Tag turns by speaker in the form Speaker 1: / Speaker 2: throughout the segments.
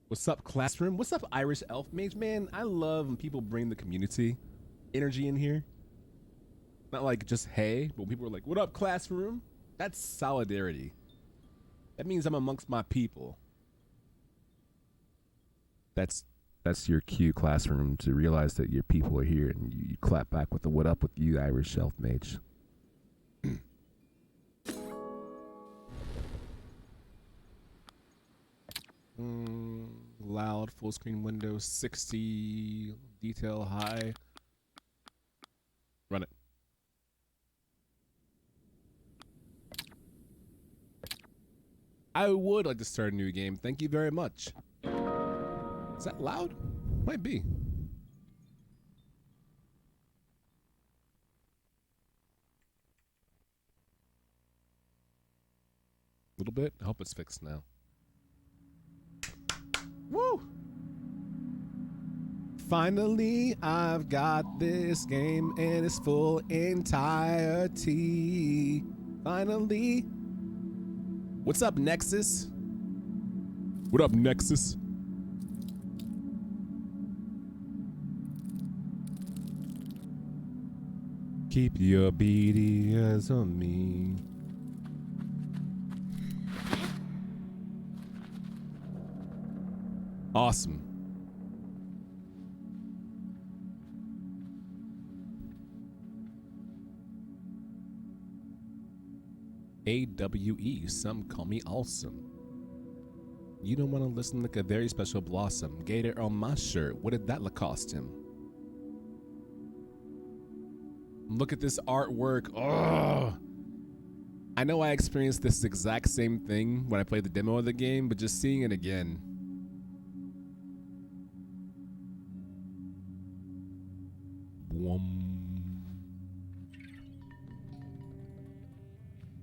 Speaker 1: What's up, classroom? What's up, Irish Elf Mage? Man, I love when people bring the community energy in here. Not like just hey, but when people are like, what up, classroom? That's solidarity. That means I'm amongst my people. That's your cue, classroom, to realize that your people are here, and you clap back with the what up with you, Irish Elf Mage. Loud, full screen window, 60, detail high. Run it. I would like to start a new game. Thank you very much. Is that loud? Might be. A little bit. I hope it's fixed now. Woo! Finally, I've got this game in its full entirety. Finally. What's up, Nexus? What up, Nexus? Keep your beady eyes on me. Awesome. AWE, some call me awesome. You don't want to listen like a very special blossom. Gator on my shirt. What did that cost him? Look at this artwork. Oh, I know I experienced this exact same thing when I played the demo of the game, but just seeing it again.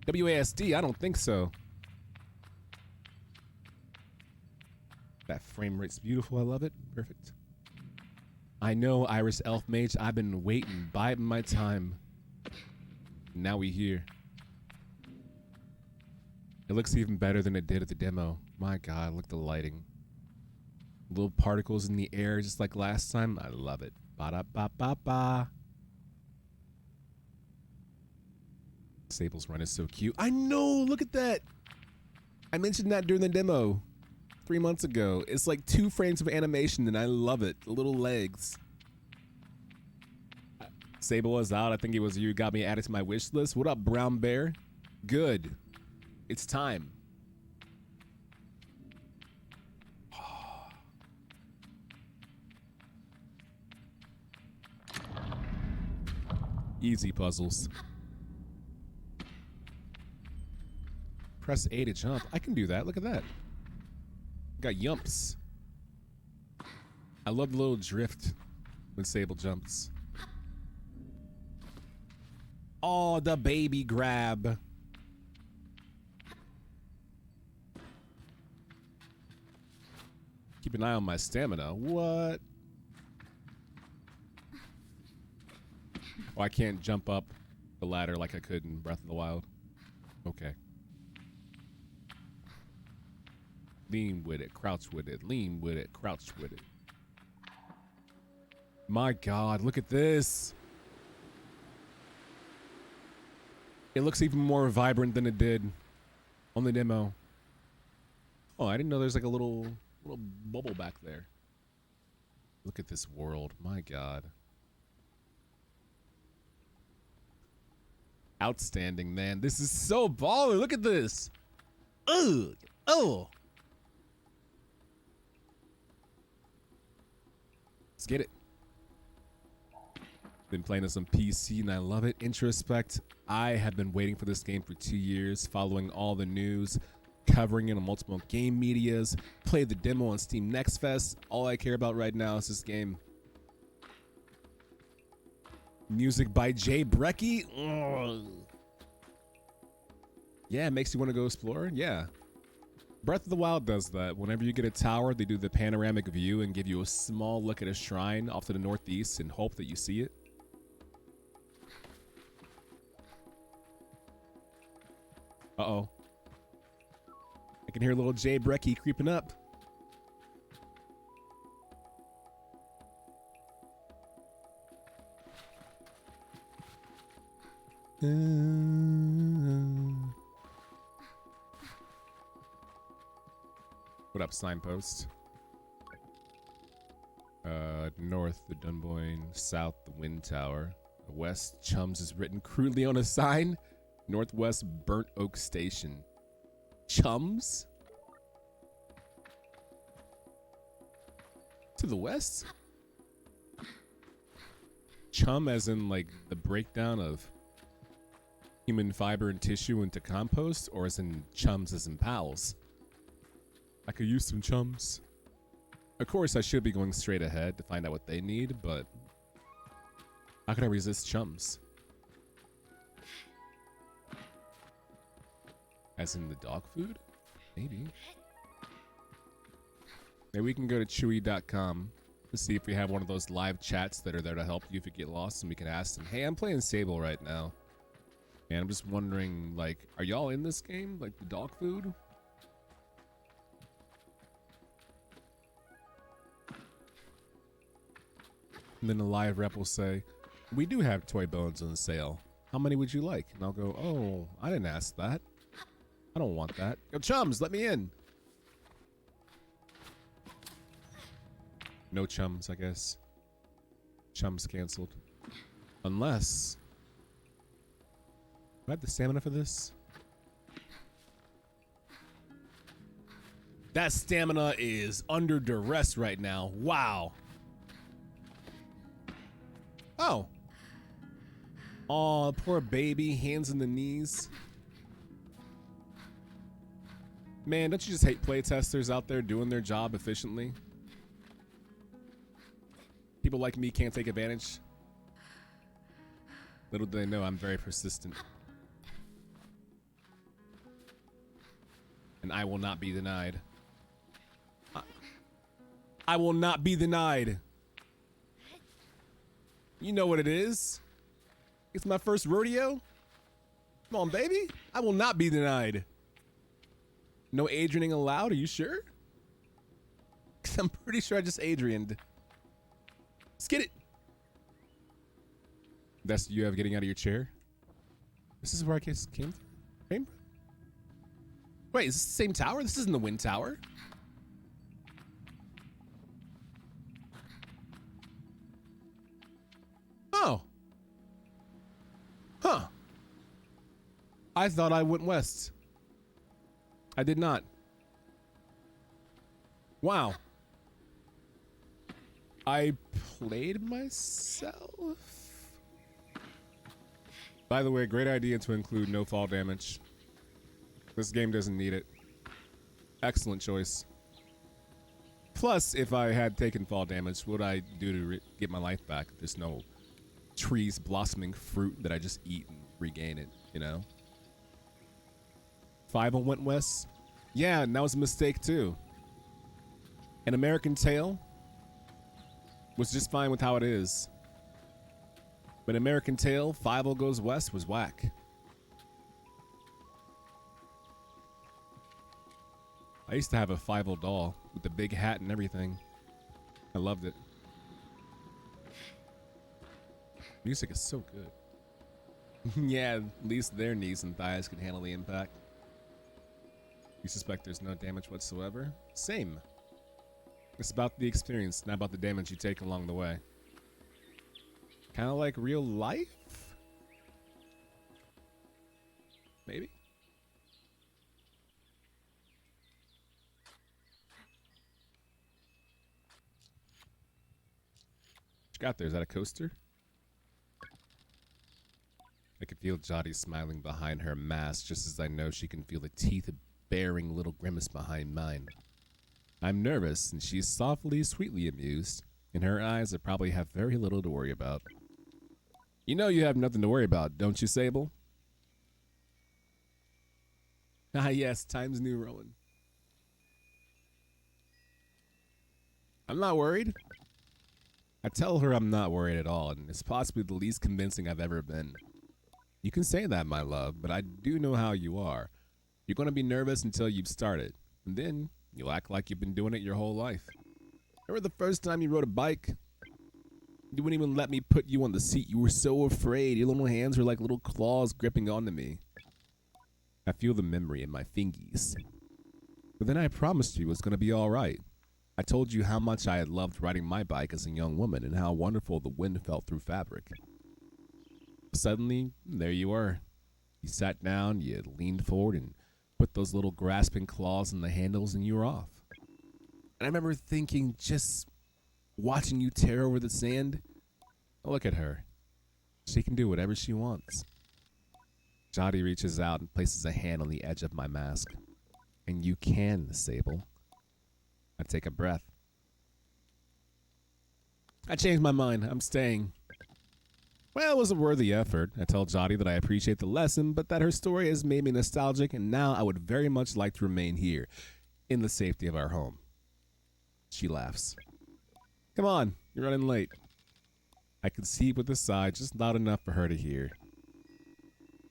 Speaker 1: WASD? I don't think so. That frame rate's beautiful. I love it. Perfect. I know, Iris Elf Mage. I've been waiting, biding my time. Now we here. It looks even better than it did at the demo. My God, look at the lighting. Little particles in the air just like last time. I love it. Ba-da-ba-ba-ba. Sable's run is so cute. I know, look at that. I mentioned that during the demo 3 months ago. It's like 2 frames of animation and I love it. The little legs. Sable is out. I think it was you got me added to my wish list. What up, Brown Bear? Good. It's time. Easy puzzles. Press A to jump. I can do that. Look at that. Got yumps. I love the little drift when Sable jumps. Oh, the baby grab. Keep an eye on my stamina. What? Oh, I can't jump up the ladder like I could in Breath of the Wild. Okay. Lean with it, crouch with it, lean with it, crouch with it. My God, look at this. It looks even more vibrant than it did on the demo. Oh, I didn't know there's like a little bubble back there. Look at this world, my God. Outstanding, man. This is so baller. Look at this. Ugh. Oh. Let's get it. Been playing this on PC and I love it. Introspect. I have been waiting for this game for 2 years, following all the news, covering it on multiple game medias, played the demo on Steam Next Fest. All I care about right now is this game. Music by Jay Brecky. Ugh. Yeah, it makes you want to go explore. Yeah. Breath of the Wild does that. Whenever you get a tower, they do the panoramic view and give you a small look at a shrine off to the northeast and hope that you see it. Uh-oh. I can hear little Jay Brecky creeping up. What up, signpost? North, the Dunboyne. South, the Wind Tower. West, Chums is written crudely on a sign. Northwest, Burnt Oak Station. Chums? To the west? Chum as in like the breakdown of human fiber and tissue into compost, or as in chums as in pals? I could use some chums. Of course, I should be going straight ahead to find out what they need, but how can I resist chums? As in the dog food? Maybe. Maybe we can go to chewy.com to see if we have one of those live chats that are there to help you if you get lost, and we can ask them, hey, I'm playing Sable right now. And I'm just wondering, like, are y'all in this game? Like the dog food? And then the live rep will say, we do have toy bones on sale. How many would you like? And I'll go, oh, I didn't ask that. I don't want that. Go, chums, let me in. No chums, I guess. Chums canceled. Unless... do I have the stamina for this? That stamina is under duress right now. Wow. Oh. Aw, poor baby. Hands in the knees. Man, don't you just hate playtesters out there doing their job efficiently? People like me can't take advantage. Little do they know I'm very persistent. And I will not be denied. I will not be denied. You know what it is. It's my first rodeo. Come on, baby. I will not be denied. No Adrianing allowed? Are you sure? Because I'm pretty sure I just Adrianed. Let's get it. That's you have getting out of your chair? This is where I guess came from? Wait, is this the same tower? This isn't the Wind Tower. Oh. Huh. I thought I went west. I did not. Wow. I played myself? By the way, great idea to include no fall damage. This game doesn't need it. Excellent choice. Plus, if I had taken fall damage, what would I do to get my life back? There's no trees blossoming fruit that I just eat and regain it, you know? 5 went west? Yeah, and that was a mistake too. An American Tail was just fine with how it is. But American Tail, 5 goes west was whack. I used to have a 5 doll with the big hat and everything. I loved it. Music is so good. Yeah, at least their knees and thighs can handle the impact. You suspect there's no damage whatsoever? Same. It's about the experience, not about the damage you take along the way. Kind of like real life? Maybe? What you got there? Is that a coaster? I can feel Jotty smiling behind her mask, just as I know she can feel the teeth bearing a little grimace behind mine. I'm nervous, and she's softly, sweetly amused. In her eyes, I probably have very little to worry about. You know you have nothing to worry about, don't you, Sable? Ah, yes, Times New Rowan. I'm not worried. I tell her I'm not worried at all, and it's possibly the least convincing I've ever been. You can say that, my love, but I do know how you are. You're going to be nervous until you've started, and then you'll act like you've been doing it your whole life. Remember the first time you rode a bike? You wouldn't even let me put you on the seat. You were so afraid. Your little hands were like little claws gripping onto me. I feel the memory in my fingies. But then I promised you it was going to be all right. I told you how much I had loved riding my bike as a young woman and how wonderful the wind felt through fabric. Suddenly, there you were. You sat down, you leaned forward and put those little grasping claws in the handles and you were off. And I remember thinking, just watching you tear over the sand, look at her. She can do whatever she wants. Jody reaches out and places a hand on the edge of my mask. And you can, Sable. I take a breath. I changed my mind. I'm staying. Well, it was a worthy effort. I tell Jody that I appreciate the lesson, but that her story has made me nostalgic, and now I would very much like to remain here, in the safety of our home. She laughs. Come on, you're running late. I concede with a sigh, just loud enough for her to hear.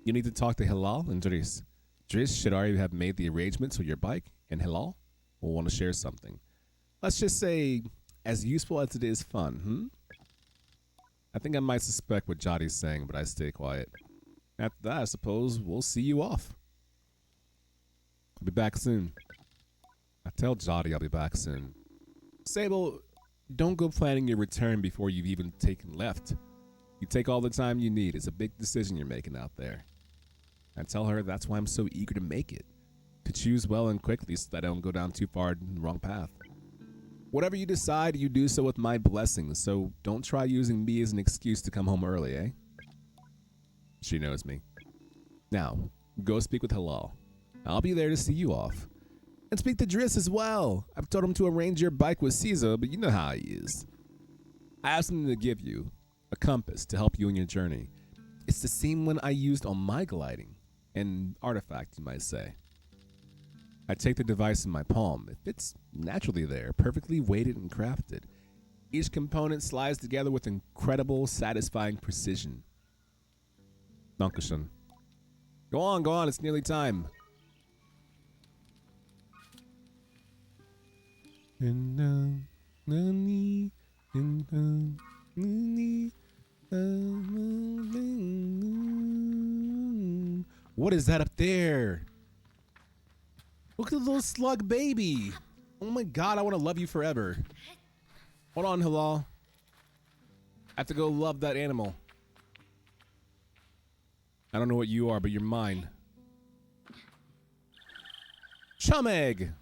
Speaker 1: You need to talk to Hilal and Driss. Driss should already have made the arrangements for your bike, and Hilal will want to share something. Let's just say, as useful as it is fun, I think I might suspect what Jody's saying, but I stay quiet. After that, I suppose we'll see you off. I'll be back soon. I tell Jody I'll be back soon. Sable, don't go planning your return before you've even taken left. You take all the time you need. It's a big decision you're making out there. I tell her that's why I'm so eager to make it. To choose well and quickly so that I don't go down too far in the wrong path. Whatever you decide, you do so with my blessings, so don't try using me as an excuse to come home early, eh? She knows me. Now, go speak with Hilal. I'll be there to see you off. And speak to Driss as well. I've told him to arrange your bike with Caesar, but you know how he is. I have something to give you. A compass to help you in your journey. It's the same one I used on my gliding. An artifact, you might say. I take the device in my palm. It fits naturally there, perfectly weighted and crafted. Each component slides together with incredible, satisfying precision. Dankeschön. Go on, it's nearly time. What is that up there? Look at the little slug baby. Oh my god, I want to love you forever. Hold on, Hilal. I have to go love that animal. I don't know what you are, but you're mine. Chum egg.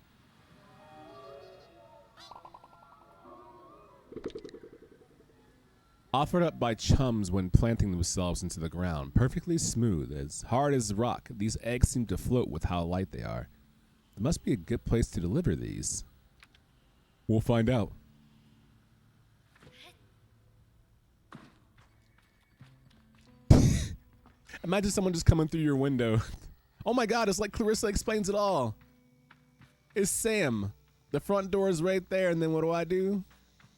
Speaker 1: Offered up by chums when planting themselves into the ground, perfectly smooth, as hard as rock, these eggs seem to float with how light they are. It must be a good place to deliver these. We'll find out. Imagine someone just coming through your window. Oh my god, it's like Clarissa Explains It All. It's Sam. The front door is right there, and then what do?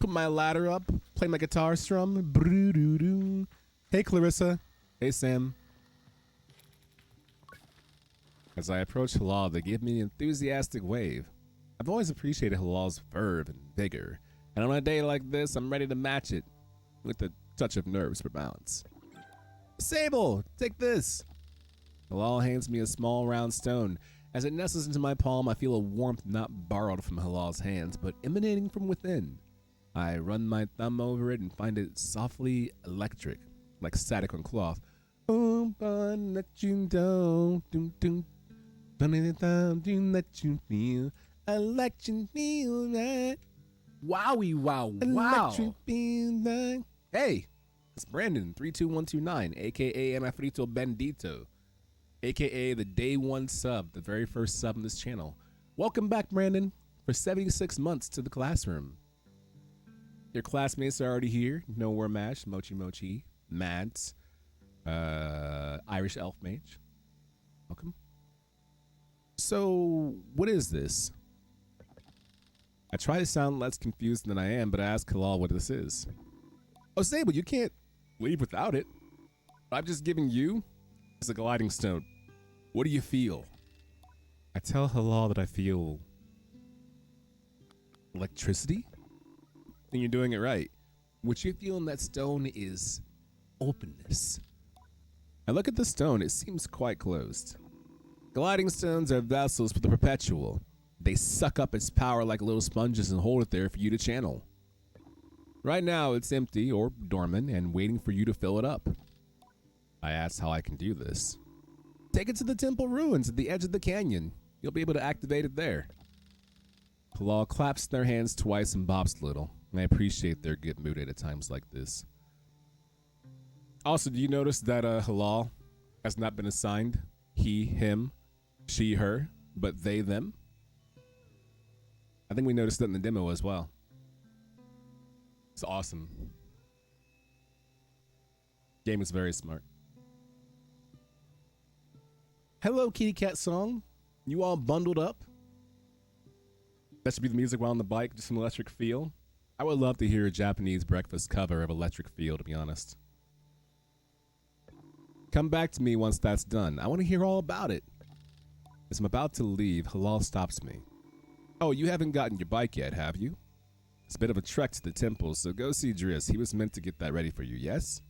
Speaker 1: Put my ladder up, play my guitar strum. Hey Clarissa. Hey Sam. As I approach Hilal, they give me an enthusiastic wave. I've always appreciated Hilal's verve and vigor, and on a day like this, I'm ready to match it with a touch of nerves for balance. Sable, take this. Hilal hands me a small round stone. As it nestles into my palm, I feel a warmth not borrowed from Hilal's hands, but emanating from within. I run my thumb over it and find it softly electric, like static on cloth. Let you down, let you feel, I let you feel that.
Speaker 2: Wowie, wow.
Speaker 1: Hey, it's Brandon 32129, aka Anafrito Bendito, aka the day one sub, the very first sub in this channel. Welcome back, Brandon, for 76 months to the classroom. Your classmates are already here. Nowhere Mash, Mochi Mochi, Mads, Irish Elf Mage. Welcome. So, what is this? I try to sound less confused than I am, but I ask Hilal what this is. Oh, Sable, you can't leave without it. I'm just giving you as a gliding stone. What do you feel? I tell Hilal that I feel electricity. And you're doing it right. What you feel in that stone is openness. I look at the stone, it seems quite closed. Gliding stones are vessels for the perpetual. They suck up its power like little sponges and hold it there for you to channel. Right now, it's empty or dormant and waiting for you to fill it up. I ask how I can do this. Take it to the temple ruins at the edge of the canyon. You'll be able to activate it there. Halal claps their hands twice and bobs a little. And I appreciate their good mood at times like this. Also, do you notice that Halal has not been assigned he, him, she, her, but they, them? I think we noticed that in the demo as well. It's awesome. Game is very smart. Hello, kitty cat song. You all bundled up? That should be the music while on the bike, just an electric feel. I would love to hear a Japanese breakfast cover of Electric Feel, to be honest. Come back to me once that's done. I want to hear all about it. As I'm about to leave, Halal stops me. Oh, you haven't gotten your bike yet, have you? It's a bit of a trek to the temple, so go see Driss. He was meant to get that ready for you, yes?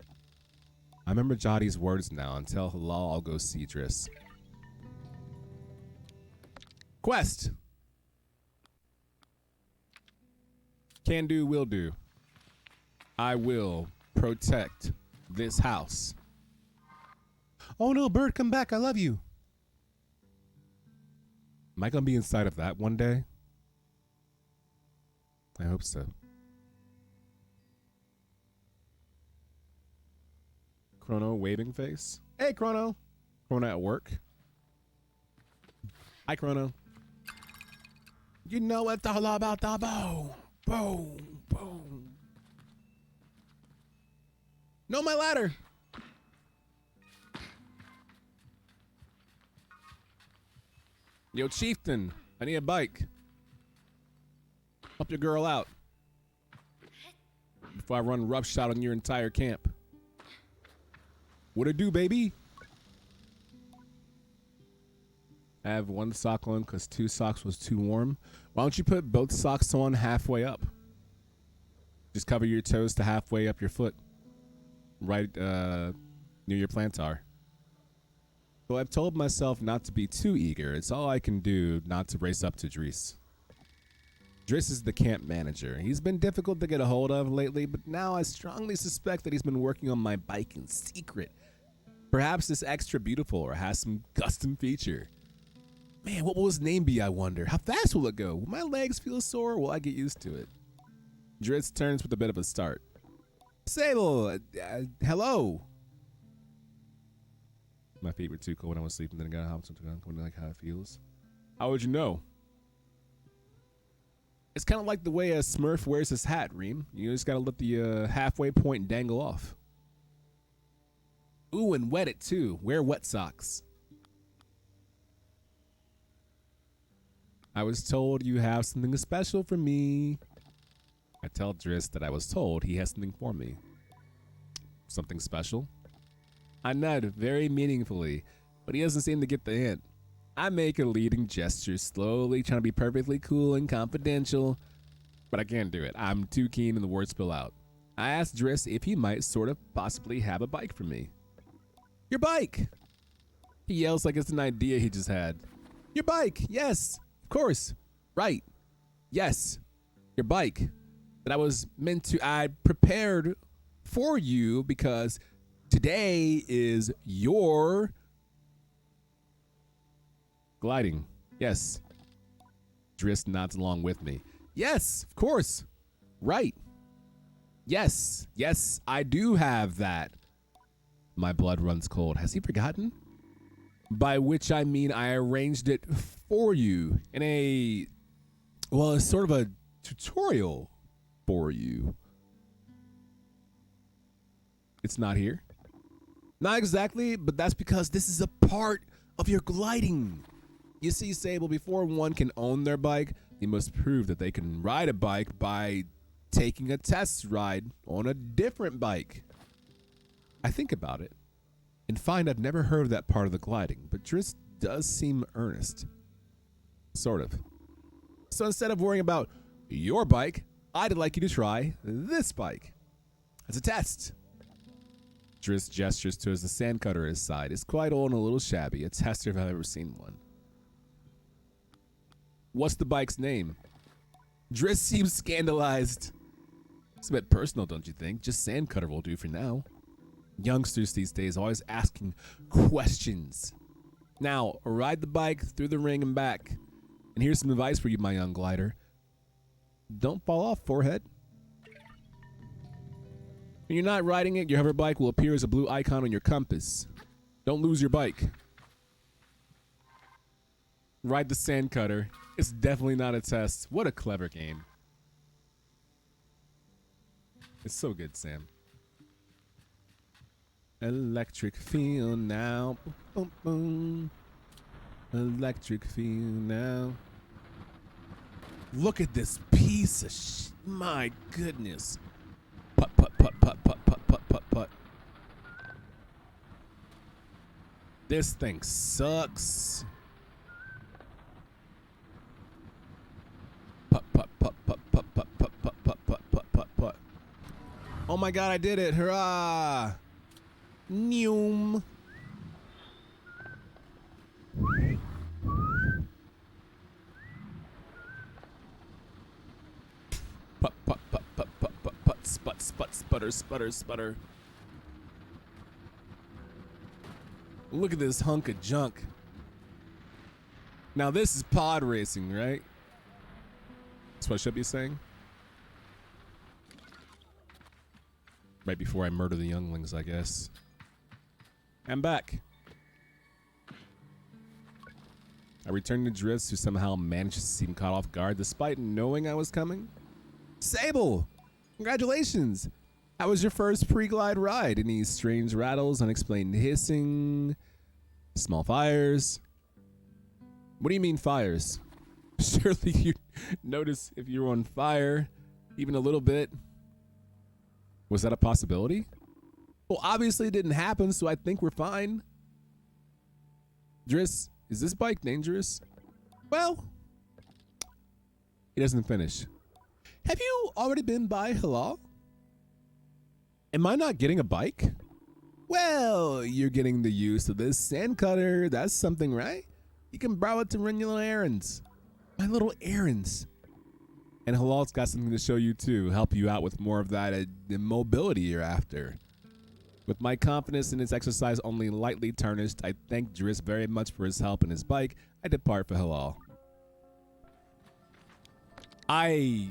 Speaker 1: I remember Jadi's words now and tell Halal I'll go see Driss. Quest! Can do, will do. I will protect this house. Oh no, bird, come back. I love you. Am I going to be inside of that one day? I hope so. Chrono waving face. Hey, Chrono. Chrono at work. Hi, Chrono. You know it's all about the bow. Boom, boom. No, my ladder. Yo, Chieftain, I need a bike. Help your girl out before I run roughshod on your entire camp. What it do, baby? I have one sock on because 2 socks was too warm. Why don't you put both socks on halfway up? Just cover your toes to halfway up your foot. Right near your plantar. So I've told myself not to be too eager. It's all I can do not to race up to Driss. Driss is the camp manager. He's been difficult to get a hold of lately, but now I strongly suspect that he's been working on my bike in secret. Perhaps it's extra beautiful or has some custom feature. Man, what will his name be, I wonder? How fast will it go? Will my legs feel sore or will I get used to it? Driss turns with a bit of a start. Sable, hello. My feet were too cold when I was sleeping. Then I got a house and like how it feels. How would you know? It's kind of like the way a Smurf wears his hat, Reem. You just gotta let the halfway point dangle off. Ooh, and wet it too. Wear wet socks. I was told you have something special for me. I tell Driss that I was told he has something for me. Something special? I nod very meaningfully, but he doesn't seem to get the hint. I make a leading gesture, slowly trying to be perfectly cool and confidential, but I can't do it. I'm too keen and the words spill out. I asked Driss if he might sort of possibly have a bike for me. Your bike! He yells like it's an idea he just had. Your bike! Yes! Of course! Right! Yes! Your bike! That I prepared for you because today is your gliding. Yes. Driss nods along with me. Yes, of course. Right. Yes. Yes, I do have that. My blood runs cold. Has he forgotten? By which I mean I arranged it for you in a, well, it's sort of a tutorial for you. It's not here. Not exactly, but that's because this is a part of your gliding. You see, Sable, before one can own their bike, they must prove that they can ride a bike by taking a test ride on a different bike. I think about it and find I've never heard of that part of the gliding, but Driss does seem earnest. Sort of. So instead of worrying about your bike, I'd like you to try this bike. It's a test. Driss gestures towards the sand cutter at his side. It's quite old and a little shabby. A tester if I've ever seen one. What's the bike's name? Driss seems scandalized. It's a bit personal, don't you think? Just sand cutter will do for now. Youngsters these days always asking questions. Now, ride the bike through the ring and back. And here's some advice for you, my young glider. Don't fall off, forehead. When you're not riding it, your hover bike will appear as a blue icon on your compass. Don't lose your bike. Ride the sand cutter. It's definitely not a test. What a clever game. It's so good, Sam. Electric feel now. Boom, boom, boom. Electric feel now. Look at this piece of my goodness. Putt, putt, putt, putt, putt, putt, putt, putt, putt. This thing sucks. Putt, putt, putt, putt, putt, putt, putt, putt, putt, putt, putt, putt, putt. Oh my god, I did it. Hurrah. Noom. Putt, putt, putt, putt, putt, putt, putt, sput, sput, sputter, sputter, sputter. Look at this hunk of junk. Now this is pod racing, right? That's what I should be saying. Right before I murder the younglings, I guess. I'm back. I returned to Driss, who somehow managed to seem caught off guard despite knowing I was coming. Sable! Congratulations! How was your first pre-glide ride? Any strange rattles, unexplained hissing, small fires? What do you mean fires? Surely you notice if you're on fire, even a little bit. Was that a possibility? Well, obviously it didn't happen, so I think we're fine. Driss, is this bike dangerous? Well, he doesn't finish. Have you already been by Halal? Am I not getting a bike? Well, you're getting the use of this sand cutter. That's something, right? You can borrow it to run your little errands. My little errands. And Halal's got something to show you too. Help you out with more of that mobility you're after. With my confidence in his exercise only lightly tarnished, I thank Driss very much for his help and his bike. I depart for Halal. I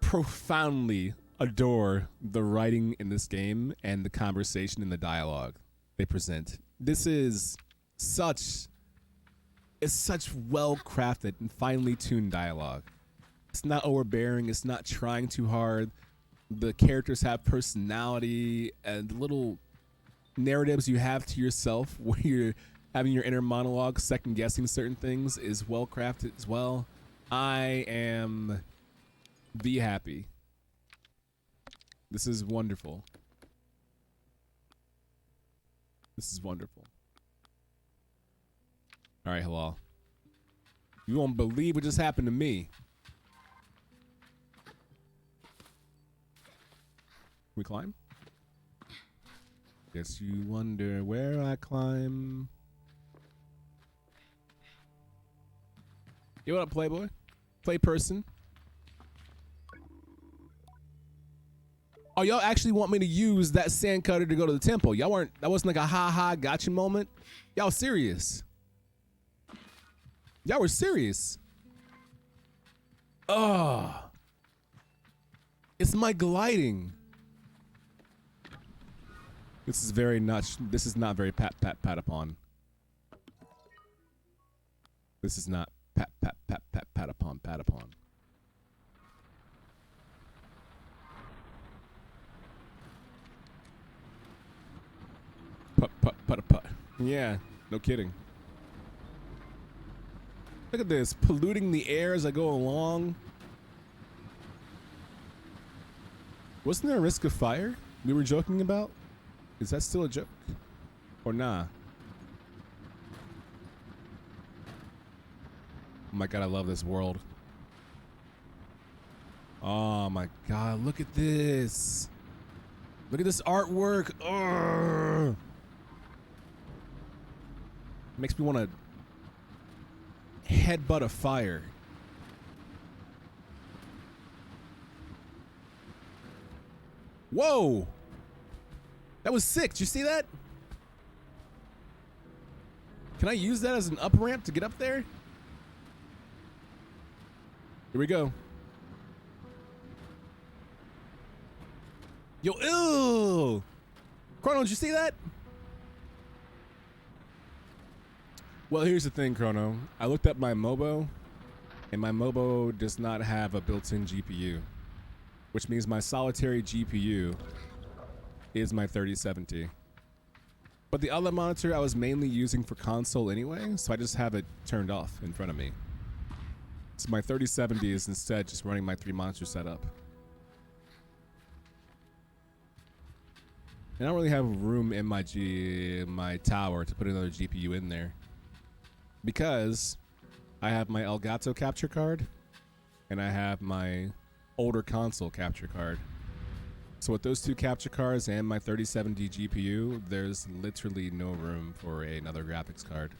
Speaker 1: profoundly adore the writing in this game and the conversation and the dialogue they present. This is such well crafted and finely tuned dialogue. It's not overbearing, it's not trying too hard. The characters have personality, and the little narratives you have to yourself where you're having your inner monologue, second guessing certain things is well crafted as well. I am be happy. This is wonderful. This is wonderful. All right, Halal. You won't believe what just happened to me. Can we climb? Guess you wonder where I climb. Yo, what up, Playboy? Play person. Oh, y'all actually want me to use that sand cutter to go to the temple? Y'all weren't, that wasn't like a ha-ha gotcha moment? Y'all serious? Y'all were serious. Oh. It's my gliding. This is very not, this is not very pat upon. This is not pat upon. Put. Yeah, no kidding. Look at this, polluting the air as I go along. Wasn't there a risk of fire we were joking about? Is that still a joke? Or nah? Oh my god, I love this world. Oh my God, look at this. Look at this artwork. Ugh. Makes me want to headbutt a fire. Whoa. That was sick. Did you see that? Can I use that as an up ramp to get up there? Here we go. Yo, ew! Chrono, did you see that? Well, here's the thing, Chrono. I looked up my Mobo, and my Mobo does not have a built-in GPU, which means my solitary GPU is my 3070. But the other monitor I was mainly using for console anyway, so I just have it turned off in front of me. So my 3070 is instead just running my 3-monitor setup. And I don't really have room in my tower to put another GPU in there, because I have my Elgato capture card and I have my older console capture card. So with those two capture cards and my 3070 GPU, there's literally no room for another graphics card.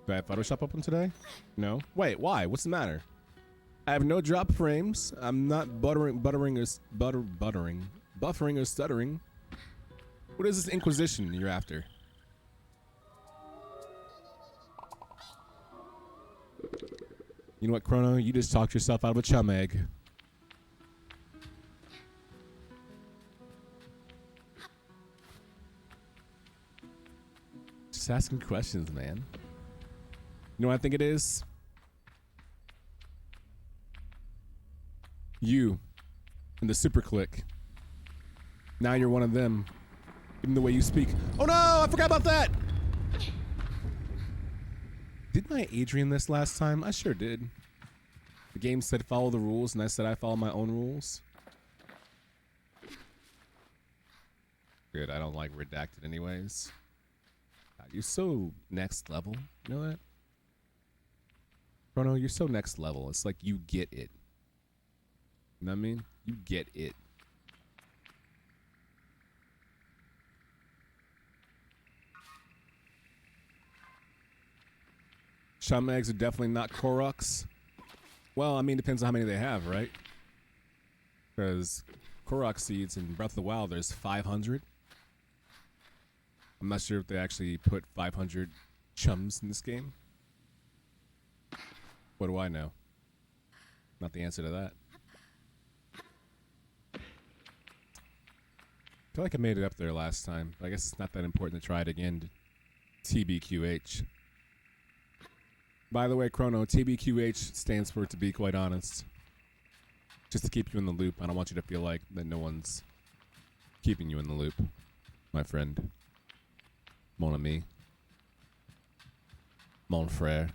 Speaker 1: Do I have Photoshop open today? No. Wait, why? What's the matter? I have no drop frames. I'm not buffering or stuttering. What is this Inquisition you're after? You know what, Chrono? You just talked yourself out of a chum egg. Just asking questions, man. You know what I think it is? You and the super click. Now you're one of them. Even the way you speak. Oh no, I forgot about that! Didn't I Adrian this last time? I sure did. The game said follow the rules, and I said I follow my own rules. Good, I don't like redacted anyways. God, you're so next level. You know that? Chrono, you're so next level. It's like you get it. You know what I mean? You get it. Chum eggs are definitely not Koroks. Well, I mean, depends on how many they have, right? Because Korok seeds in Breath of the Wild, there's 500. I'm not sure if they actually put 500 chums in this game. What do I know? Not the answer to that. I feel like I made it up there last time, but I guess it's not that important to try it again. TBQH. By the way, Chrono, TBQH stands for to be quite honest. Just to keep you in the loop. I don't want you to feel like that no one's keeping you in the loop, my friend. Mon ami. Mon frère.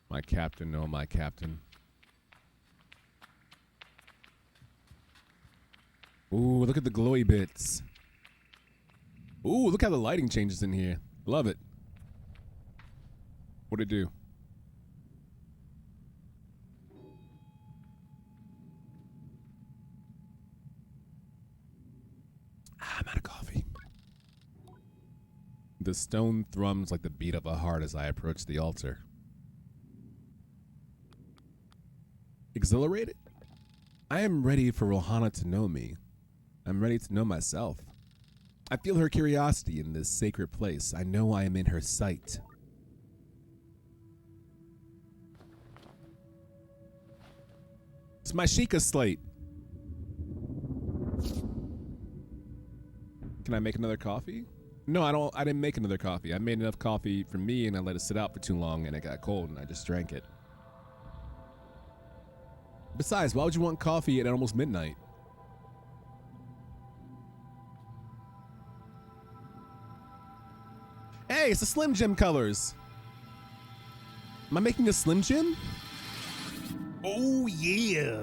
Speaker 1: My captain, no, my captain. Ooh, look at the glowy bits. Ooh, look how the lighting changes in here. Love it. What'd it do? I'm out of coffee. The stone thrums like the beat of a heart as I approach the altar. Exhilarated? I am ready for Rohana to know me. I'm ready to know myself. I feel her curiosity in this sacred place. I know I am in her sight. It's my Sheikah slate. Can I make another coffee? No, I didn't make another coffee. I made enough coffee for me and I let it sit out for too long and it got cold and I just drank it. Besides, why would you want coffee at almost midnight? Hey, it's the Slim Jim colors. Am I making a Slim Jim? Oh, yeah.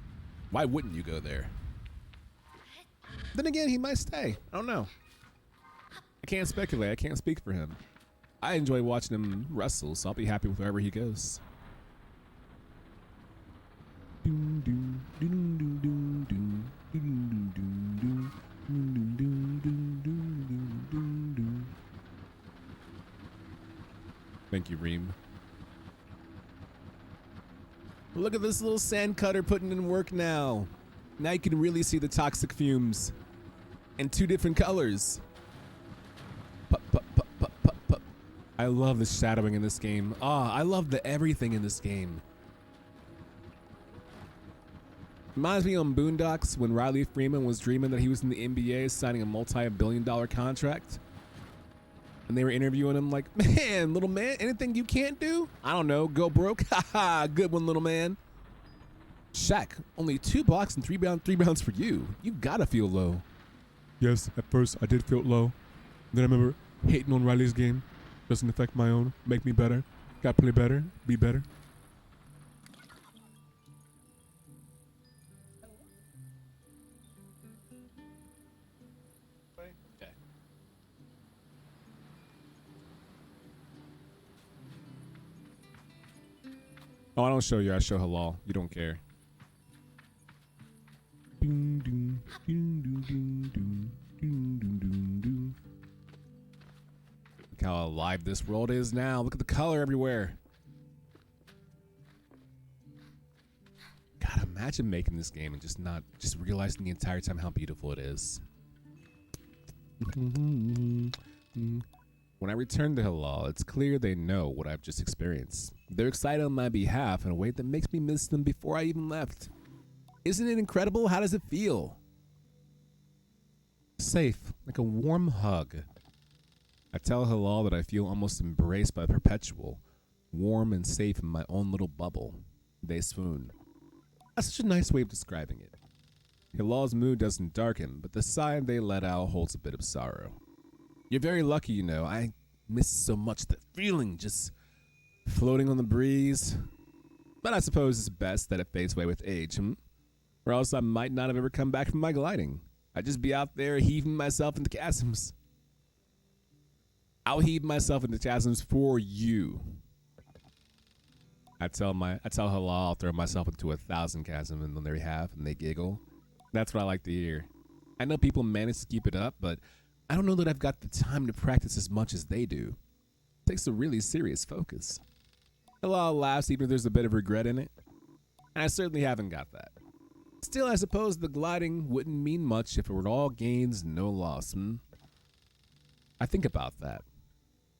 Speaker 1: Why wouldn't you go there? Then again, he might stay. I don't know. I can't speculate. I can't speak for him. I enjoy watching him wrestle, so I'll be happy with wherever he goes. Thank you, Reem. Look at this little sand cutter putting in work now. Now you can really see the toxic fumes in 2 different colors. Pup, pup, pup, pup, pup, pup. I love the shadowing in this game. I love the everything in this game. Reminds me on Boondocks when Riley Freeman was dreaming that he was in the NBA signing a multi-billion-dollar contract. And they were interviewing him like, man, little man, anything you can't do? I don't know, go broke. Haha, good one, little man. Shaq, only 2 blocks and 3 rebounds for you. You gotta feel low. Yes, at first I did feel low. Then I remember hating on Riley's game. Doesn't affect my own. Make me better. Gotta play better. Be better. Okay. Oh, I don't show you. I show Halal. You don't care. Look how alive this world is now. Look at the color everywhere. God, imagine making this game and just realizing the entire time how beautiful it is. When I return to Halal, it's clear they know what I've just experienced. They're excited on my behalf in a way that makes me miss them before I even left. Isn't it incredible? How does it feel? Safe, like a warm hug. I tell Halal that I feel almost embraced by Perpetual, warm and safe in my own little bubble. They swoon. That's such a nice way of describing it. Hilal's mood doesn't darken, but the sigh they let out holds a bit of sorrow. You're very lucky, you know. I miss so much the feeling, just floating on the breeze. But I suppose it's best that it fades away with age, Or else I might not have ever come back from my gliding. I'd just be out there heaving myself into chasms. I'll heave myself into chasms for you. I tell Halal I'll throw myself into 1,000 chasms, and then they have, and they giggle. That's what I like to hear. I know people manage to keep it up, but I don't know that I've got the time to practice as much as they do. It takes a really serious focus. Halal laughs even if there's a bit of regret in it. And I certainly haven't got that. Still, I suppose the gliding wouldn't mean much if it were all gains and no loss, I think about that.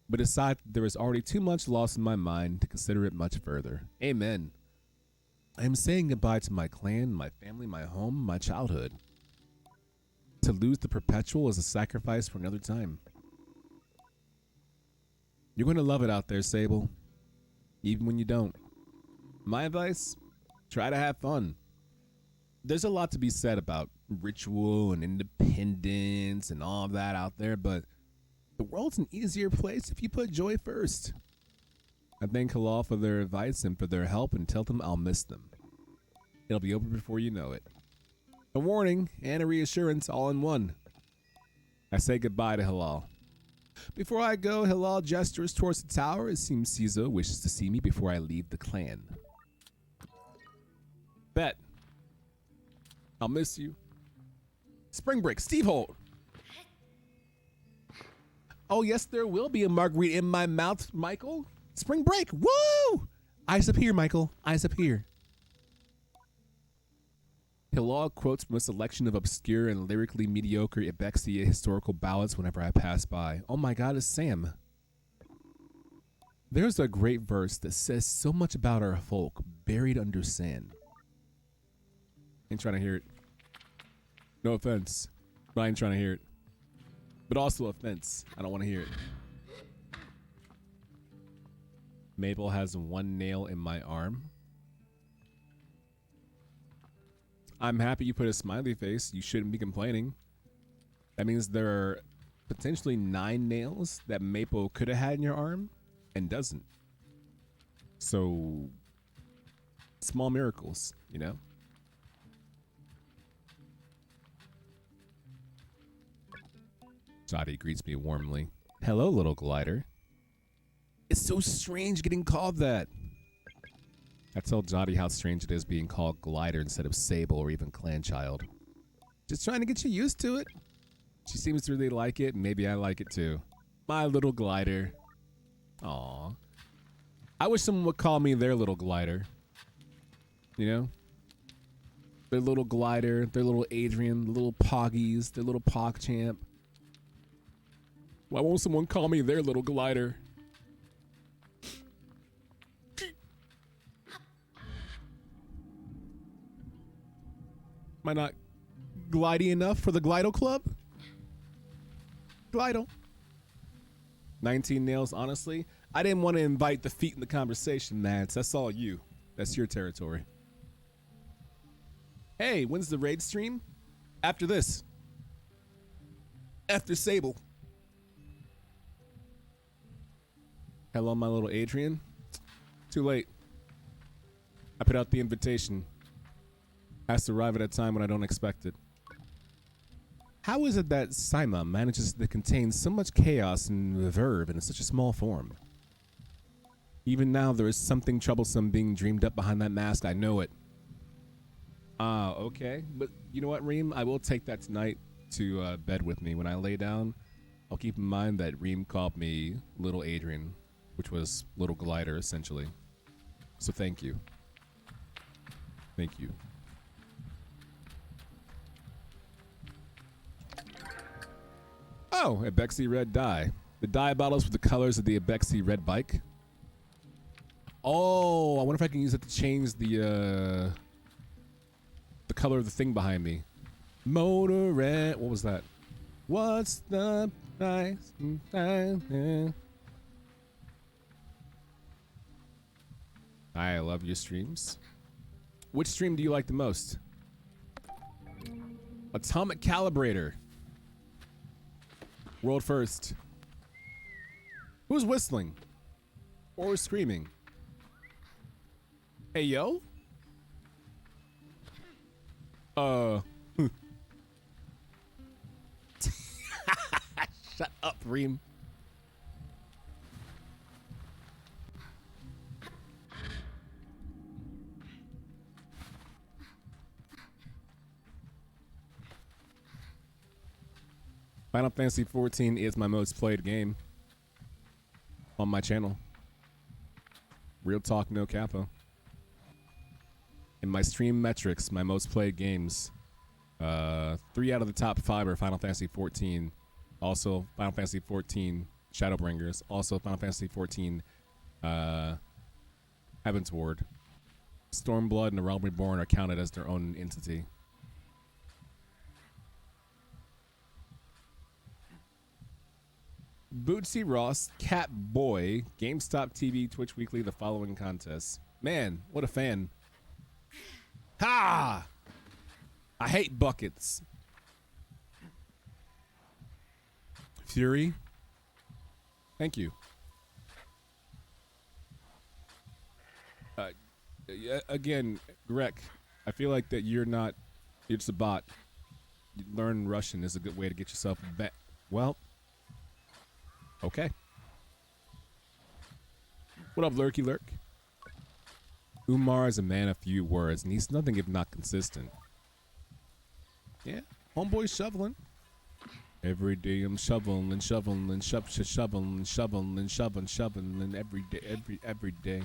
Speaker 1: But decide there is already too much loss in my mind to consider it much further. Amen. I am saying goodbye to my clan, my family, my home, my childhood. To lose the Perpetual is a sacrifice for another time. You're going to love it out there, Sable. Even when you don't. My advice? Try to have fun. There's a lot to be said about ritual and independence and all of that out there, but the world's an easier place if you put joy first. I thank Halal for their advice and for their help and tell them I'll miss them. It'll be over before you know it. A warning and a reassurance all in one. I say goodbye to Halal. Before I go, Halal gestures towards the tower. It seems Cizo wishes to see me before I leave the clan. Bet. I'll miss you. Spring break, Steve Holt. Oh, yes, there will be a margarita in my mouth, Michael. Spring break, woo! Eyes up here, Michael, eyes up here. Halal quotes from a selection of obscure and lyrically mediocre Ibexia historical ballads whenever I pass by. Oh my God, it's Sam. There's a great verse that says so much about our folk buried under sand. Ain't trying to hear it. No offense, but I ain't trying to hear it. But also offense, I don't want to hear it. Mabel has 1 nail in my arm. I'm happy you put a smiley face. You shouldn't be complaining. That means there are potentially 9 nails that Maple could have had in your arm and doesn't. So, small miracles, you know? Jotty greets me warmly. Hello, little glider. It's so strange getting called that. I tell Jotty how strange it is being called glider instead of Sable or even Clanchild. Just trying to get you used to it. She seems to really like it, and maybe I like it too. My little glider. Aww. I wish someone would call me their little glider. You know? Their little glider, their little Adrian, the little Poggies, their little PogChamp. Why won't someone call me their little glider? Am I not glidey enough for the Glido Club? Glido. 19 nails, honestly. I didn't want to invite the feet in the conversation, Mads. That's all you. That's your territory. Hey, when's the raid stream? After this. After Sable. Hello, my little Adrian. Too late. I put out the invitation. Has to arrive at a time when I don't expect it. How is it that Saima manages to contain so much chaos and verve in such a small form? Even now, there is something troublesome being dreamed up behind that mask. I know it. Ah, okay. But you know what, Reem? I will take that tonight to bed with me. When I lay down, I'll keep in mind that Reem called me Little Adrian, which was Little Glider, essentially. So thank you. Thank you. Oh, Abexi red dye. The dye bottles with the colors of the Abexi red bike. Oh, I wonder if I can use it to change the color of the thing behind me. Motor red. What was that? What's the price? I love your streams. Which stream do you like the most? Atomic Calibrator. World first. Who's whistling? Or screaming? Hey, yo? Shut up, Reem. Final Fantasy 14 is my most played game on my channel. Real talk, no capo. In my stream metrics, my most played games, 3 out of the top 5 are Final Fantasy 14. Also, Final Fantasy 14 Shadowbringers. Also, Final Fantasy 14 Heaven's Ward. Stormblood and The Realm Reborn are counted as their own entity. Bootsy Ross, Cat Boy, GameStop TV, Twitch Weekly, the following contests. Man, what a fan. Ha! I hate buckets. Fury. Thank you. Again, Greg, I feel like that you're just a bot. Learn Russian is a good way to get yourself back. Well, okay. What up, Lurky Lurk? Umar is a man of few words, and he's nothing if not consistent. Yeah, homeboy shoveling. Every day I'm shoveling, shoveling, shoveling, shoveling, shoveling, every day.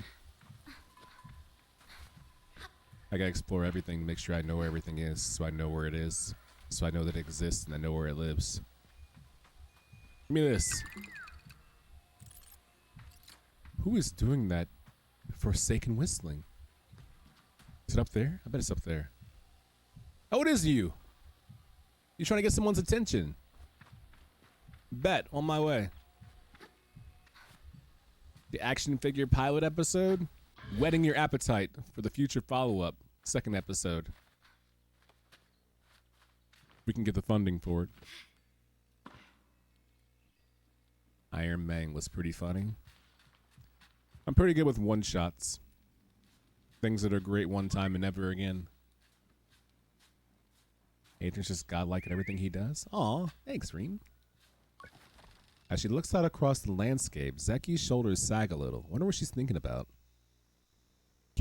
Speaker 1: I gotta explore everything, make sure I know where everything is, so I know where it is, so I know that it exists, and I know where it lives. Give me this. Who is doing that forsaken whistling? Is it up there? I bet it's up there. Oh, it is you. You're trying to get someone's attention. Bet, on my way. The action figure pilot episode? Whetting your appetite for the future follow-up, 2nd episode. We can get the funding for it. Iron Man was pretty funny. I'm pretty good with one-shots. Things that are great one time and never again. Adrian's just godlike at everything he does. Aw, thanks, Reem. As she looks out across the landscape, Zeki's shoulders sag a little. Wonder what she's thinking about.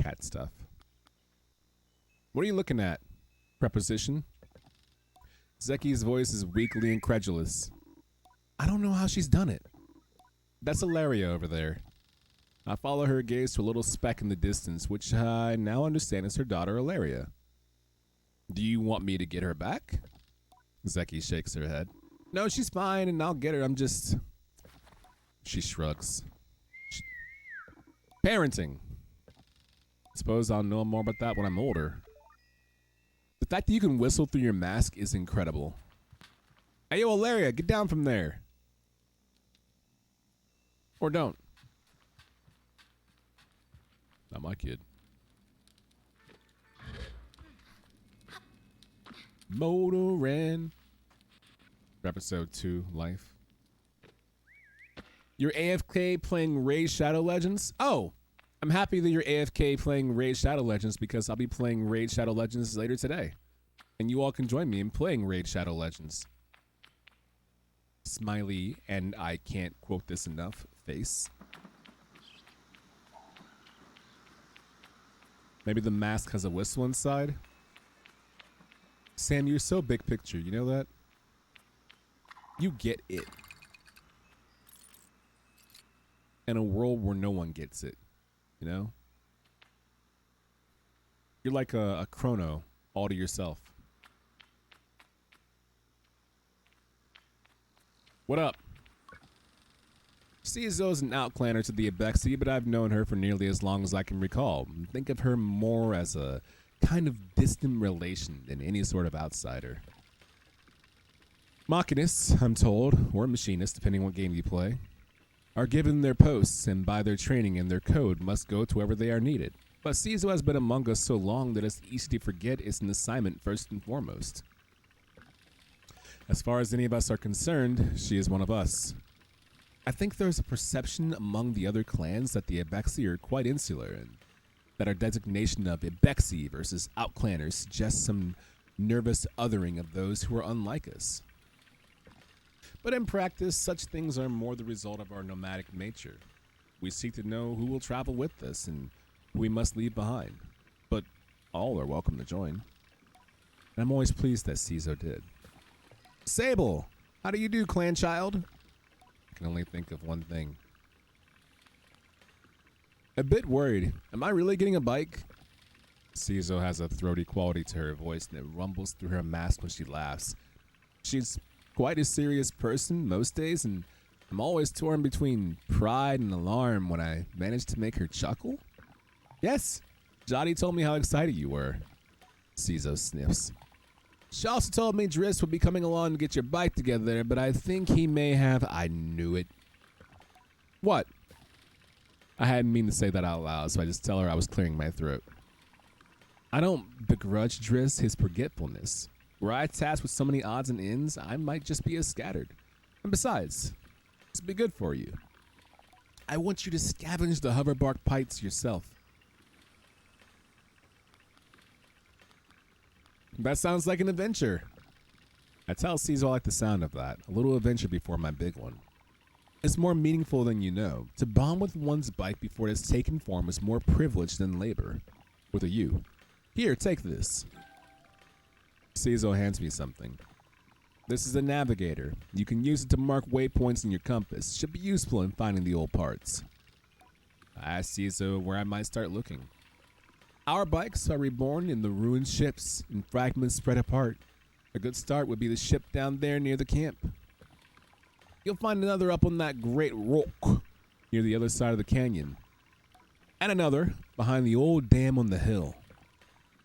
Speaker 1: Cat stuff. What are you looking at? Preposition. Zeki's voice is weakly incredulous. I don't know how she's done it. That's Ilaria over there. I follow her gaze to a little speck in the distance, which I now understand is her daughter Ilaria. Do you want me to get her back? Zeki shakes her head. No, she's fine and I'll get her. I'm just... She shrugs. Parenting. Suppose I'll know more about that when I'm older. The fact that you can whistle through your mask is incredible. Hey, yo, Ilaria, get down from there. Or don't. Not my kid. Motorin. Episode 2, Life. You're AFK playing Raid Shadow Legends? Oh, I'm happy that you're AFK playing Raid Shadow Legends because I'll be playing Raid Shadow Legends later today. And you all can join me in playing Raid Shadow Legends. Smiley, and I can't quote this enough, face. Maybe the mask has a whistle inside? Sam, you're so big picture, you know that? You get it. In a world where no one gets it, you know? You're like a chrono all to yourself. What up? Cizo's an outclanner to the Abexi, but I've known her for nearly as long as I can recall. Think of her more as a kind of distant relation than any sort of outsider. Machinists, I'm told, or machinists, depending on what game you play, are given their posts and by their training and their code must go to wherever they are needed. But Cizo has been among us so long that it's easy to forget it's an assignment first and foremost. As far as any of us are concerned, she is one of us. I think there's a perception among the other clans that the Abexi are quite insular and that our designation of Abexi versus outclanners suggests some nervous othering of those who are unlike us. But in practice, such things are more the result of our nomadic nature. We seek to know who will travel with us and who we must leave behind. But all are welcome to join. And I'm always pleased that Cizo did. Sable, how do you do, clan child? I can only think of one thing. A bit worried. Am I really getting a bike? Cizo has a throaty quality to her voice and it rumbles through her mask when she laughs. She's quite a serious person most days, and I'm always torn between pride and alarm when I manage to make her chuckle. Yes, Jotty told me how excited you were. Cizo sniffs. She also told me Driss would be coming along to get your bike together, but I think he may have... I knew it. What? I hadn't mean to say that out loud, so I just tell her I was clearing my throat. I don't begrudge Driss his forgetfulness. Were I tasked with so many odds and ends, I might just be as scattered. And besides, this would be good for you. I want you to scavenge the hoverbark pipes yourself. That sounds like an adventure. I tell Cizo I like the sound of that. A little adventure before my big one. It's more meaningful than you know. To bond with one's bike before it has taken form is more privilege than labor. With a U. Here, take this. Cizo hands me something. This is a navigator. You can use it to mark waypoints in your compass. Should be useful in finding the old parts. I asked Cizo where I might start looking. Our bikes are reborn in the ruined ships and fragments spread apart. A good start would be the ship down there near the camp. You'll find another up on that great rock near the other side of the canyon. And another behind the old dam on the hill.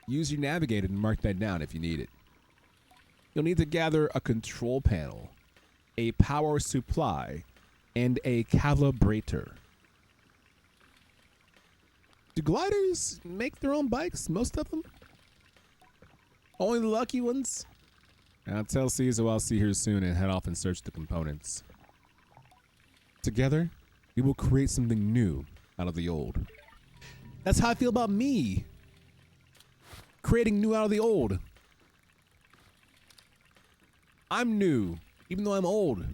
Speaker 1: Use your navigator to mark that down if you need it. You'll need to gather a control panel, a power supply, and a calibrator. Do gliders make their own bikes, most of them? Only the lucky ones? I'll tell Cizo I'll see her soon and head off and search the components. Together, we will create something new out of the old. That's how I feel about me. Creating new out of the old. I'm new, even though I'm old.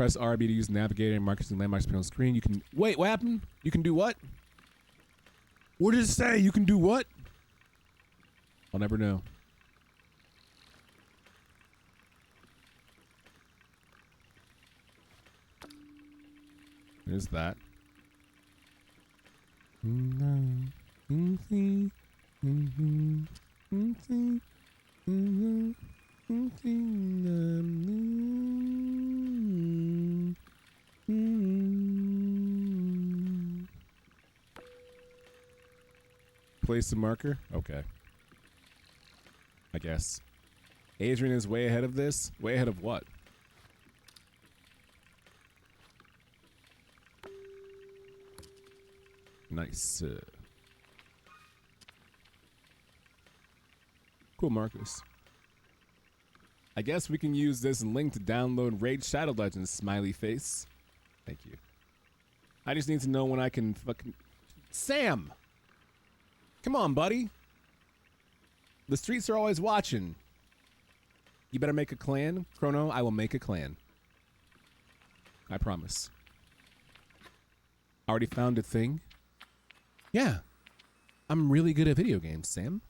Speaker 1: Press RB to use navigator and markers and landmarks on screen. You can wait. What happened? You can do what? What did it say? You can do what? I'll never know. There's that. Place a marker? Okay. I guess. Adrian is way ahead of this? Way ahead of what? Nice. Cool markers. I guess we can use this link to download Raid Shadow Legends, smiley face. Thank you. I just need to know when I can fucking... Sam! Come on, buddy. The streets are always watching. You better make a clan. Chrono, I will make a clan. I promise. Already found a thing? Yeah. I'm really good at video games, Sam.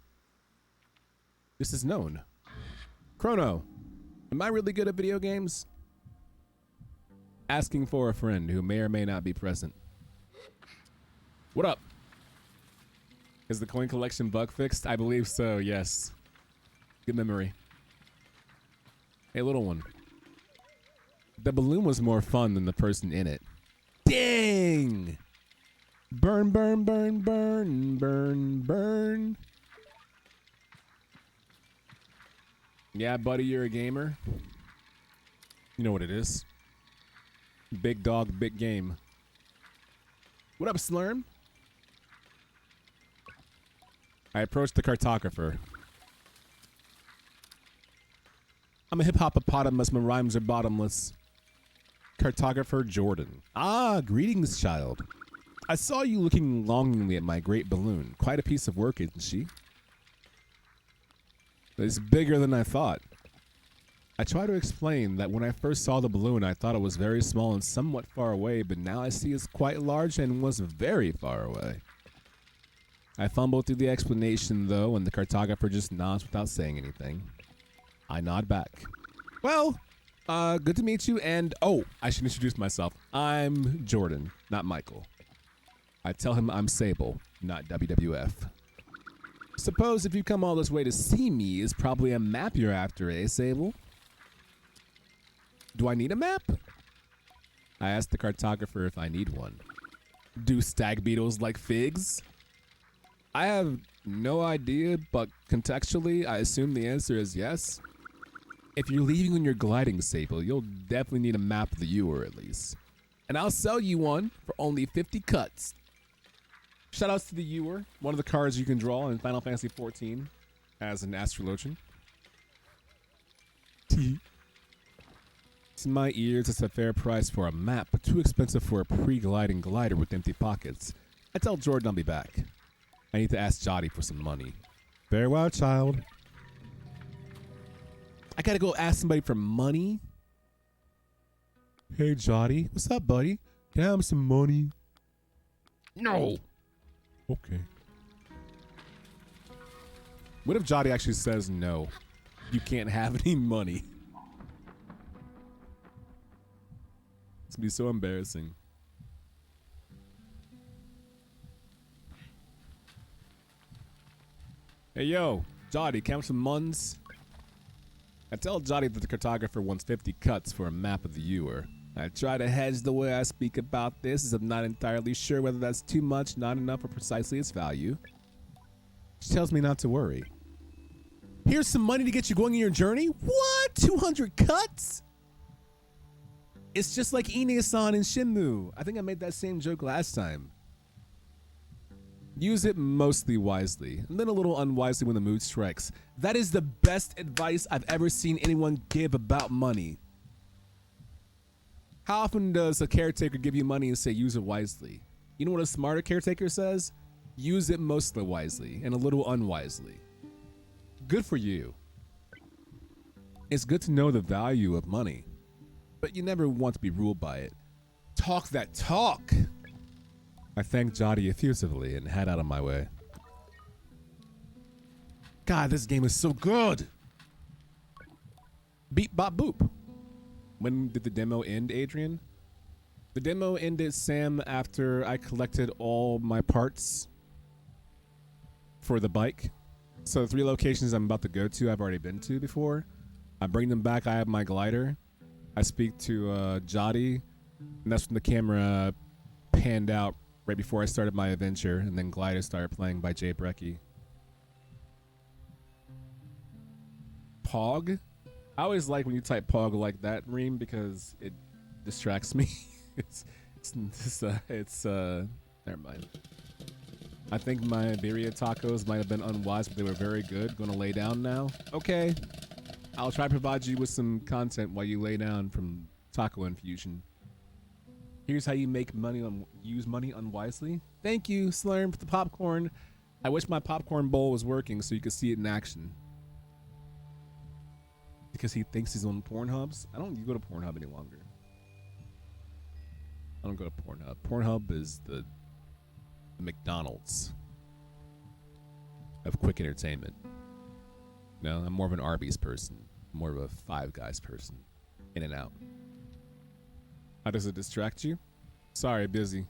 Speaker 1: This is known. Chrono, am I really good at video games? Asking for a friend who may or may not be present. What up? Is the coin collection bug fixed? I believe so, yes. Good memory. Hey, little one. The balloon was more fun than the person in it. Dang! Burn, burn, burn, burn, burn, burn. Yeah, buddy, you're a gamer. You know what it is. Big dog, big game. What up, Slurm? I approached the cartographer. I'm a hip-hop-opotamus, my rhymes are bottomless. Cartographer Jordan. Ah, greetings, child. I saw you looking longingly at my great balloon. Quite a piece of work, isn't she? It's bigger than I thought. I try to explain that when I first saw the balloon, I thought it was very small and somewhat far away, but now I see it's quite large and was very far away. I fumble through the explanation, though, and the cartographer just nods without saying anything. I nod back. Well, good to meet you, and oh, I should introduce myself. I'm Jordan, not Michael. I tell him I'm Sable, not WWF. Suppose if you come all this way to see me, is probably a map you're after, eh, Sable? Do I need a map? I asked the cartographer if I need one. Do stag beetles like figs? I have no idea, but contextually, I assume the answer is yes. If you're leaving on your gliding Sable, you'll definitely need a map of the Ewer at least. And I'll sell you one for only 50 cuts. Shoutouts to the Ewer, one of the cards you can draw in Final Fantasy XIV as an astrologian. To my ears, it's a fair price for a map, but too expensive for a pre-gliding glider with empty pockets. I tell Jordan I'll be back. I need to ask Jotty for some money. Farewell, child. I gotta go ask somebody for money? Hey, Jotty. What's up, buddy? Can I have some money? No. Okay. What if Jotty actually says no? You can't have any money. It's gonna be so embarrassing. Hey, yo, Jotty, can I have some muns? I tell Jotty that the cartographer wants 50 cuts for a map of the Ewer. I try to hedge the way I speak about this, as I'm not entirely sure whether that's too much, not enough, or precisely its value. She tells me not to worry. Here's some money to get you going on your journey? What? 200 cuts? It's just like Ine-san and Shinmu. I think I made that same joke last time. Use it mostly wisely, and then a little unwisely when the mood strikes. That is the best advice I've ever seen anyone give about money. How often does a caretaker give you money and say use it wisely? You know what a smarter caretaker says? Use it mostly wisely and a little unwisely. Good for you. It's good to know the value of money. but you never want to be ruled by it. Talk that talk. I thanked Jody effusively and head out of my way. God, this game is so good. Beep bop boop. When did the demo end, Adrian? The demo ended, Sam, after I collected all my parts for the bike. So the 3 locations I'm about to go to, I've already been to before. I bring them back. I have my glider. I speak to Jody, and that's when the camera panned out right before I started my adventure, and then Glider started playing by Jay Brecky. Pog? I always like when you type Pog like that, Reem, because it distracts me. Never mind. I think my birria tacos might have been unwise, but they were very good. Gonna lay down now? Okay. I'll try to provide you with some content while you lay down from Taco Infusion. Here's how you make money use money unwisely. Thank you, Slurm, for the popcorn. I wish my popcorn bowl was working so you could see it in action. Because he thinks he's on Pornhubs. I don't go to Pornhub any longer. I don't go to Pornhub. Pornhub is the McDonald's of quick entertainment. No, I'm more of an Arby's person. More of a Five Guys person. In and out. How does it distract you? Sorry, busy.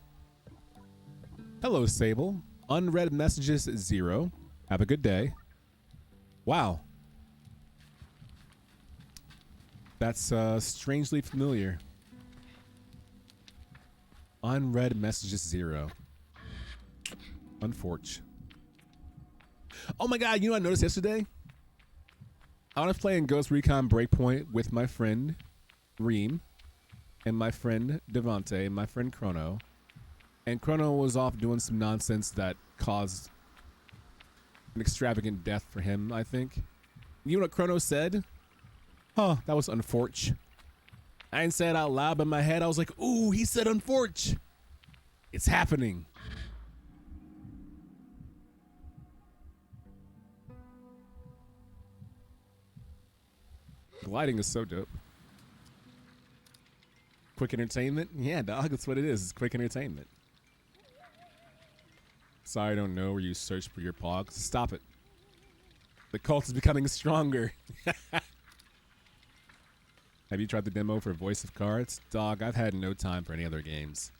Speaker 1: Hello, Sable. Unread messages 0. Have a good day. Wow. That's strangely familiar. Unread messages 0. Unfortunate. Oh my god, you know what I noticed yesterday? I was playing Ghost Recon Breakpoint with my friend Reem and my friend Devante and my friend Chrono. And Chrono was off doing some nonsense that caused an extravagant death for him, I think. You know what Chrono said? Huh, that was unfortunate. I didn't say it out loud, but in my head I was like, ooh, he said unfortunate. It's happening. Gliding is so dope. Quick entertainment? Yeah, dog, that's what it is. It's quick entertainment. Sorry, I don't know where you search for your pogs. Stop it. The cult is becoming stronger. Have you tried the demo for Voice of Cards? Dog, I've had no time for any other games.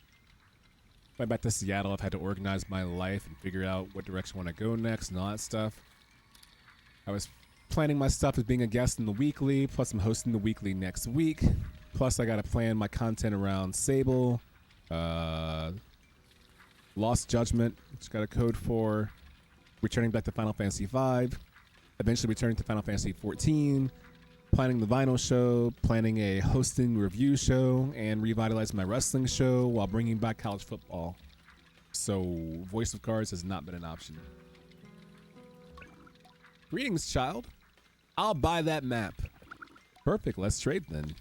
Speaker 1: Went back to Seattle, I've had to organize my life and figure out what direction I want to go next and all that stuff. I was planning my stuff as being a guest in the weekly, plus I'm hosting the weekly next week. Plus I gotta plan my content around Sable, Lost Judgment, which got a code for, returning back to Final Fantasy V, eventually returning to Final Fantasy 14, planning the vinyl show, planning a hosting review show, and revitalizing my wrestling show while bringing back college football. So Voice of Cards has not been an option. Greetings, child. I'll buy that map. Perfect, let's trade then.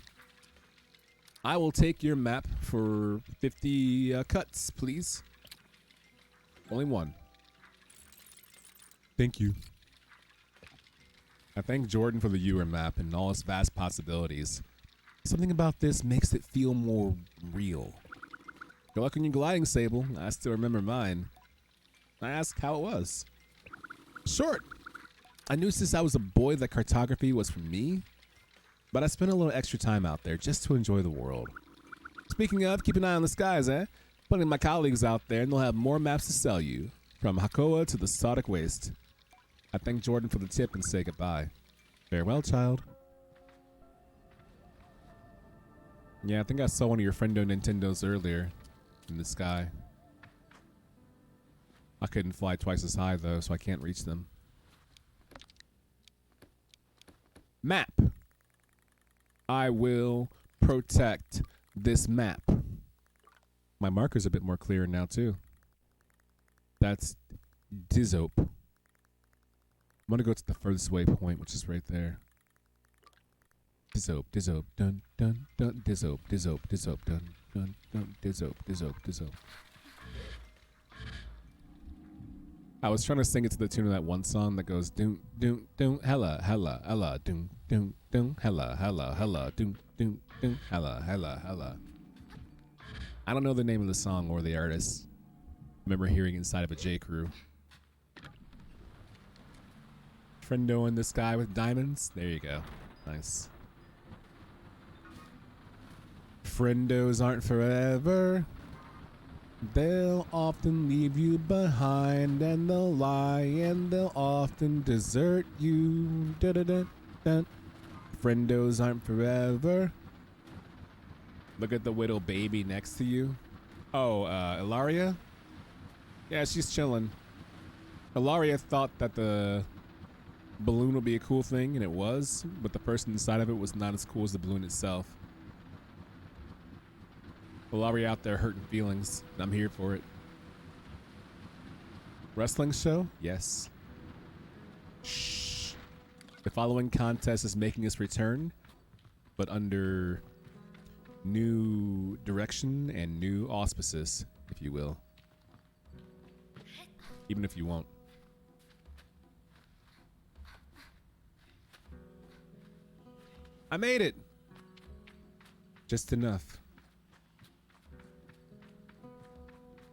Speaker 1: I will take your map for 50 cuts, please. Only one. Thank you. I thank Jordan for the Ewer map and all its vast possibilities. Something about this makes it feel more real. Good luck on your gliding, Sable. I still remember mine. I asked how it was. Short. I knew since I was a boy that cartography was for me, but I spent a little extra time out there just to enjoy the world. Speaking of, keep an eye on the skies, eh? Plenty of my colleagues out there, and they'll have more maps to sell you, from Hakoa to the Sodic Waste. I thank Jordan for the tip and say goodbye. Farewell, child. Yeah, I think I saw one of your friendo Nintendos earlier in the sky. I couldn't fly twice as high, though, so I can't reach them. Map. I will protect this map. My marker's a bit more clear now, too. That's Dizope. I'm going to go to the furthest waypoint, which is right there. Dizope, Dizope, dun, dun, dun, Dizope, Dizope, Dizope, dun, dun, dun, Dizope, Dizope, Dizope. I was trying to sing it to the tune of that one song that goes doom doom doom hella hella hella doom dun, dun, hella, hella, hella, dun, dun, dun, hella, hella, hella. I don't know the name of the song or the artist. I remember hearing it inside of a J. Crew. Friendo in the sky with diamonds. There you go. Nice. Friendos aren't forever. They'll often leave you behind, and they'll lie, and they'll often desert you. Da da da da. Friendos aren't forever. Look at the little baby next to you. Oh, Ilaria? Yeah, she's chilling. Ilaria thought that the balloon would be a cool thing, and it was, but the person inside of it was not as cool as the balloon itself. Ilaria out there hurting feelings, and I'm here for it. Wrestling show? Yes. Shh. The following contest is making its return, but under new direction and new auspices, if you will. Even if you won't. I made it! Just enough.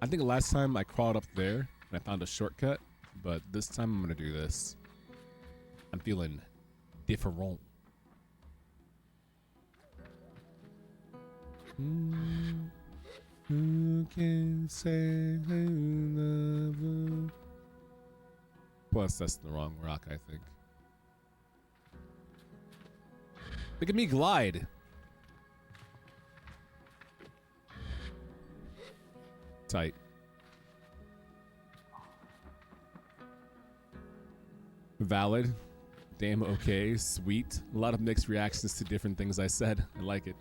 Speaker 1: I think the last time I crawled up there and I found a shortcut, but this time I'm gonna do this. I'm feeling different. Who can say I love you? Plus, that's the wrong rock, I think. Look at me glide. Tight. Valid. Damn okay. Sweet. A lot of mixed reactions to different things I said. I like it.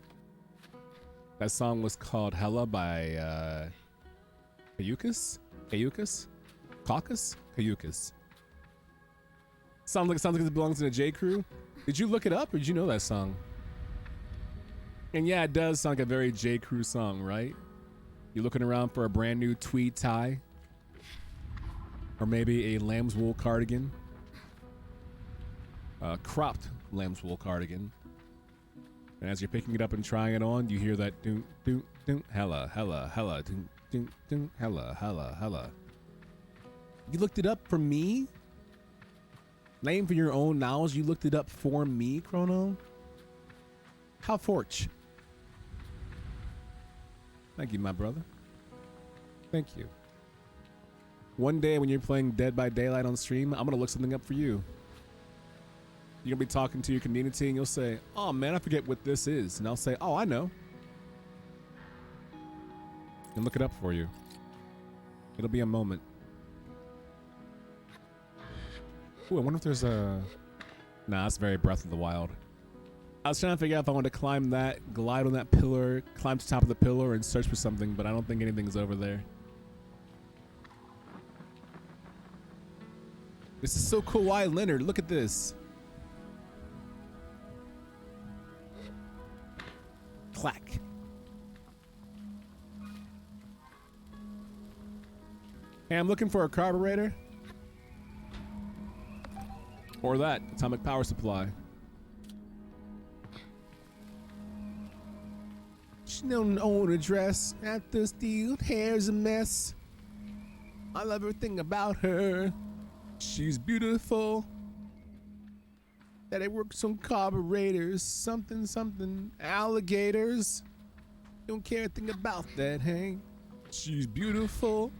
Speaker 1: That song was called Hella by Cayucas? Cayucas? Caucus? Cayucas. Sounds like it belongs in a J. Crew. Did you look it up or did you know that song? And yeah, it does sound like a very J. Crew song, right? You looking around for a brand new tweed tie? Or maybe a lamb's wool cardigan? Cropped lamb's wool cardigan. And as you're picking it up and trying it on, you hear that doom, doom, doom, hella, hella, hella, doom, doom, doom, hella, hella, hella. You looked it up for me? Not even for your own knowledge, you looked it up for me, Chrono? How forch? Thank you, my brother. Thank you. One day when you're playing Dead by Daylight on stream, I'm gonna look something up for you. You're gonna be talking to your community and you'll say, oh man, I forget what this is. And I'll say, oh, I know. And look it up for you. It'll be a moment. Ooh, I wonder if there's a... Nah, that's very Breath of the Wild. I was trying to figure out if I wanted to climb that, glide on that pillar, climb to the top of the pillar and search for something, but I don't think anything's over there. This is so Kawhi Leonard. Look at this. Clack. Hey, I'm looking for a carburetor. Or that atomic power supply. She don't own a dress. At the steel hair's a mess. I love everything about her. She's beautiful. That it works on carburetors. Something, something. Alligators. Don't care a thing about that, hey. She's beautiful.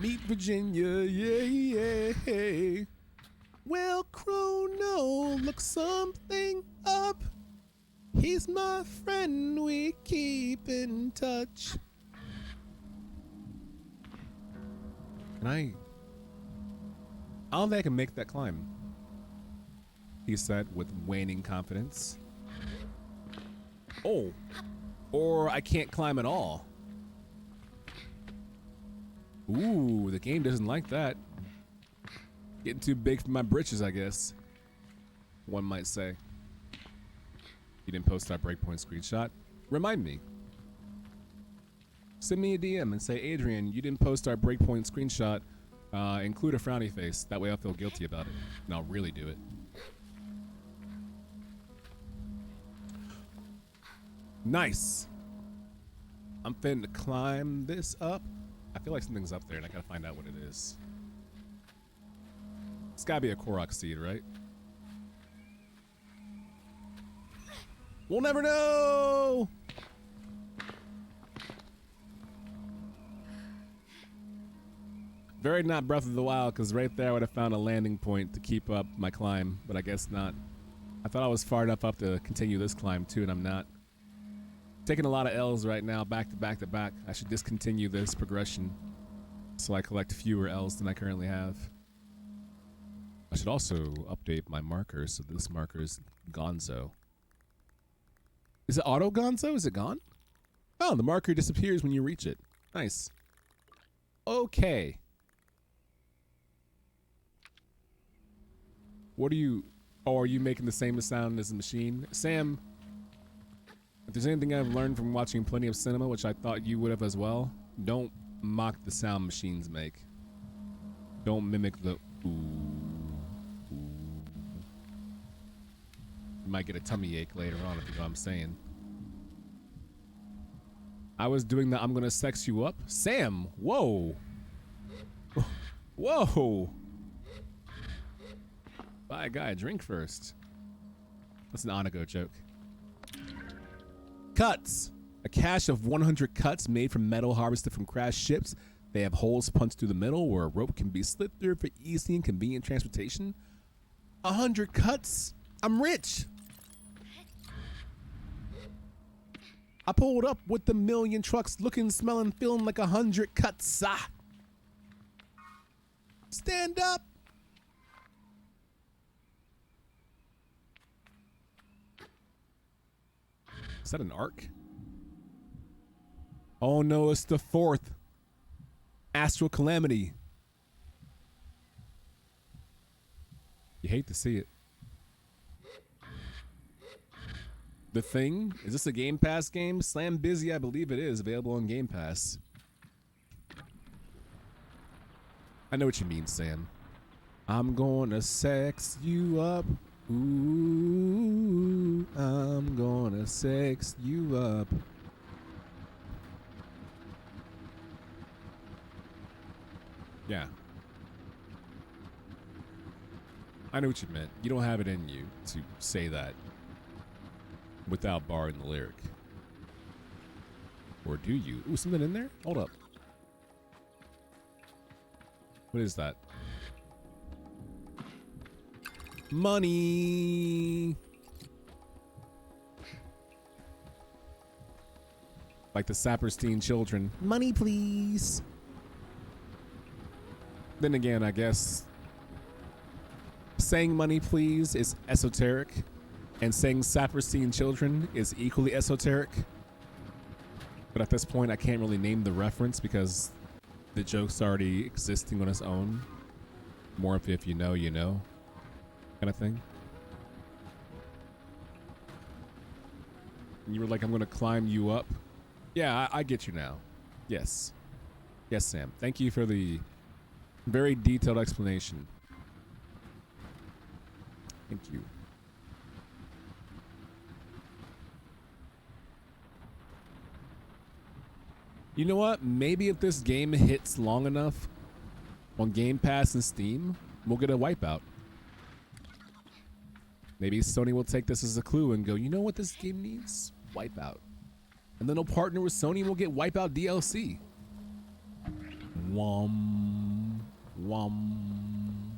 Speaker 1: Meet Virginia, yeah, yeah. Well, Chrono, look something up. He's my friend, we keep in touch. Can I don't think I can make that climb, he said with waning confidence. Oh, or I can't climb at all. Ooh, the game doesn't like that. Getting too big for my britches, I guess. One might say. You didn't post that breakpoint screenshot? Remind me. Send me a DM and say, Adrian, you didn't post our breakpoint screenshot. Include a frowny face. That way I'll feel guilty about it. And I'll really do it. Nice. I'm finna climb this up. I feel like something's up there and I gotta find out what it is. It's gotta be a Korok seed, right? We'll never know! Very not Breath of the Wild, because right there I would have found a landing point to keep up my climb, but I guess not. I thought I was far enough up to continue this climb too, and I'm not. Taking a lot of L's right now, back to back to back. I should discontinue this progression so I collect fewer L's than I currently have. I should also update my marker, so this marker is Gonzo. Is it auto Gonzo? Is it gone? Oh, the marker disappears when you reach it. Nice. Okay. What are you... Oh, are you making the same sound as the machine? Sam, if there's anything I've learned from watching plenty of cinema, which I thought you would have as well, don't mock the sound machines make. Don't mimic the ooh, ooh. You might get a tummy ache later on if you know what I'm saying. I was doing the I'm gonna sex you up. Sam, whoa. Whoa. Buy a guy a drink first. That's an Onago joke. Cuts. A cache of 100 cuts made from metal harvested from crashed ships. They have holes punched through the middle where a rope can be slid through for easy and convenient transportation. 100 cuts? I'm rich. I pulled up with the million trucks looking, smelling, feeling like 100 cuts. Ah. Stand up. Is that an arc? Oh no, it's the fourth. Astral Calamity. You hate to see it. The Thing? Is this a Game Pass game? Slam Busy, I believe it is. Available on Game Pass. I know what you mean, Sam. I'm gonna sex you up. Ooh, I'm gonna sex you up. Yeah. I know what you meant. You don't have it in you to say that without barring the lyric. Or do you? Ooh, something in there? Hold up. What is that? Money. Like the Saperstein children. Money, please. Then again, I guess saying money, please is esoteric, and saying Saperstein children is equally esoteric. But at this point, I can't really name the reference because the joke's already existing on its own. More of if you know, you know. Kind of thing. And you were like, I'm gonna climb you up. Yeah, I get you now. Yes. Yes, Sam. Thank you for the very detailed explanation. Thank you. You know what? Maybe if this game hits long enough on Game Pass and Steam, we'll get a Wipeout. Maybe Sony will take this as a clue and go, you know what this game needs? Wipeout. And then they'll partner with Sony and we'll get Wipeout DLC. Wom. Wom.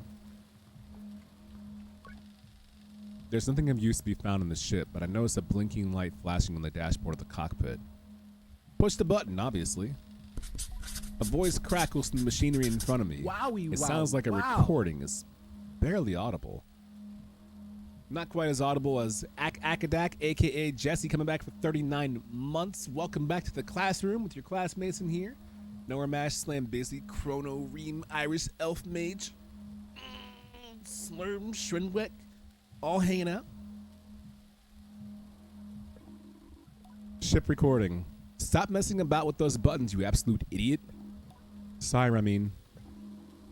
Speaker 1: There's nothing of use to be found in the ship, but I noticed a blinking light flashing on the dashboard of the cockpit. Push the button, obviously. A voice crackles from the machinery in front of me.
Speaker 2: Wowie,
Speaker 1: it sounds like a recording. It's barely audible. Not quite as audible as Akadak, aka Jesse, coming back for 39 months. Welcome back to the classroom with your classmates in here. Noah Mash, Slam Busy, Chrono, Reem, Irish, Elf Mage, Slurm, Shrindwick, all hanging out. Ship recording. Stop messing about with those buttons, you absolute idiot. Sorry, I mean.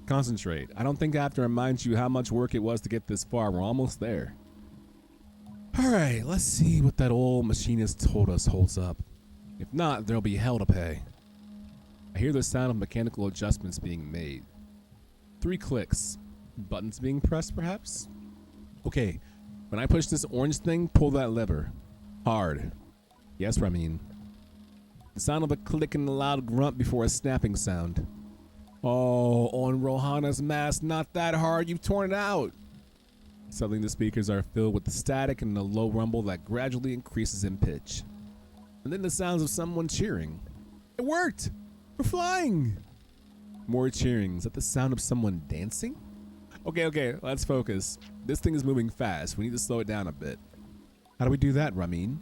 Speaker 1: Concentrate. I don't think I have to remind you how much work it was to get this far. We're almost there. All right. right, let's see what that old machinist told us holds up. If not, there'll be hell to pay. I hear the sound of mechanical adjustments being made. 3 clicks. Buttons being pressed, perhaps? Okay, when I push this orange thing, pull that lever. Hard. Yes, Ramin. The sound of a click and a loud grunt before a snapping sound. Oh, on Rohana's mask, not that hard, you've torn it out. Suddenly the speakers are filled with the static and the low rumble that gradually increases in pitch. And then the sounds of someone cheering. It worked! We're flying! More cheering. Is that the sound of someone dancing? Okay, let's focus. This thing is moving fast. We need to slow it down a bit. How do we do that, Ramin?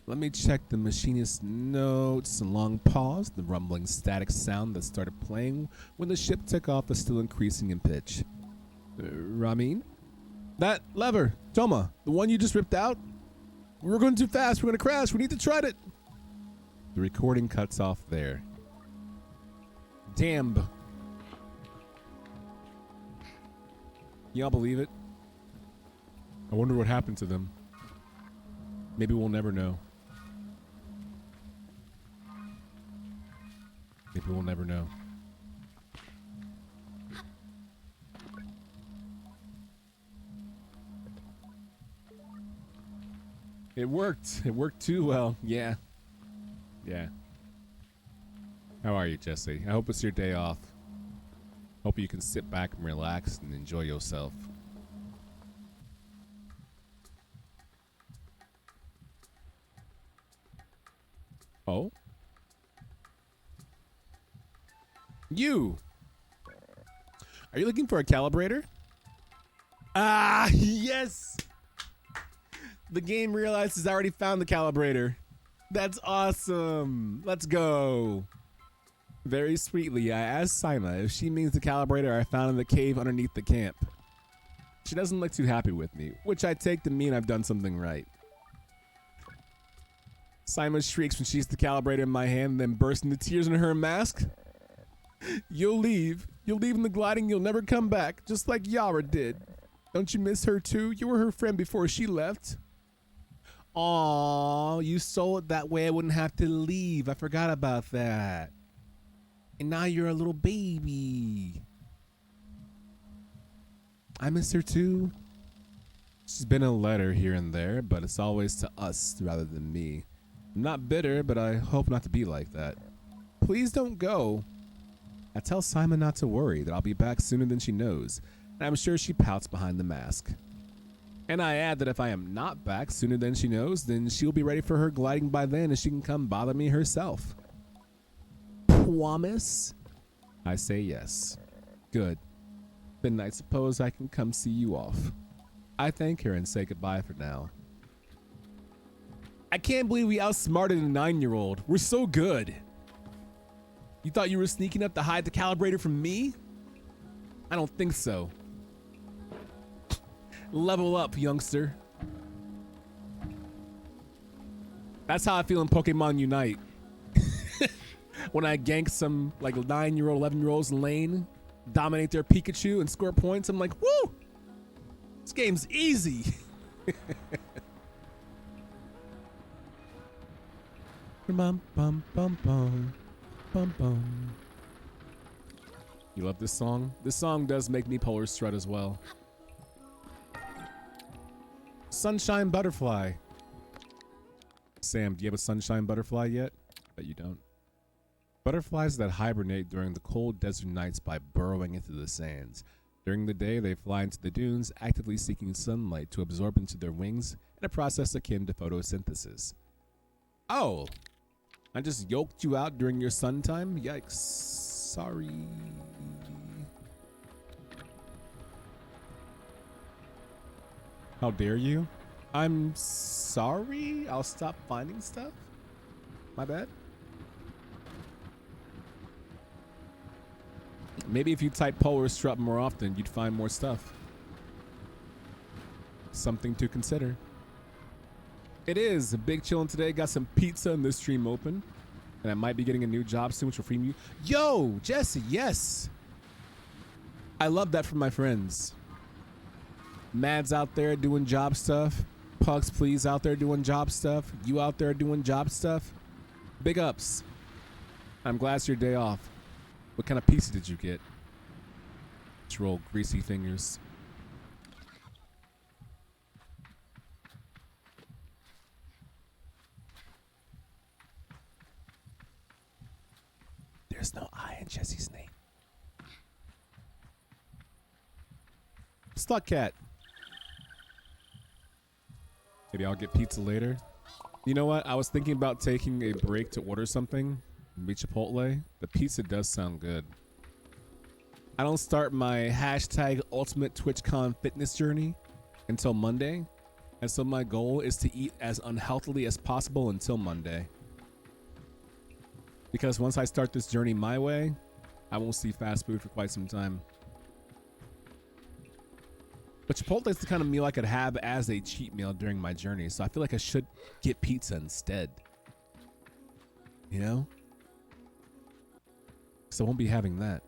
Speaker 1: Let me check the machinist's notes. A long pause. The rumbling static sound that started playing when the ship took off is still increasing in pitch. Ramin? That lever, Toma, the one you just ripped out? We're going too fast. We're going to crash. We need to tread it. The recording cuts off there. Damn. Y'all believe it? I wonder what happened to them. Maybe we'll never know. Maybe we'll never know. It worked. It worked too well. Yeah. Yeah. How are you, Jesse? I hope it's your day off. Hope you can sit back and relax and enjoy yourself. Oh? You! Are you looking for a calibrator? Ah, yes! The game realizes I already found the calibrator. That's awesome. Let's go. Very sweetly, I asked Saima if she means the calibrator I found in the cave underneath the camp. She doesn't look too happy with me, which I take to mean I've done something right. Saima shrieks when she sees the calibrator in my hand and then bursts into tears in her mask. You'll leave. You'll leave in the gliding, you'll never come back, just like Yara did. Don't you miss her too? You were her friend before she left. Aw, you sold it that way I wouldn't have to leave. I forgot about that. And now you're a little baby. I miss her too. She's been a letter here and there, but it's always to us rather than me. I'm not bitter, but I hope not to be like that. Please don't go. I tell Simon not to worry, that I'll be back sooner than she knows, and I'm sure she pouts behind the mask. And I add that if I am not back sooner than she knows, then she'll be ready for her gliding by then and she can come bother me herself. Promise? I say yes. Good. Then I suppose I can come see you off. I thank her and say goodbye for now. I can't believe we outsmarted a 9-year-old. We're so good. You thought you were sneaking up to hide the calibrator from me? I don't think so. Level up, youngster. That's how I feel in Pokemon Unite. When I gank some like 9-year-old, 11-year-olds lane, dominate their Pikachu and score points, I'm like, woo! This game's easy. Bum, bum, bum, bum, bum, bum. You love this song? This song does make me polar strut as well. Sunshine Butterfly. Sam, do you have a sunshine butterfly yet? Bet you don't. Butterflies that hibernate during the cold desert nights by burrowing into the sands. During the day, they fly into the dunes, actively seeking sunlight to absorb into their wings in a process akin to photosynthesis. Oh, I just yoked you out during your sun time? Yikes. Sorry. How dare you? I'm sorry. I'll stop finding stuff. My bad. Maybe if you type polar strut more often, you'd find more stuff. Something to consider. It is a big chillin' today. Got some pizza in this stream open. And I might be getting a new job soon, which will free me. Yo, Jesse, yes. I love that from my friends. Mads out there doing job stuff. Pugs, please, out there doing job stuff. You out there doing job stuff. Big ups. I'm glad it's your day off. What kind of pizza did you get? Let's roll greasy fingers. There's no I in Jesse's name. Stuck cat. Maybe I'll get pizza later. You know what? I was thinking about taking a break to order something. Maybe Chipotle. The pizza does sound good. I don't start my hashtag ultimate TwitchCon fitness journey until Monday. And so my goal is to eat as unhealthily as possible until Monday. Because once I start this journey my way, I won't see fast food for quite some time. But Chipotle is the kind of meal I could have as a cheat meal during my journey. So I feel like I should get pizza instead. You know? So I won't be having that.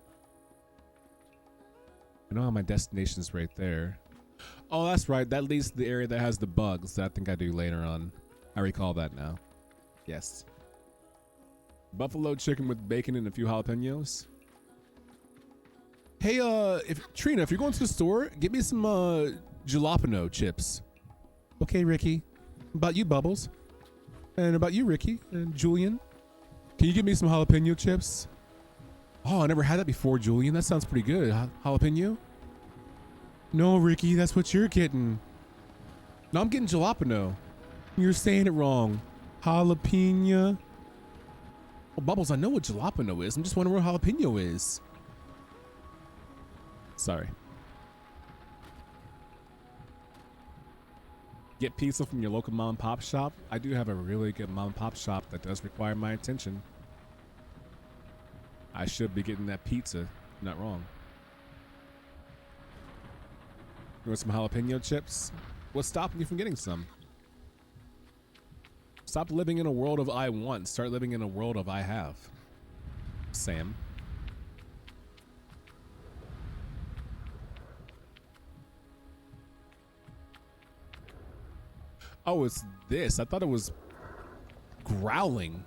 Speaker 1: I know how my destination is right there. Oh, that's right. That leads to the area that has the bugs that I think I do later on. I recall that now. Yes. Buffalo chicken with bacon and a few jalapenos. Hey, Trina, if you're going to the store, get me some jalapeno chips. Okay, Ricky. About you, Bubbles. And about you, Ricky and Julian. Can you give me some jalapeno chips? Oh, I never had that before, Julian. That sounds pretty good. Jalapeno? No, Ricky, that's what you're getting. No, I'm getting jalapeno. You're saying it wrong. Jalapeno. Oh, Bubbles, I know what jalapeno is. I'm just wondering what jalapeno is. Sorry. Get pizza from your local mom and pop shop. I do have a really good mom and pop shop that does require my attention. I should be getting that pizza. Not wrong. You want some jalapeno chips? What's stopping you from getting some? Stop living in a world of I want. Start living in a world of I have. Sam. Oh, it's this. I thought it was growling.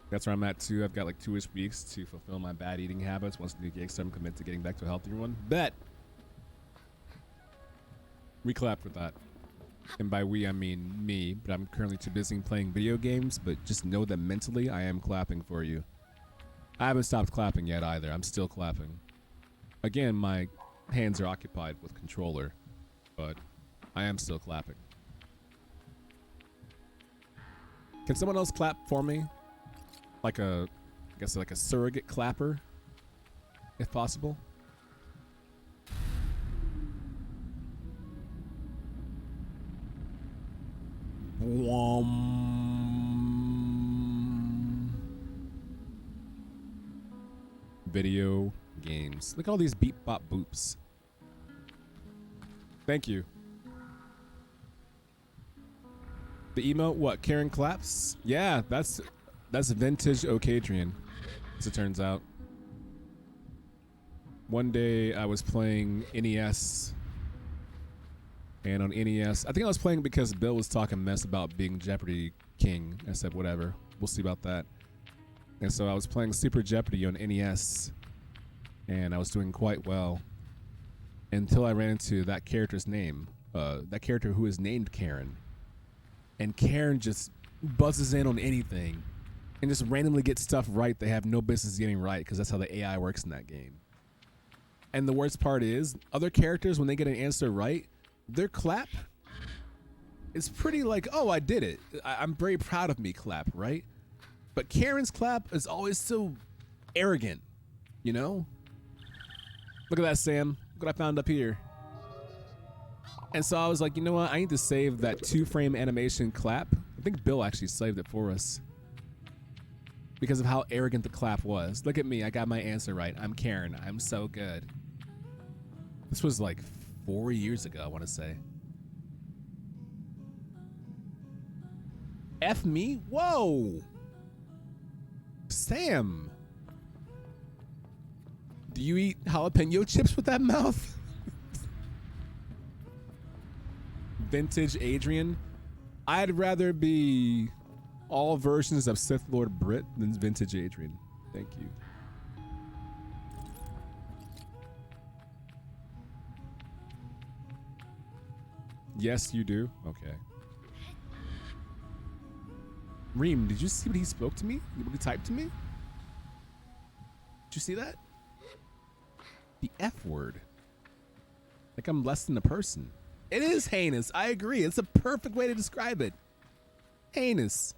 Speaker 1: That's where I'm at too. I've got like 2-ish weeks to fulfill my bad eating habits. Once the new gig starts, I'm committed to getting back to a healthier one. Bet. We clap for that. And by we, I mean me, but I'm currently too busy playing video games, but just know that mentally I am clapping for you. I haven't stopped clapping yet either. I'm still clapping. Again, my hands are occupied with controller, but I am still clapping. Can someone else clap for me? Like a, I guess like a surrogate clapper, if possible. Video games. Look at all these beep bop boops. Thank you. The emote, what? Karen claps? Yeah, that's vintage Okaydrian, as it turns out. One day I was playing NES, and on NES, I think I was playing because Bill was talking mess about being Jeopardy king. I said, whatever, we'll see about that. And so I was playing Super Jeopardy on NES, and I was doing quite well until I ran into that character's name, that character who is named Karen. And Karen just buzzes in on anything and just randomly gets stuff right they have no business getting right, because that's how the AI works in that game. And the worst part is, other characters, when they get an answer right, their clap is pretty like, oh, I did it. I'm very proud of me clap, right? But Karen's clap is always so arrogant, you know? Look at that, Sam. Look what I found up here. And so I was like, you know what? I need to save that 2-frame animation clap. I think Bill actually saved it for us because of how arrogant the clap was. Look at me. I got my answer right. I'm Karen. I'm so good. This was like 4 years ago, I want to say. F me? Whoa. Sam. Do you eat jalapeno chips with that mouth? Vintage Adrian. I'd rather be all versions of Sith Lord Brit than Vintage Adrian. Thank you. Yes, you do. Okay. Reem, did you see what he spoke to me? What he typed to me? Did you see that? The F word. Like I'm less than a person. It is heinous. I agree. It's a perfect way to describe it. Heinous.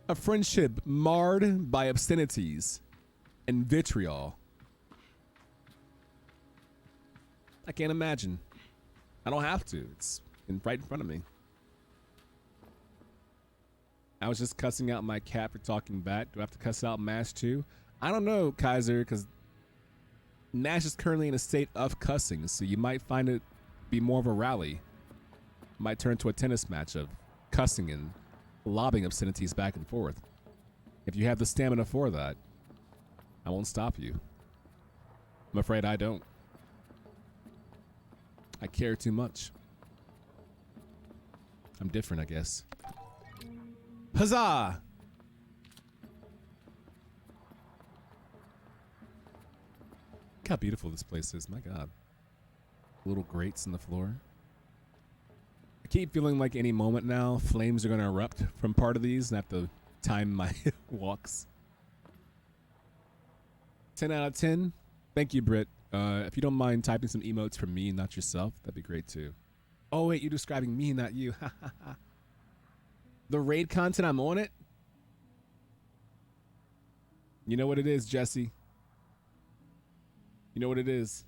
Speaker 1: A friendship marred by obscenities and vitriol. I can't imagine. I don't have to. It's right in front of me. I was just cussing out my cat for talking back. Do I have to cuss out Mash too? I don't know, Kaiser, because Nash is currently in a state of cussing, so you might find it be more of a rally. Might turn to a tennis match of cussing and lobbing obscenities back and forth. If you have the stamina for that, I won't stop you. I'm afraid I don't. I care too much. I'm different, I guess. Huzzah! Look how beautiful this place is, my God. Little grates in the floor. I keep feeling like any moment now, flames are gonna erupt from part of these and I have to time my walks. 10 out of 10. Thank you, Britt. If you don't mind typing some emotes for me, not yourself, that'd be great too. Oh wait, you're describing me, not you. The raid content, I'm on it. You know what it is, Jesse. You know what it is.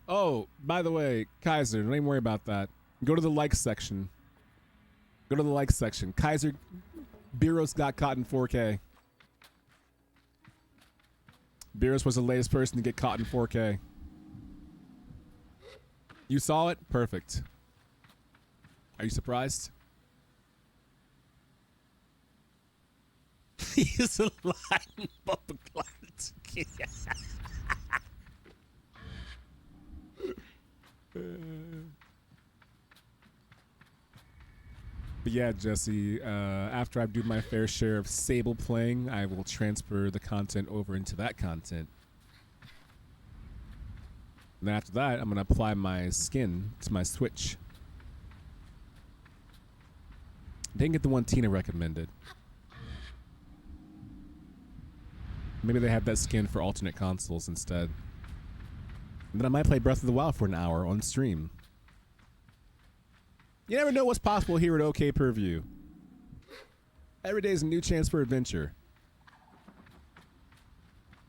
Speaker 1: Oh, by the way, Kaiser, don't even worry about that. Go to the like section. Go to the like section. Kaiser Biros got caught in 4K. Biros was the latest person to get caught in 4K. You saw it? Perfect. Are you surprised? He's a lying Bubba Clout. But yeah, Jesse, after I do my fair share of Sable playing, I will transfer the content over into that content. And then after that, I'm going to apply my skin to my Switch. Didn't get the one Tina recommended. Maybe they have that skin for alternate consoles instead. And then I might play Breath of the Wild for an hour on stream. You never know what's possible here at OKPV. Every day is a new chance for adventure.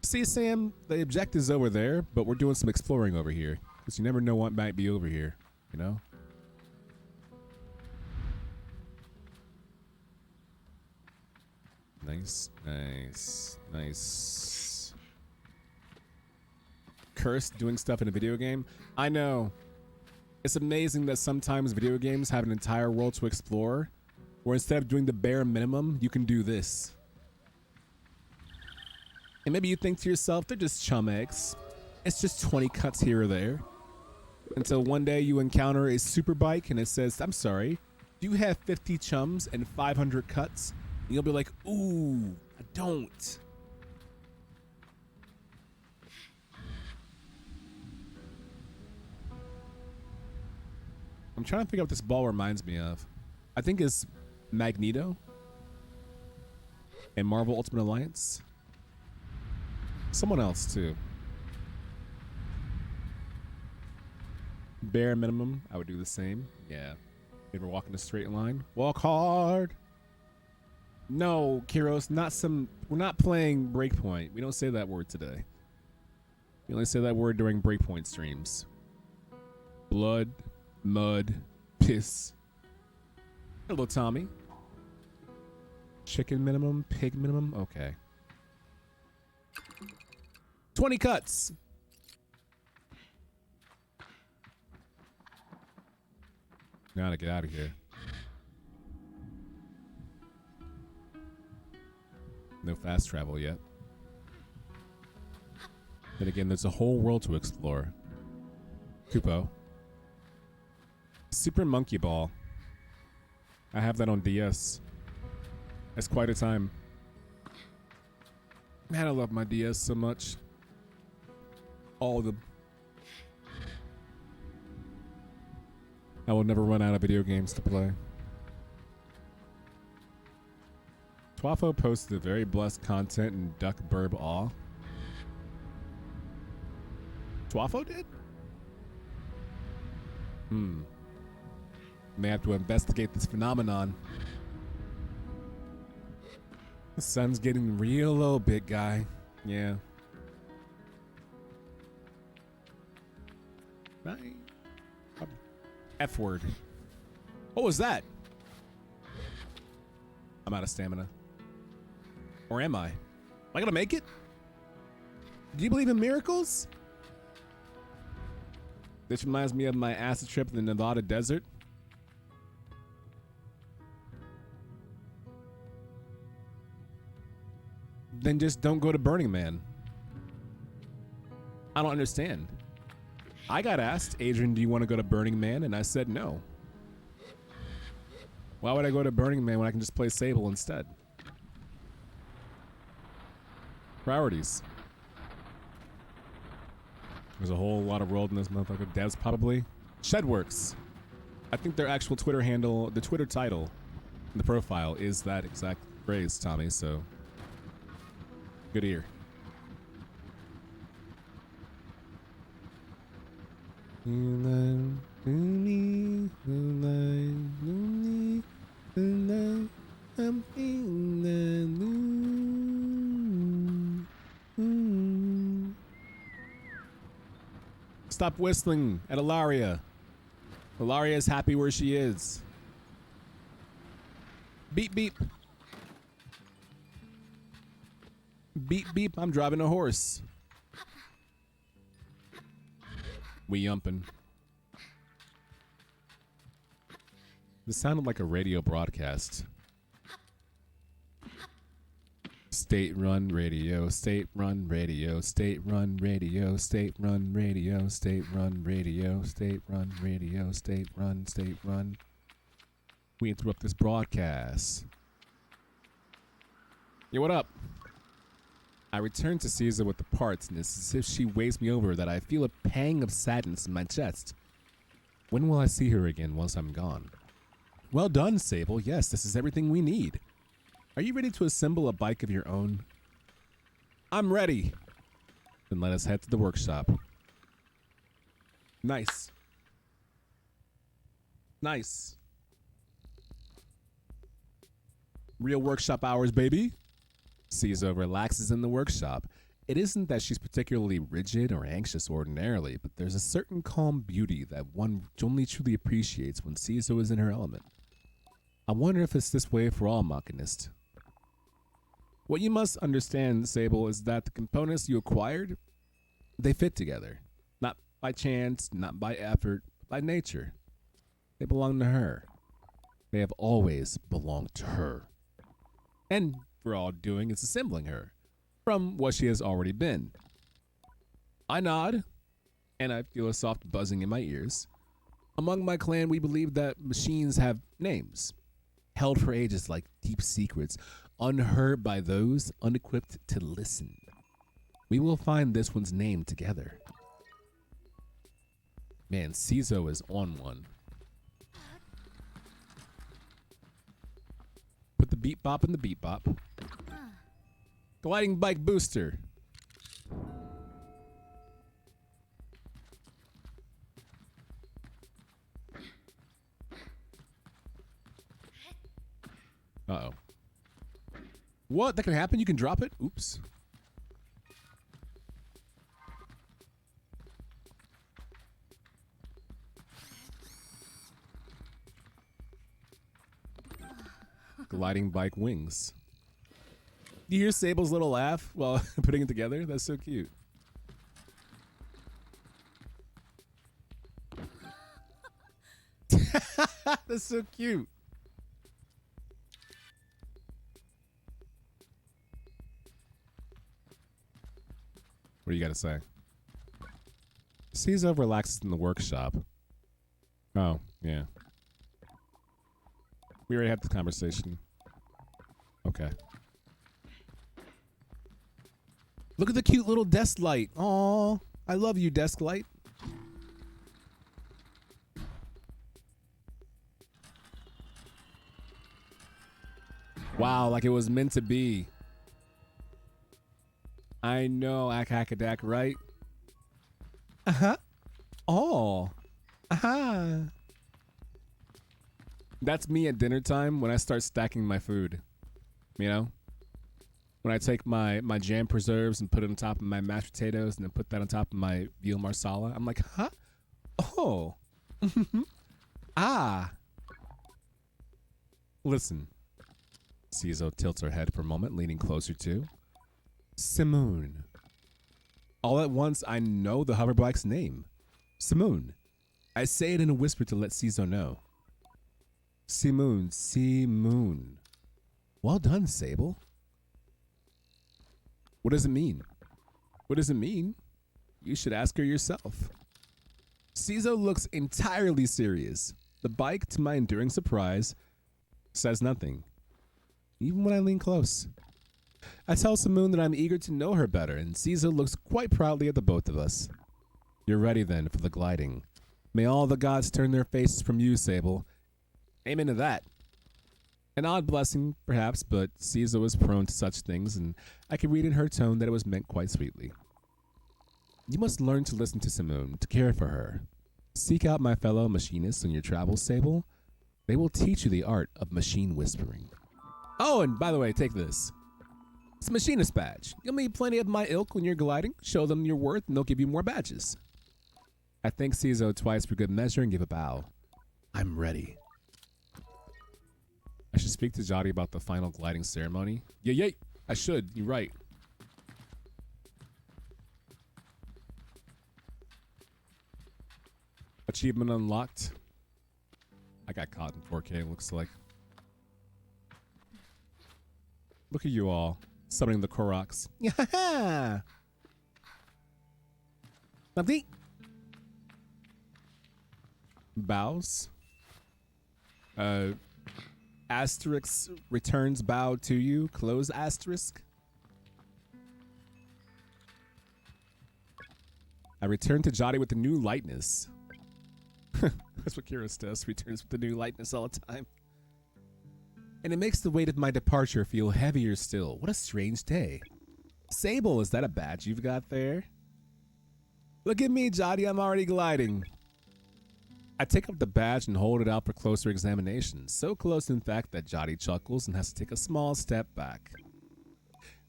Speaker 1: See, Sam, the objective's over there, but we're doing some exploring over here. Because you never know what might be over here, you know? Nice, nice, nice. Cursed doing stuff in a video game? I know. It's amazing that sometimes video games have an entire world to explore, where instead of doing the bare minimum, you can do this. And maybe you think to yourself, they're just chum eggs. It's just 20 cuts here or there. Until one day you encounter a super bike and it says, I'm sorry, do you have 50 chums and 500 cuts? And you'll be like, ooh, I don't. I'm trying to figure out what this ball reminds me of. I think it's Magneto and Marvel Ultimate Alliance. Someone else too. Bare minimum, I would do the same. Yeah. Ever walk in a straight line? Walk hard. No, Kiros, we're not playing Breakpoint. We don't say that word today. We only say that word during Breakpoint streams. Blood, mud, piss. Hello, Tommy. Chicken minimum, pig minimum. Okay. 20 cuts. Gotta get out of here. No fast travel yet. Then again, there's a whole world to explore. Kupo. Super Monkey Ball. I have that on DS. That's quite a time. Man, I love my DS so much. All of them. I will never run out of video games to play. Twafo posted very blessed content in Duck Burb Awe. Twafo did? May have to investigate this phenomenon. The sun's getting real low, big guy. Yeah. Right. F word. What was that? I'm out of stamina. Or am I? Am I gonna make it? Do you believe in miracles? This reminds me of my acid trip in the Nevada desert. Then just don't go to Burning Man. I don't understand. I got asked, Adrian, do you want to go to Burning Man? And I said no. Why would I go to Burning Man when I can just play Sable instead? Priorities. There's a whole lot of world in this motherfucker. Devs probably. Shedworks. I think their actual Twitter handle, the Twitter title, the profile is that exact phrase, Tommy, so good ear. Stop whistling at Ilaria. Ilaria is happy where she is. Beep, beep. Beep, beep. I'm driving a horse. We yumpin'. This sounded like a radio broadcast. State-run radio, state-run radio, state-run radio, state-run radio, state-run radio, state-run radio, state-run, state-run. We interrupt this broadcast. Yo, what up? I return to Caesar with the parts, and it's as if she weighs me over that I feel a pang of sadness in my chest. When will I see her again once I'm gone? Well done, Sable. Yes, this is everything we need. Are you ready to assemble a bike of your own? I'm ready. Then let us head to the workshop. Nice. Nice. Real workshop hours, baby. Caesar relaxes in the workshop. It isn't that she's particularly rigid or anxious ordinarily, but there's a certain calm beauty that one only truly appreciates when Caesar is in her element. I wonder if it's this way for all machinists. What you must understand, Sable, is that the components you acquired, they fit together. Not by chance, not by effort, by nature. They belong to her. They have always belonged to her. And we're all doing is assembling her from what she has already been. I nod, and I feel a soft buzzing in my ears. Among my clan, we believe that machines have names, held for ages like deep secrets, unheard by those unequipped to listen. We will find this one's name together. Man, Cizo is on one. Put the beat bop in the beat bop. Gliding bike booster. Uh-oh. What? That can happen? You can drop it? Oops. Gliding bike wings. Do you hear Sable's little laugh while putting it together? That's so cute. That's so cute. What do you got to say? Caesar relaxes in the workshop. Oh, yeah. We already had this conversation. Okay. Look at the cute little desk light. Aw, I love you, desk light. Wow, like it was meant to be. I know, Akakadak, right? Uh-huh. Oh. Uh-huh. That's me at dinner time when I start stacking my food. You know? When I take my jam preserves and put it on top of my mashed potatoes and then put that on top of my veal marsala. I'm like, huh? Oh. Ah. Listen. Cizo tilts her head for a moment, leaning closer to Simoon. All at once, I know the hoverbike's name. Simoon. I say it in a whisper to let Cizo know. Simoon, Simoon. Well done, Sable. What does it mean? What does it mean? You should ask her yourself. Cizo looks entirely serious. The bike, to my enduring surprise, says nothing. Even when I lean close. I tell Simoon that I'm eager to know her better, and Cizo looks quite proudly at the both of us. You're ready then for the gliding. May all the gods turn their faces from you, Sable. Amen to that. An odd blessing, perhaps, but Cizo is prone to such things, and I can read in her tone that it was meant quite sweetly. You must learn to listen to Simoon, to care for her. Seek out my fellow machinists on your travels, Sable. They will teach you the art of machine whispering. Oh, and by the way, take this. It's a machinist badge. You'll meet plenty of my ilk when you're gliding. Show them your worth, and they'll give you more badges. I thank Cizo twice for good measure and give a bow. I'm ready. I should speak to Jody about the final gliding ceremony. Yay! I should. You're right. Achievement unlocked. I got caught in 4K, it looks like. Look at you all. Summoning the Koroks. Yeah. Something. Bows. Asterisk returns bow to you. Close asterisk. I return to Jody with the new lightness. That's what Kyrus does. Returns with the new lightness all the time. And it makes the weight of my departure feel heavier still. What a strange day. Sable, is that a badge you've got there? Look at me, Jody. I'm already gliding. I take up the badge and hold it out for closer examination. So close, in fact, that Jody chuckles and has to take a small step back.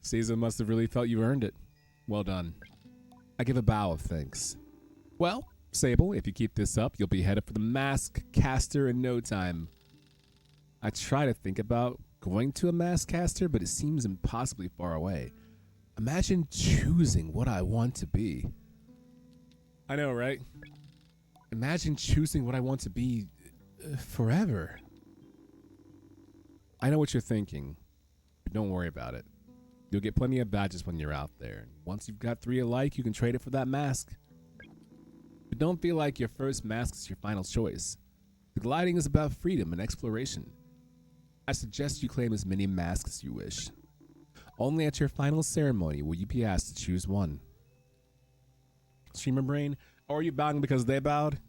Speaker 1: Caesar must have really felt you earned it. Well done. I give a bow of thanks. Well, Sable, if you keep this up, you'll be headed for the mask caster in no time. I try to think about going to a mask caster, but it seems impossibly far away. Imagine choosing what I want to be. I know, right? Imagine choosing what I want to be forever. I know what you're thinking, but don't worry about it. You'll get plenty of badges when you're out there. Once you've got 3 alike, you can trade it for that mask. But don't feel like your first mask is your final choice. The gliding is about freedom and exploration. I suggest you claim as many masks as you wish. Only at your final ceremony will you be asked to choose one. Streamer brain, or are you bowing because they bowed?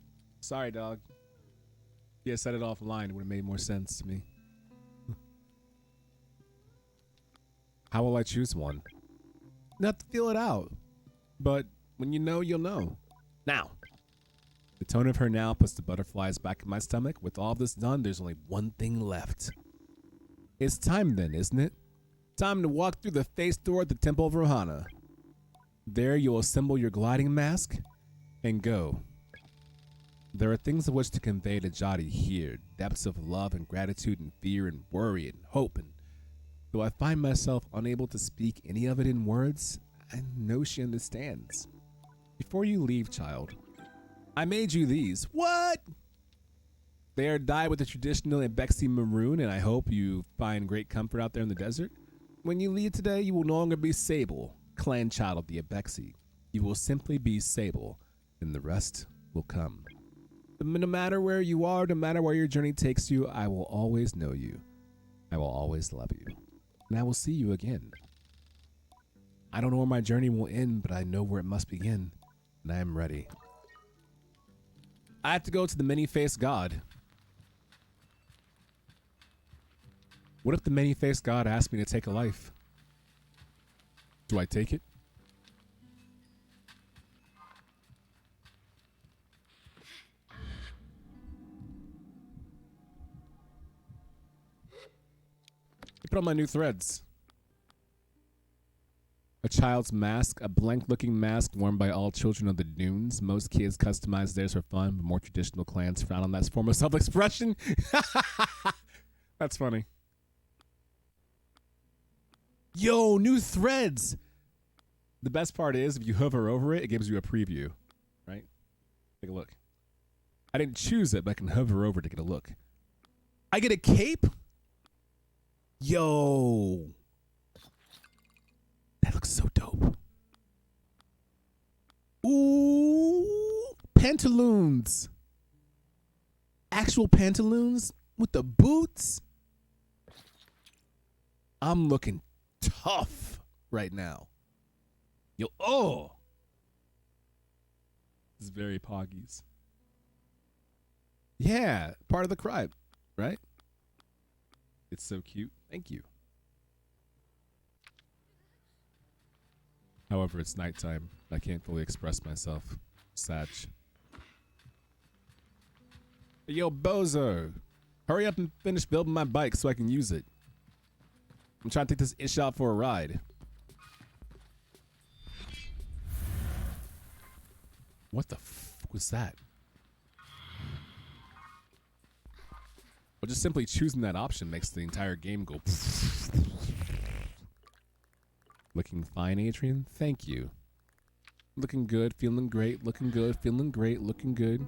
Speaker 1: Sorry, dog. Yeah, set it offline. It would have made more sense to me. How will I choose one? Not to feel it out. But when you know, you'll know. Now. The tone of her now puts the butterflies back in my stomach. With all this done, there's only one thing left. It's time then, isn't it? Time to walk through the face door at the Temple of Rohana. There you'll assemble your gliding mask and go. There are things of which to convey to Jody here, depths of love and gratitude and fear and worry and hope, and though I find myself unable to speak any of it in words, I know she understands. Before you leave, child, I made you these. What? They are dyed with the traditional Ibexi maroon, and I hope you find great comfort out there in the desert. When you leave today, you will no longer be Sable, clan child of the Ibexi. You will simply be Sable, and the rest will come. No matter where you are, no matter where your journey takes you, I will always know you. I will always love you. And I will see you again. I don't know where my journey will end, but I know where it must begin. And I am ready. I have to go to the many-faced god. What if the many-faced god asked me to take a life? Do I take it? Put on my new threads. A child's mask, a blank-looking mask worn by all children of the dunes. Most kids customize theirs for fun, but more traditional clans frown on that form of self-expression. That's funny. Yo, new threads! The best part is, if you hover over it, it gives you a preview, right? Take a look. I didn't choose it, but I can hover over to get a look. I get a cape? Yo. That looks so dope. Ooh. Pantaloons. Actual pantaloons with the boots. I'm looking tough right now. Yo, oh. This is very poggies. Yeah, part of the tribe, right? It's so cute. Thank you. However, it's nighttime. I can't fully express myself. Sag. Hey, yo, Bozo. Hurry up and finish building my bike so I can use it. I'm trying to take this ish out for a ride. What the fuck was that? Well, just simply choosing that option makes the entire game go. Looking fine, Adrian. Thank you. Looking good, feeling great, looking good, feeling great, looking good.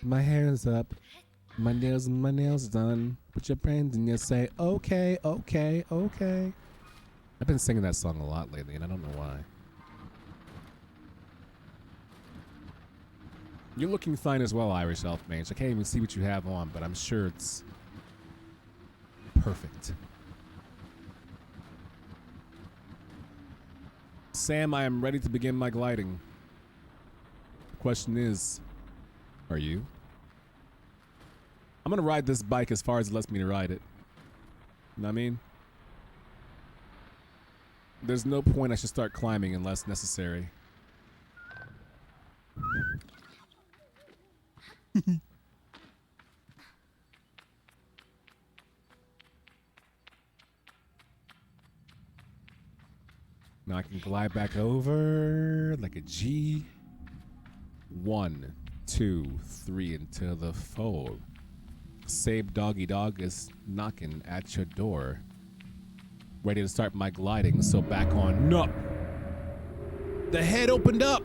Speaker 1: My hair's up. My nails done. Put your brains in your say, okay, okay, okay. I've been singing that song a lot lately, and I don't know why. You're looking fine as well, Irish Elf Mage. I can't even see what you have on, but I'm sure it's perfect. Sam, I am ready to begin my gliding. The question is, are you? I'm gonna ride this bike as far as it lets me to ride it. You know what I mean? There's no point I should start climbing unless necessary. Now I can glide back over like a G. 1, 2, 3 until the 4. Sable doggy dog is knocking at your door. Ready to start my gliding, so back on up. The head opened up.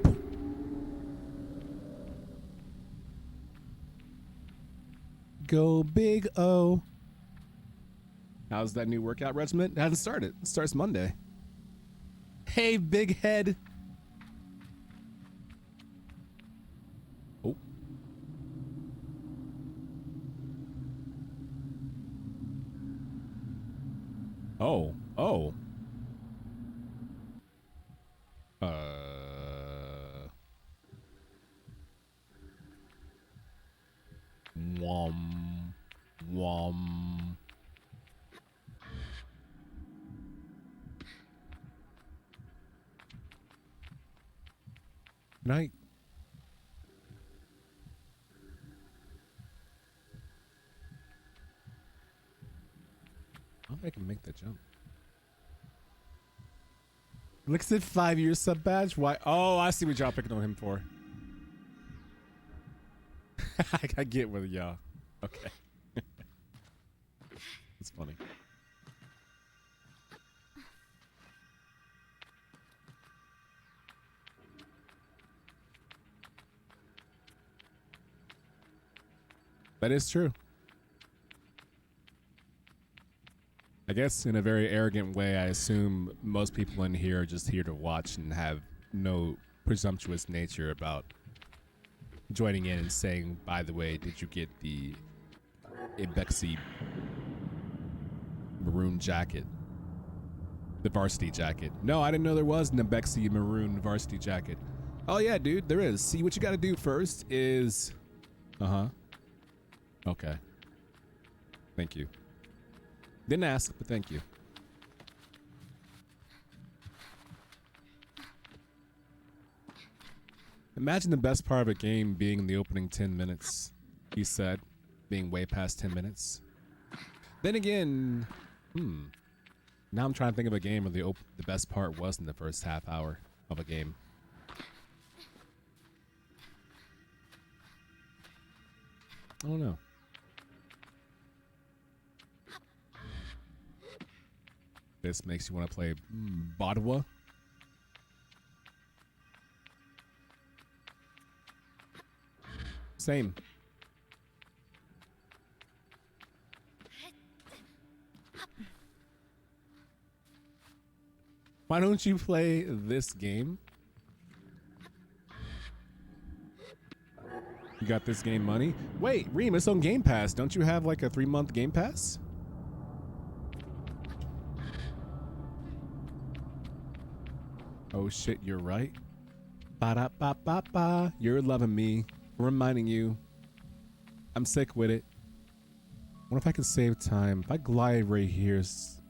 Speaker 1: Go big O. How's that new workout regimen? It hasn't started. It starts Monday. Hey, big head. Oh. Oh. Oh. Wom. Wom. Night. I'll make him make the jump. Looks at 5-year sub badge. Why? Oh, I see what y'all picking on him for. I get with y'all. Okay. It's funny. That is true. I guess in a very arrogant way, I assume most people in here are just here to watch and have no presumptuous nature about joining in and saying, by the way, did you get the Ibexi maroon jacket? The varsity jacket. No, I didn't know there was an Ibexi maroon varsity jacket. Oh yeah, dude, there is. See, what you gotta do first is... Okay. Thank you. Didn't ask, but thank you. Imagine the best part of a game being the opening 10 minutes, he said, being way past 10 minutes. Then again, now I'm trying to think of a game where the best part wasn't the first half hour of a game. I don't know. This makes you want to play Bodwa. Same. Why don't you play this game? You got this game money? Wait, Reem, it's on Game Pass. Don't you have like a 3-month Game Pass? Oh shit, you're right. Ba-da-ba-ba-ba. You're loving me. Reminding you. I'm sick with it. What if I can save time? If I glide right here, is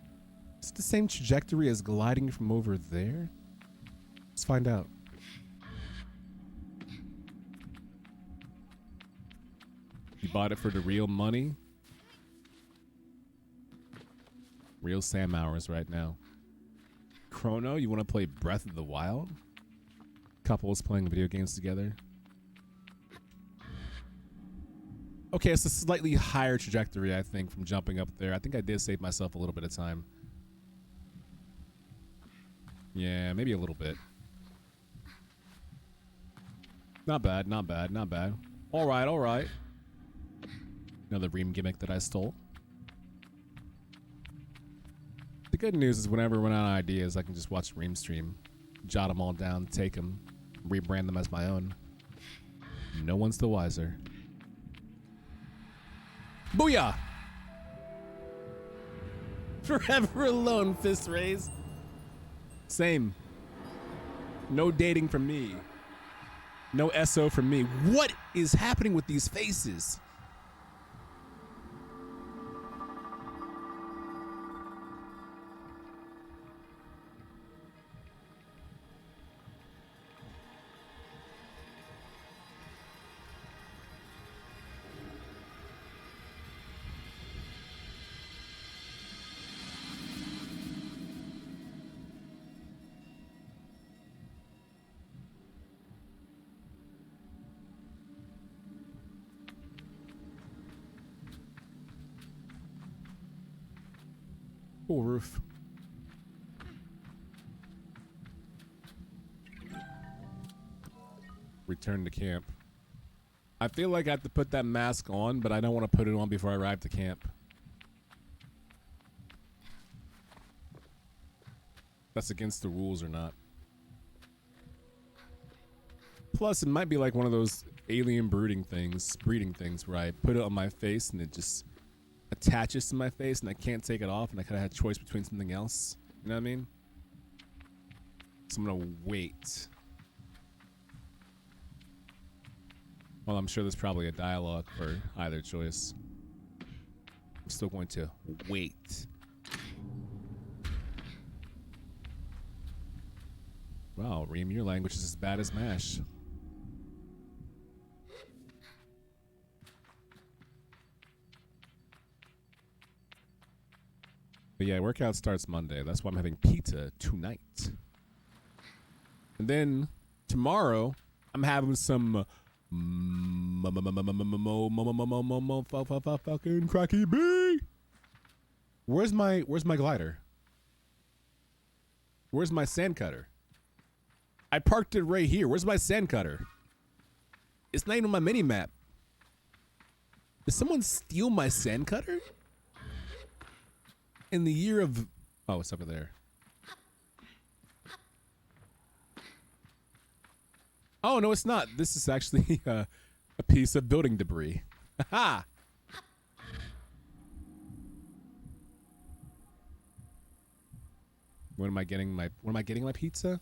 Speaker 1: it the same trajectory as gliding from over there? Let's find out. You bought it for the real money? Real Sam hours right now. Chrono, you want to play Breath of the Wild? Couples playing video games together. Okay, it's a slightly higher trajectory, I think, from jumping up there. I think I did save myself a little bit of time. Yeah, maybe a little bit. Not bad, not bad, not bad. All right, all right. Another Reem gimmick that I stole. The good news is whenever I run out of ideas, I can just watch Reem stream, jot them all down, take them, rebrand them as my own. No one's the wiser. Booyah! Forever alone, fist raise. Same. No dating from me. No SO from me. What is happening with these faces? Cool roof. Return to camp. I feel like I have to put that mask on, but I don't want to put it on before I arrive to camp. That's against the rules or not. Plus, it might be like one of those alien breeding things where I put it on my face and it just attaches to my face and I can't take it off and I kind of had a choice between something else. You know what I mean? So I'm gonna wait. Well, I'm sure there's probably a dialogue for either choice. I'm still going to wait. Wow, Reem, your language is as bad as MASH. But yeah, workout starts Monday. That's why I'm having pizza tonight. And then tomorrow, I'm having some fucking cracky B. Where's my glider? Where's my sand cutter? I parked it right here. Where's my sand cutter? It's not even on my mini map. Did someone steal my sand cutter? In the year of... Oh, it's over there. Oh, no, it's not. This is actually a piece of building debris. Ha! When am I getting my pizza?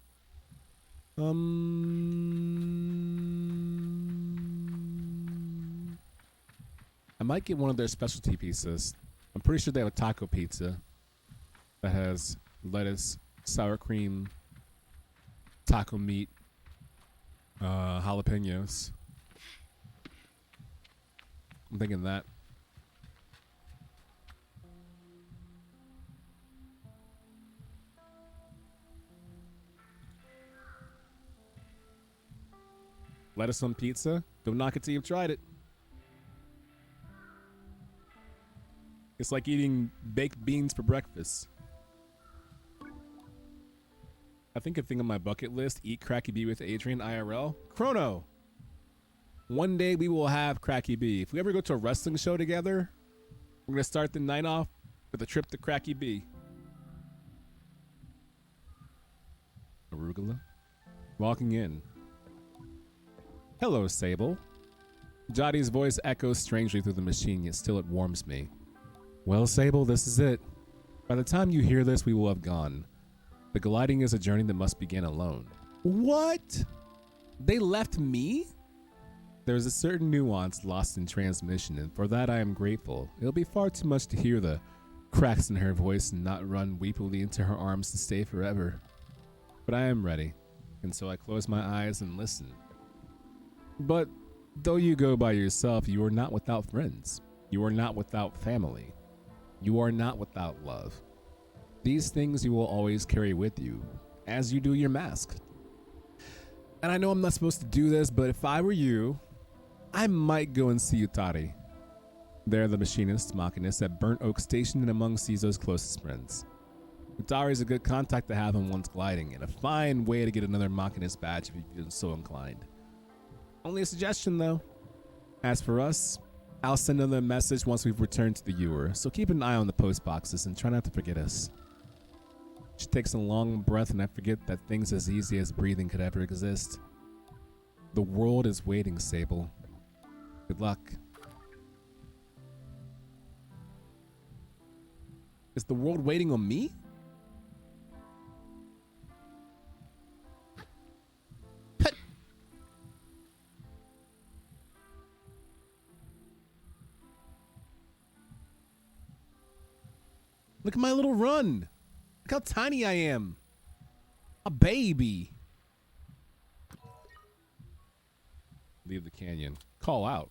Speaker 1: I might get one of their specialty pizzas. I'm pretty sure they have a taco pizza that has lettuce, sour cream, taco meat, jalapenos. I'm thinking that. Lettuce on pizza? Don't knock it till you've tried it. It's like eating baked beans for breakfast. I think a thing on my bucket list, eat Cracky B with Adrian IRL. Chrono! One day we will have Cracky B. If we ever go to a wrestling show together, we're going to start the night off with a trip to Cracky B. Arugula. Walking in. Hello, Sable. Jotty's voice echoes strangely through the machine, yet still it warms me. Well, Sable, this is it. By the time you hear this, we will have gone. The gliding is a journey that must begin alone. What? They left me? There's a certain nuance lost in transmission, and for that I am grateful. It'll be far too much to hear the cracks in her voice and not run weepily into her arms to stay forever. But I am ready, and so I close my eyes and listen. But though you go by yourself, you are not without friends. You are not without family. You are not without love. These things you will always carry with you, as you do your mask. And I know I'm not supposed to do this, but if I were you, I might go and see Utari. They're the machinist, machinist at Burnt Oak Station and among Cizo's closest friends. Utari is a good contact to have in one's gliding, and a fine way to get another machinist badge if you're so inclined. Only a suggestion, though. As for us, I'll send another message once we've returned to the Ewer, so keep an eye on the post boxes and try not to forget us. She takes a long breath, and I forget that things as easy as breathing could ever exist. The world is waiting, Sable. Good luck. Is the world waiting on me? Look at my little run. Look how tiny I am. A baby. Leave the canyon. Call out.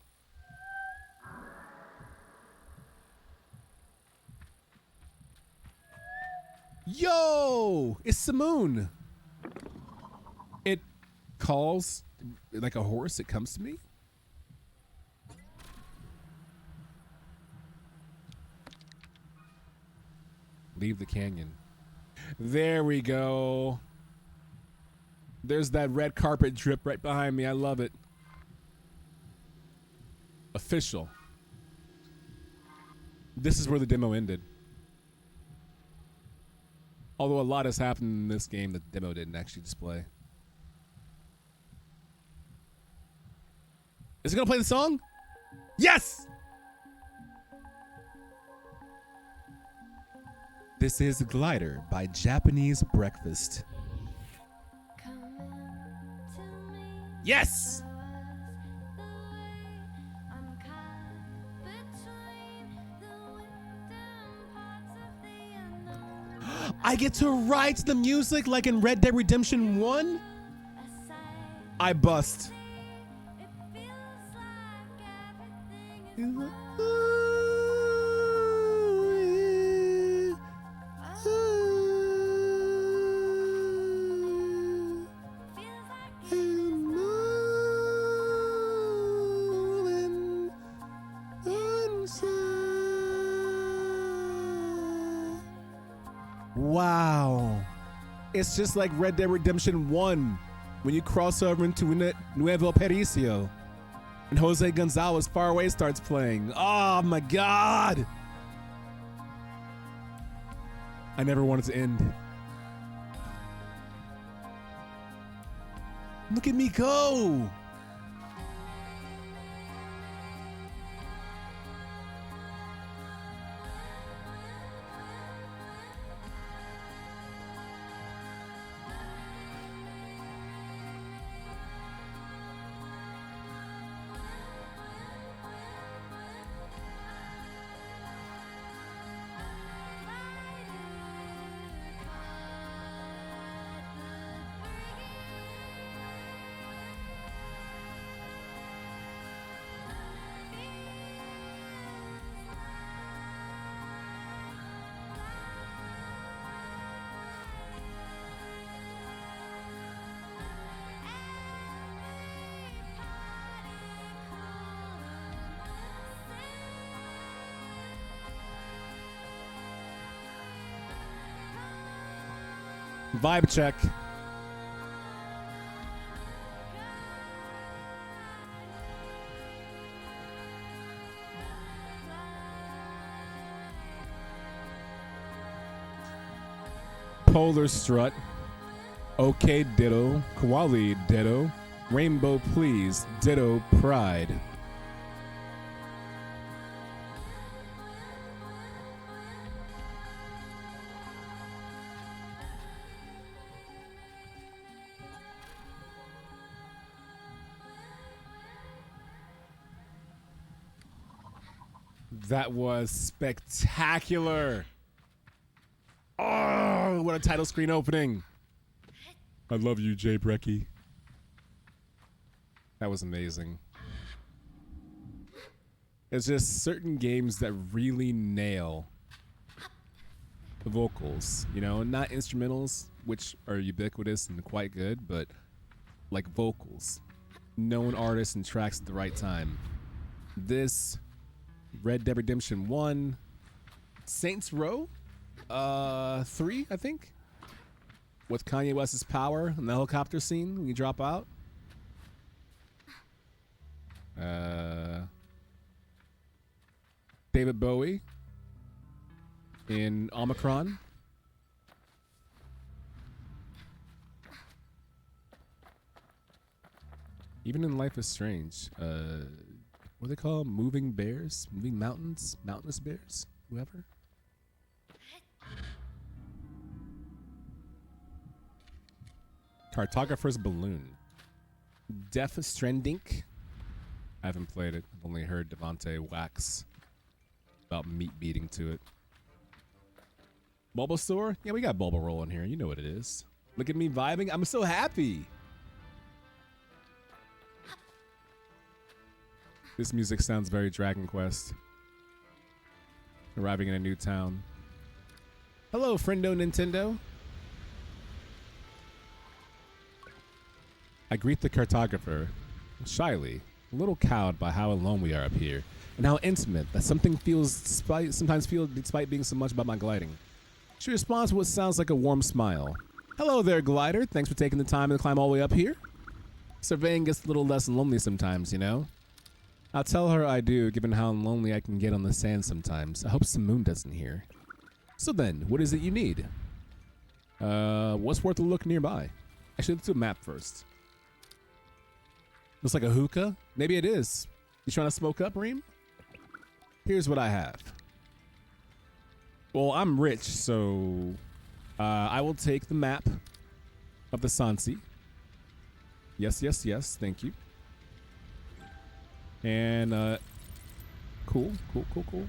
Speaker 1: Yo! It's Simoon. It calls like a horse. It comes to me. Leave the canyon. There we go. There's that red carpet drip right behind me. I love it. Official. This is where the demo ended. Although a lot has happened in this game that the demo didn't actually display. Is it gonna play the song? Yes! This is Glider by Japanese Breakfast. Yes! I get to write the music like in Red Dead Redemption 1? I bust. Wow. It's just like Red Dead Redemption 1 when you cross over into Nuevo Pericio and Jose Gonzalez Far Away starts playing. Oh my God. I never wanted to end. Look at me go. Vibe check. Polar strut. Okay, ditto. Koali, ditto. Rainbow, please. Ditto, pride. That was spectacular. Oh, what a title screen opening. I love you, Jay Brecky. That was amazing. It's just certain games that really nail the vocals, you know, not instrumentals, which are ubiquitous and quite good, but like vocals. Known artists and tracks at the right time. This, Red Dead Redemption 1, Saints Row 3, I think, with Kanye West's Power and the helicopter scene when you drop out. David Bowie in Omicron. Even in Life is Strange. What do they call them? Moving bears? Moving mountains? Mountainous bears? Whoever? Cartographer's Balloon. Death Stranding. I haven't played it. I've only heard Devontae wax about meat beating to it. Bulbasaur? Yeah, we got Bulbarole in here. You know what it is. Look at me vibing. I'm so happy. This music sounds very Dragon Quest. Arriving in a new town. Hello, friendo Nintendo. I greet the cartographer, shyly, a little cowed by how alone we are up here, and how intimate that something feels despite being so much about my gliding. She responds with what sounds like a warm smile. Hello there, glider. Thanks for taking the time to climb all the way up here. Surveying gets a little less lonely sometimes, you know? I'll tell her I do, given how lonely I can get on the sand sometimes. I hope some moon doesn't hear. So then, what is it you need? What's worth a look nearby? Actually, let's do a map first. Looks like a hookah? Maybe it is. You trying to smoke up, Reem? Here's what I have. Well, I'm rich, so I will take the map of the Sansi. Yes, yes, yes. Thank you. And cool. You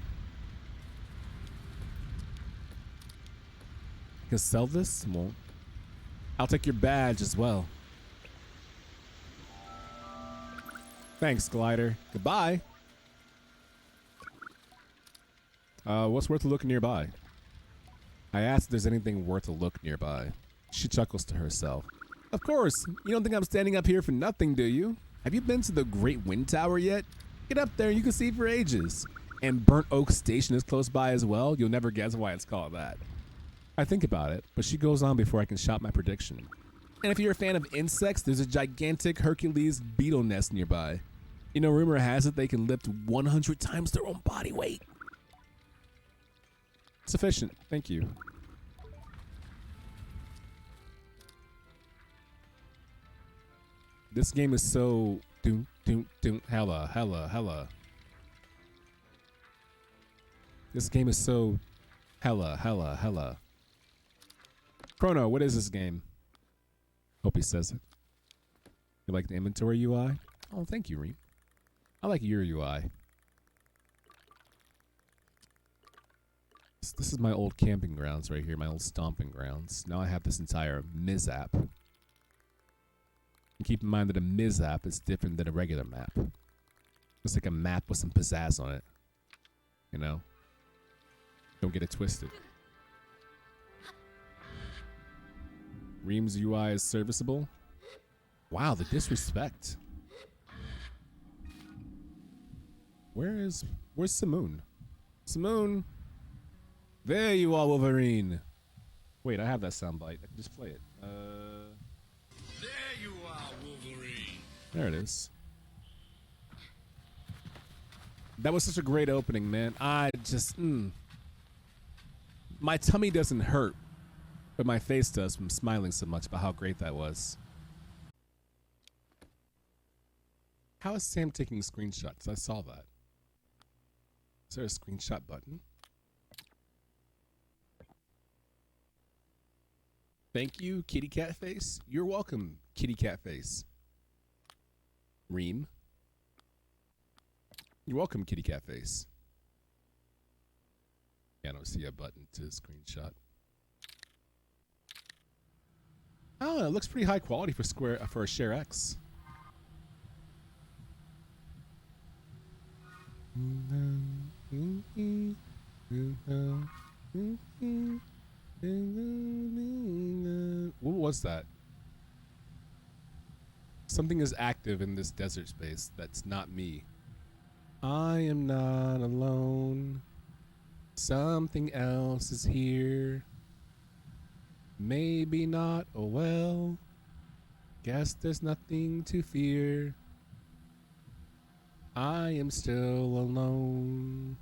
Speaker 1: can sell this? Won't. I'll take your badge as well. Thanks, glider. Goodbye. What's worth a look nearby? I asked if there's anything worth a look nearby. She chuckles to herself. Of course. You don't think I'm standing up here for nothing, do you? Have you been to the Great Wind Tower yet? Get up there and you can see for ages. And Burnt Oak Station is close by as well. You'll never guess why it's called that. I think about it, but she goes on before I can shout my prediction. And if you're a fan of insects, there's a gigantic Hercules beetle nest nearby. You know, rumor has it they can lift 100 times their own body weight. Sufficient. Thank you. This game is so doom doom doom hella. This game is so hella. Chrono, what is this game? Hope he says it. You like the inventory UI? Oh, thank you, Reem. I like your UI. This is my old camping grounds right here, my old stomping grounds. Now I have this entire Miz app. And keep in mind that a Miz app is different than a regular map. It's like a map with some pizzazz on it. You know? Don't get it twisted. Reem's UI is serviceable. Wow, the disrespect. Where's Simoon? Simoon! There you are, Wolverine! Wait, I have that soundbite. I can just play it.
Speaker 3: There you are, Wolverine.
Speaker 1: There it is. That was such a great opening, man. I just, My tummy doesn't hurt, but my face does from smiling so much about how great that was. How is Sam taking screenshots? I saw that. Is there a screenshot button? Thank you, Kitty Cat Face. You're welcome, Kitty Cat Face. Reem. You're welcome, Kitty Cat Face. Yeah, I don't see a button to screenshot. Oh, it looks pretty high quality for a Share X. What was that? Something is active in this desert space that's not me. I am not alone. Something else is here. Maybe not. Oh well. Guess there's nothing to fear. I am still alone.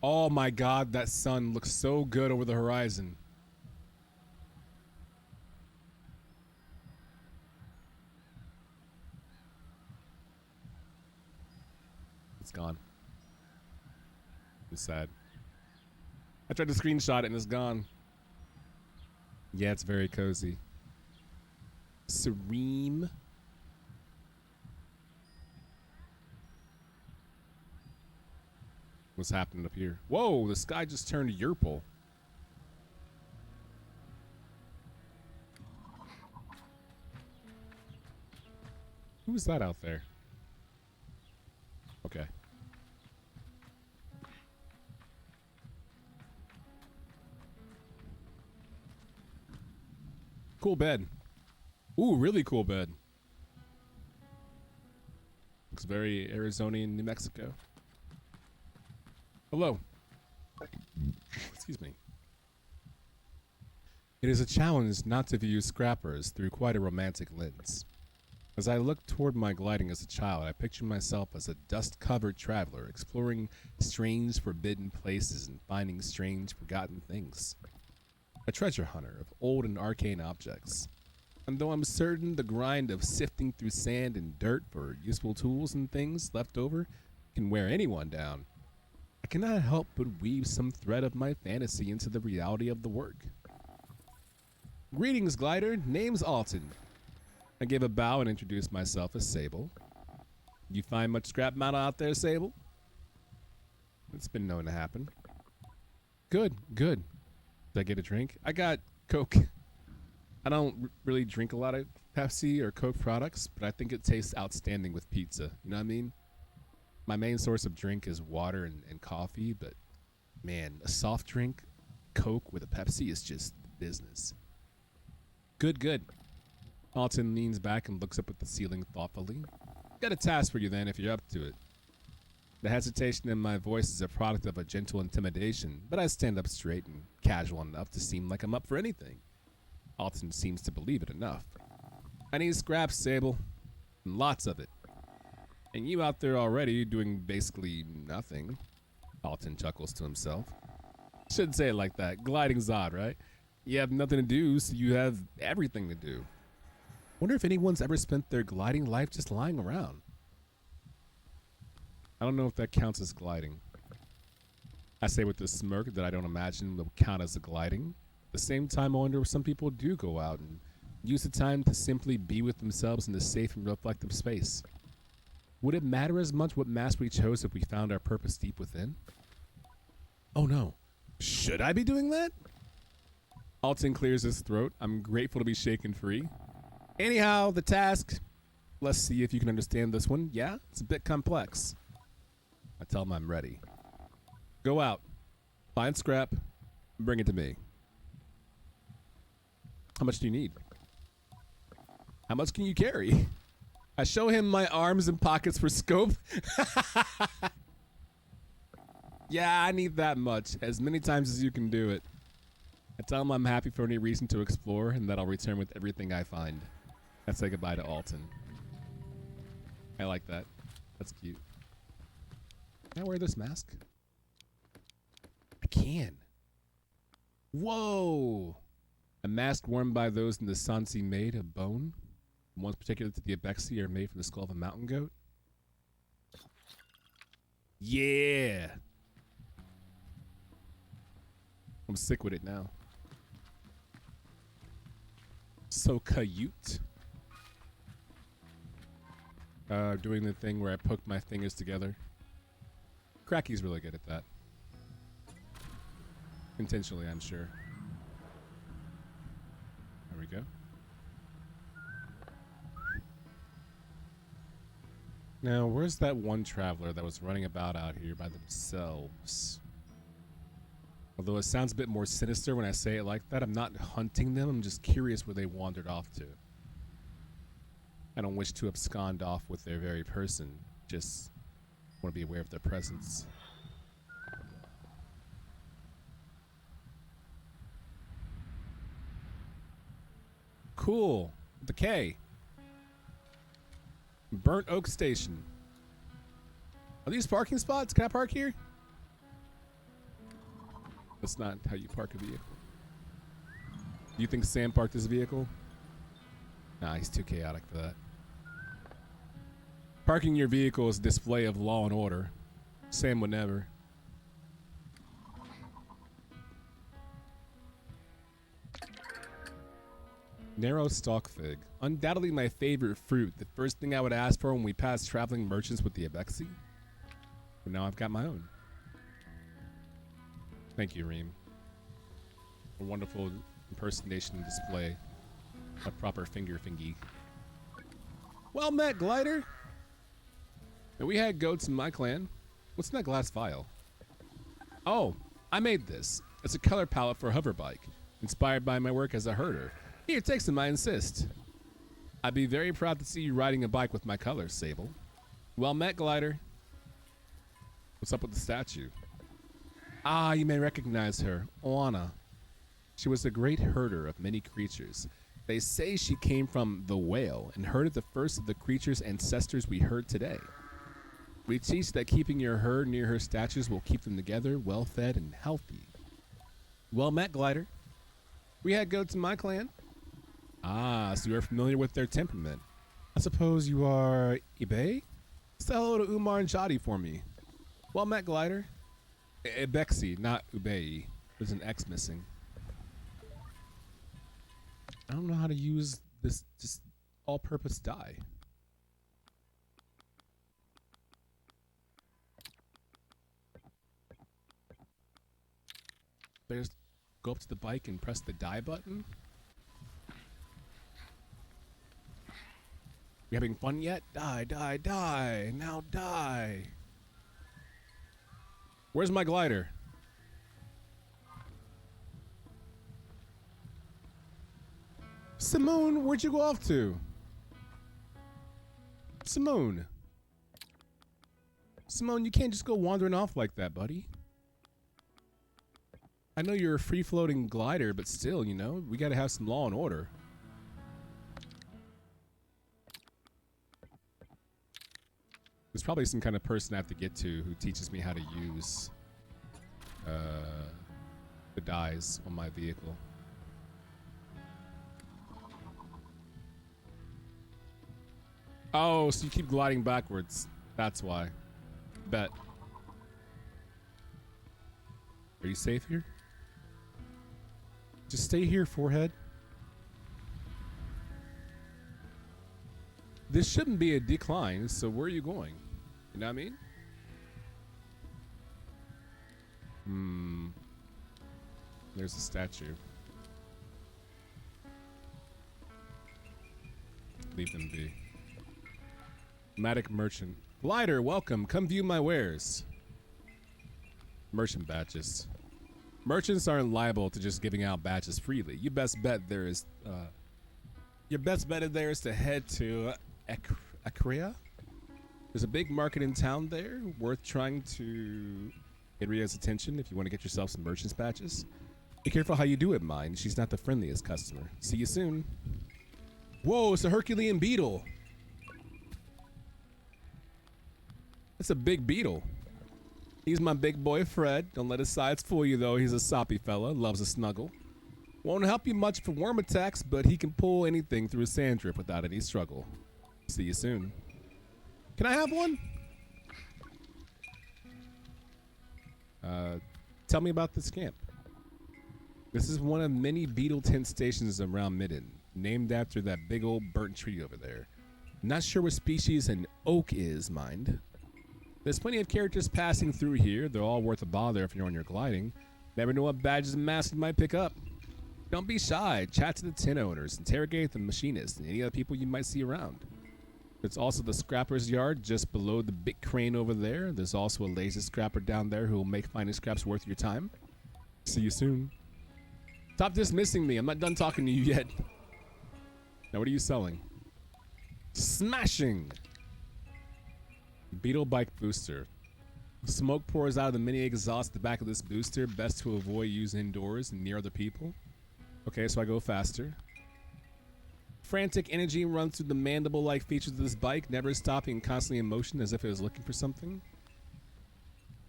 Speaker 1: Oh my god, that sun looks so good over the horizon. It's gone. It's sad. I tried to screenshot it and it's gone. Yeah, it's very cozy. Serene. What's happening up here? Whoa, the sky just turned Yerple. Who's that out there? Okay. Cool bed. Ooh, really cool bed. Looks very Arizonian, New Mexico. Hello. Excuse me. It is a challenge not to view scrappers through quite a romantic lens. As I look toward my gliding as a child, I picture myself as a dust-covered traveler exploring strange, forbidden places and finding strange, forgotten things. A treasure hunter of old and arcane objects. And though I'm certain the grind of sifting through sand and dirt for useful tools and things left over can wear anyone down, I cannot help but weave some thread of my fantasy into the reality of the work. Greetings, Glider. Name's Alton. I gave a bow and introduced myself as Sable. You find much scrap metal out there, Sable? It's been known to happen. Good, good. Did I get a drink? I got Coke. I don't really drink a lot of Pepsi or Coke products, but I think it tastes outstanding with pizza. You know what I mean? My main source of drink is water and coffee, but man, a soft drink, Coke with a Pepsi is just business. Good, good. Alton leans back and looks up at the ceiling thoughtfully. Got a task for you then, if you're up to it. The hesitation in my voice is a product of a gentle intimidation, but I stand up straight and casual enough to seem like I'm up for anything. Alton seems to believe it enough. I need scraps, Sable. And lots of it. And you out there already doing basically nothing. Alton chuckles to himself. Shouldn't say it like that. Gliding's odd, right? You have nothing to do, so you have everything to do. Wonder if anyone's ever spent their gliding life just lying around. I don't know if that counts as gliding. I say with a smirk that I don't imagine will count as a gliding. At the same time, I wonder if some people do go out and use the time to simply be with themselves in a safe and reflective space. Would it matter as much what mask we chose if we found our purpose deep within? Oh no. Should I be doing that? Alton clears his throat. I'm grateful to be shaken free. Anyhow, the task. Let's see if you can understand this one. Yeah, it's a bit complex. I tell him I'm ready. Go out. Find scrap. Bring it to me. How much do you need? How much can you carry? I show him my arms and pockets for scope. Yeah, I need that much. As many times as you can do it. I tell him I'm happy for any reason to explore and that I'll return with everything I find. I say goodbye to Alton. I like that. That's cute. Can I wear this mask? I can. Whoa! A mask worn by those in the Sansi made of bone. The ones particular to the Abexi are made from the skull of a mountain goat. Yeah! I'm sick with it now. So cute. Doing the thing where I poke my fingers together. Cracky's really good at that. Intentionally, I'm sure. There we go. Now, where's that one traveler that was running about out here by themselves? Although it sounds a bit more sinister when I say it like that, I'm not hunting them, I'm just curious where they wandered off to. I don't wish to abscond off with their very person, just want to be aware of their presence. Cool. The K. Burnt Oak Station. Are these parking spots? Can I park here? That's not how you park a vehicle. Do you think Sam parked his vehicle? Nah, he's too chaotic for that. Parking your vehicle is a display of law and order. Sam would never. Narrow stalk fig. Undoubtedly my favorite fruit. The first thing I would ask for when we pass traveling merchants with the Abexi. But now I've got my own. Thank you, Reem. A wonderful impersonation display. A proper finger fingy. Well met, Glider. Now, we had goats in my clan. What's in that glass vial? Oh, I made this. It's a color palette for a hover bike, inspired by my work as a herder. Here, take some, I insist. I'd be very proud to see you riding a bike with my colors, Sable. Well met, Glider. What's up with the statue? Ah, you may recognize her, Oana. She was a great herder of many creatures. They say she came from the whale and herded the first of the creatures' ancestors we herd today. We teach that keeping your herd near her statues will keep them together, well-fed and healthy. Well met, Glider. We had goats in my clan. Ah, so you are familiar with their temperament. I suppose you are Ibe? Say hello to Umar and Shadi for me. Well met, Glider. Ibexi, not Ubei. There's an X missing. I don't know how to use this just all-purpose dye. Just go up to the bike and press the dye button. We having fun yet? Die, die, die. Now die. Where's my glider? Simone, where'd you go off to? Simone. Simone, you can't just go wandering off like that, buddy. I know you're a free-floating glider, but still, you know, we gotta have some law and order. There's probably some kind of person I have to get to who teaches me how to use the dies on my vehicle. Oh, so you keep gliding backwards. That's why. Bet. Are you safe here? Just stay here, forehead. This shouldn't be a decline, so where are you going? You know what I mean? There's a statue. Leave them be. Matic merchant. Glider, welcome. Come view my wares. Merchant badges. Merchants aren't liable to just giving out badges freely. Your best bet there is to head to Akrea. There's a big market in town there, worth trying to get Ria's attention if you want to get yourself some merchant's badges. Be careful how you do it, mind. She's not the friendliest customer. See you soon. Whoa, it's a Herculean beetle. It's a big beetle. He's my big boy Fred. Don't let his sides fool you though. He's a soppy fella, loves a snuggle. Won't help you much for worm attacks, but he can pull anything through a sand drip without any struggle. See you soon. Can I have one? Tell me about this camp. This is one of many beetle tent stations around Midden, named after that big old burnt tree over there. Not sure what species an oak is, mind. There's plenty of characters passing through here. They're all worth a bother if you're on your gliding. Never know what badges and masks you might pick up. Don't be shy. Chat to the tent owners, interrogate the machinists, and any other people you might see around. There's also the scrapper's yard just below the big crane over there. There's also a lazy scrapper down there who will make finding scraps worth your time. See you soon. Stop dismissing me. I'm not done talking to you yet. Now, what are you selling? Smashing! Beetle bike booster. Smoke pours out of the mini exhaust at the back of this booster. Best to avoid use indoors and near other people. Okay, so I go faster. Frantic energy runs through the mandible-like features of this bike, never stopping and constantly in motion as if it was looking for something.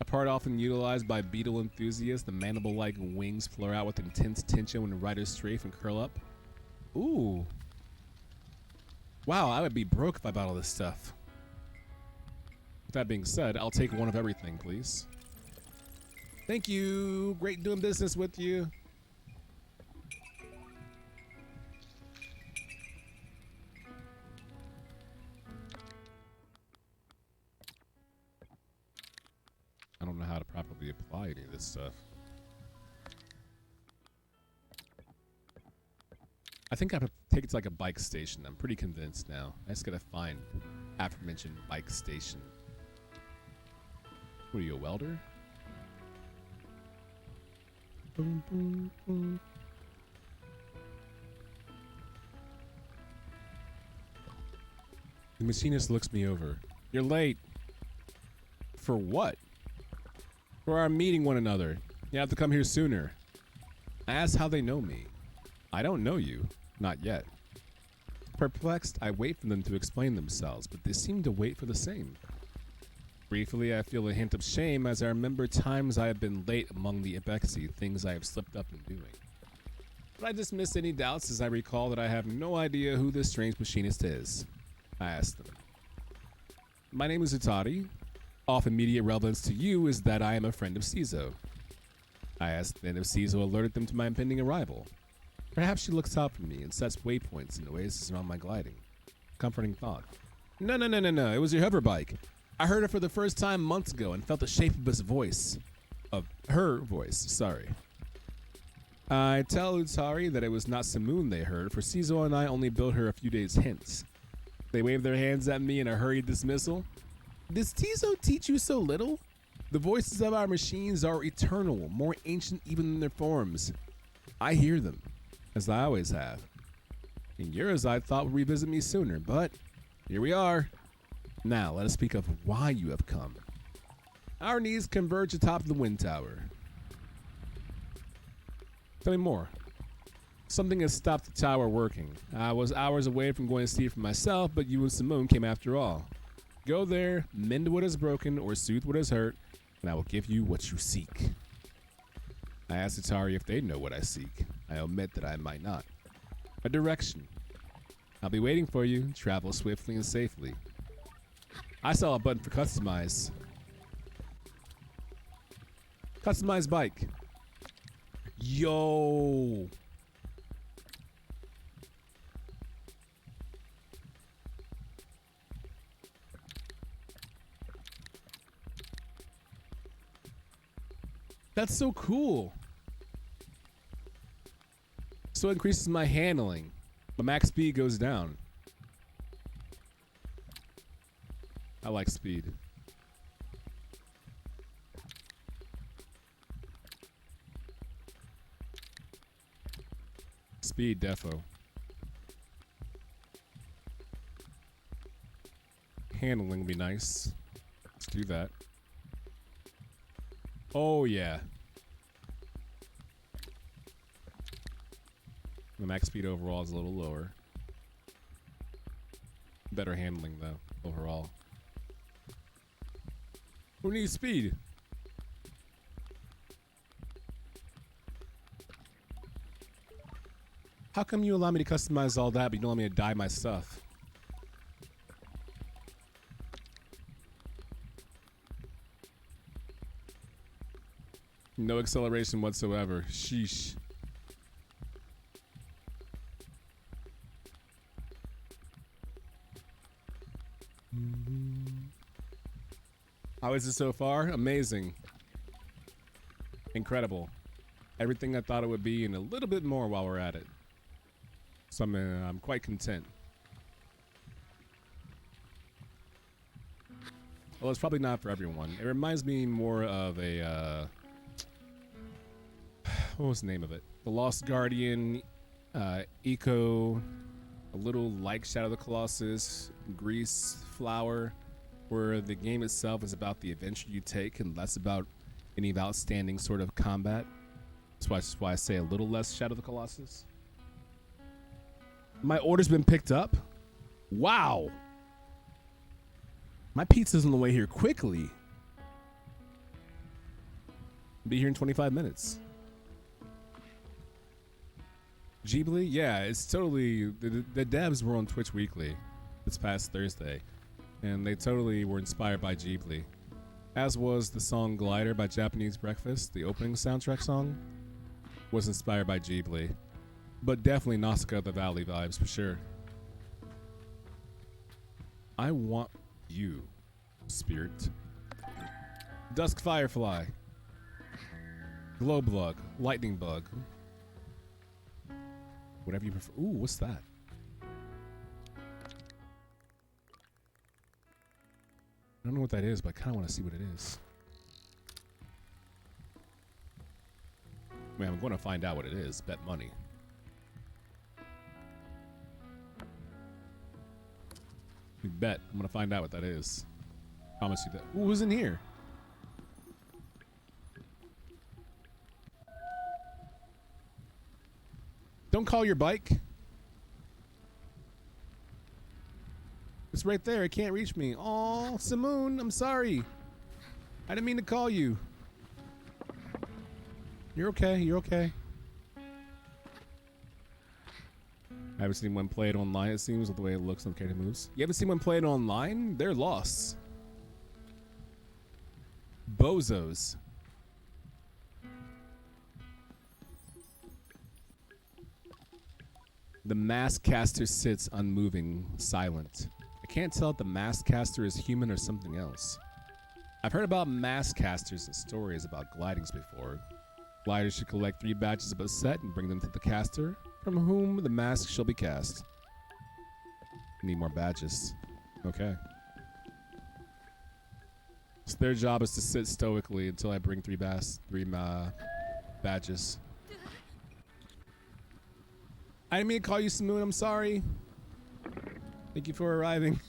Speaker 1: A part often utilized by beetle enthusiasts, the mandible-like wings flare out with intense tension when riders strafe and curl up. Ooh. Wow, I would be broke if I bought all this stuff. With that being said, I'll take one of everything, please. Thank you. Great doing business with you. I don't know how to properly apply any of this stuff. I think I would take it to like a bike station. I'm pretty convinced now. I just gotta find aforementioned bike station. What are you, a welder? Boom, boom, boom. The machinist looks me over. You're late. For what? For our meeting one another. You have to come here sooner. I asked how they know me. I don't know you. Not yet. Perplexed, I wait for them to explain themselves, but they seem to wait for the same. Briefly, I feel a hint of shame as I remember times I have been late among the Ibexi, things I have slipped up in doing. But I dismiss any doubts as I recall that I have no idea who this strange machinist is. I ask them. My name is Utari. Of immediate relevance to you is that I am a friend of Cizo. I asked then if Cizo alerted them to my impending arrival. Perhaps she looks out for me and sets waypoints in the oasis around my gliding. Comforting thought. No. It was your hover bike. I heard it for the first time months ago and felt the shape of his voice. Of her voice, sorry. I tell Utari that it was not Simoon they heard, for Cizo and I only built her a few days hence. They waved their hands at me in a hurried dismissal. Does Cizo teach you so little? The voices of our machines are eternal, more ancient even than their forms. I hear them, as I always have. And yours I thought would revisit me sooner, but here we are. Now let us speak of why you have come. Our needs converge atop the wind tower. Tell me more. Something has stopped the tower working. I was hours away from going to see it for myself, but you and Simone came after all. Go there, mend what is broken or soothe what is hurt, and I will give you what you seek. I asked Atari if they know what I seek. I admit that I might not. A direction. I'll be waiting for you. Travel swiftly and safely. I saw a button for customize. Customize bike. Yo. That's so cool. So it increases my handling, but max speed goes down. I like speed. Speed defo. Handling would be nice. Let's do that. Oh yeah. The max speed overall is a little lower. Better handling though, overall. Who needs speed? How come you allow me to customize all that, but you don't allow me to dye my stuff? No acceleration whatsoever. Sheesh. How is it so far? Amazing. Incredible. Everything I thought it would be and a little bit more while we're at it. So I'm quite content. Well, it's probably not for everyone. It reminds me more of a, what was the name of it? The Lost Guardian, Eco, a little like Shadow of the Colossus, Grease, Flower, where the game itself is about the adventure you take and less about any outstanding sort of combat. That's why I say a little less Shadow of the Colossus. My order's been picked up. Wow. My pizza's on the way here quickly. Be here in 25 minutes. Ghibli? Yeah, it's totally... The devs were on Twitch Weekly this past Thursday, and they totally were inspired by Ghibli. As was the song Glider by Japanese Breakfast, the opening soundtrack song, was inspired by Ghibli. But definitely Nausicaa of the Valley vibes, for sure. I want you, spirit. Dusk Firefly. Glow Bug. Lightning Bug. Whatever you prefer. Ooh, what's that? I don't know what that is, but I kind of want to see what it is. Man, I'm going to find out what it is. Bet money. You bet. I'm going to find out what that is. Promise you that. Ooh, who's in here? Don't call your bike. It's right there. It can't reach me. Aw, Simoon, I'm sorry. I didn't mean to call you. You're okay. You're okay. I haven't seen one play it online, it seems, with the way it looks on character moves. You haven't seen one play it online? They're lost. Bozos. The mask caster sits unmoving, silent. I can't tell if the mask caster is human or something else. I've heard about mask casters and stories about glidings before. Gliders should collect 3 batches of a set and bring them to the caster, from whom the mask shall be cast. Need more badges. Okay. So their job is to sit stoically until I bring 3 badges. I didn't mean to call you Simoon, I'm sorry. Thank you for arriving.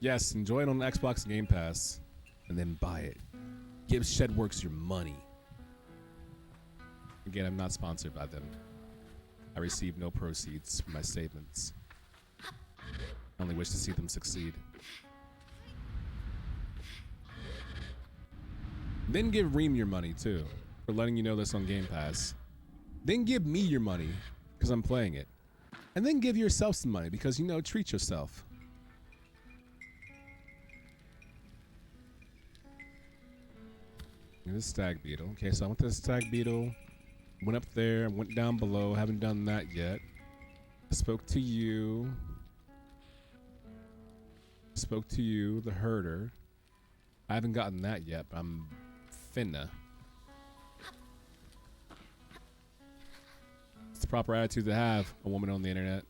Speaker 1: Yes, enjoy it on Xbox Game Pass. And then buy it. Give Shedworks your money. Again, I'm not sponsored by them. I receive no proceeds from my statements. I only wish to see them succeed. Then give Reem your money too, for letting you know this on Game Pass. Then give me your money, because I'm playing it. And then give yourself some money, because, you know, treat yourself. This stag beetle. Okay, so I went to the stag beetle, went up there, went down below. Haven't done that yet. Spoke to you. Spoke to you, the herder. I haven't gotten that yet, but I'm finna. It's the proper attitude to have, a woman on the internet.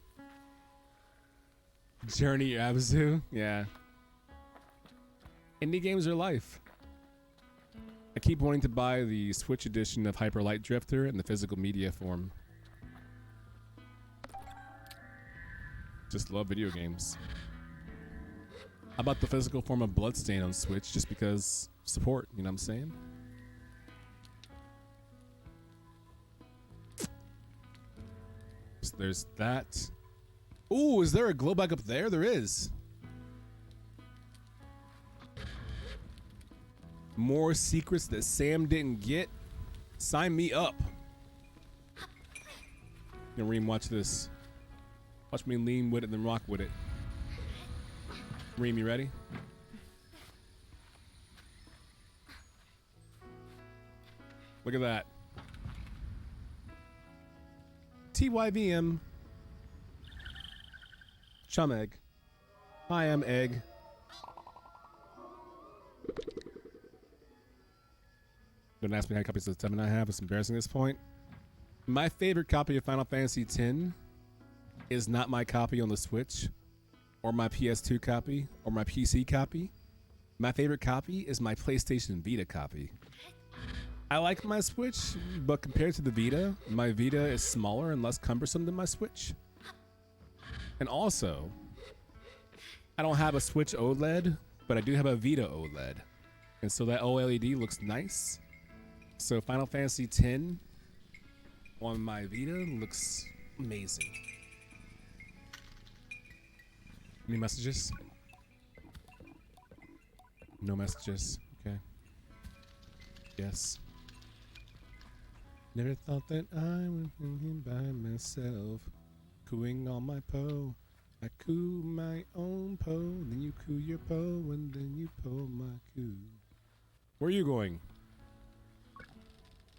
Speaker 1: Journey Abazu? Yeah. Indie games are life. I keep wanting to buy the Switch edition of Hyper Light Drifter in the physical media form. Just love video games. How about the physical form of Bloodstain on Switch just because support, you know what I'm saying? So there's that. Ooh, is there a glow bag up there? There is. More secrets that Sam didn't get. Sign me up. You know, Reem, watch this. Watch me lean with it and then rock with it. Reem, you ready? Look at that. TYVM. Chum egg. I am egg. Don't ask me how many copies of the 7 I have. It's embarrassing at this point. My favorite copy of Final Fantasy X is not my copy on the Switch, or my PS2 copy, or my PC copy. My favorite copy is my PlayStation Vita copy. I like my Switch, but compared to the Vita, my Vita is smaller and less cumbersome than my Switch. And also, I don't have a Switch OLED, but I do have a Vita OLED. And so that OLED looks nice. So Final Fantasy X on my Vita looks amazing. Any messages? No messages. Okay. Yes. Never thought that I would be here by myself, cooing on my po. I coo my own po, then you coo your po, and then you po my coo. Where are you going?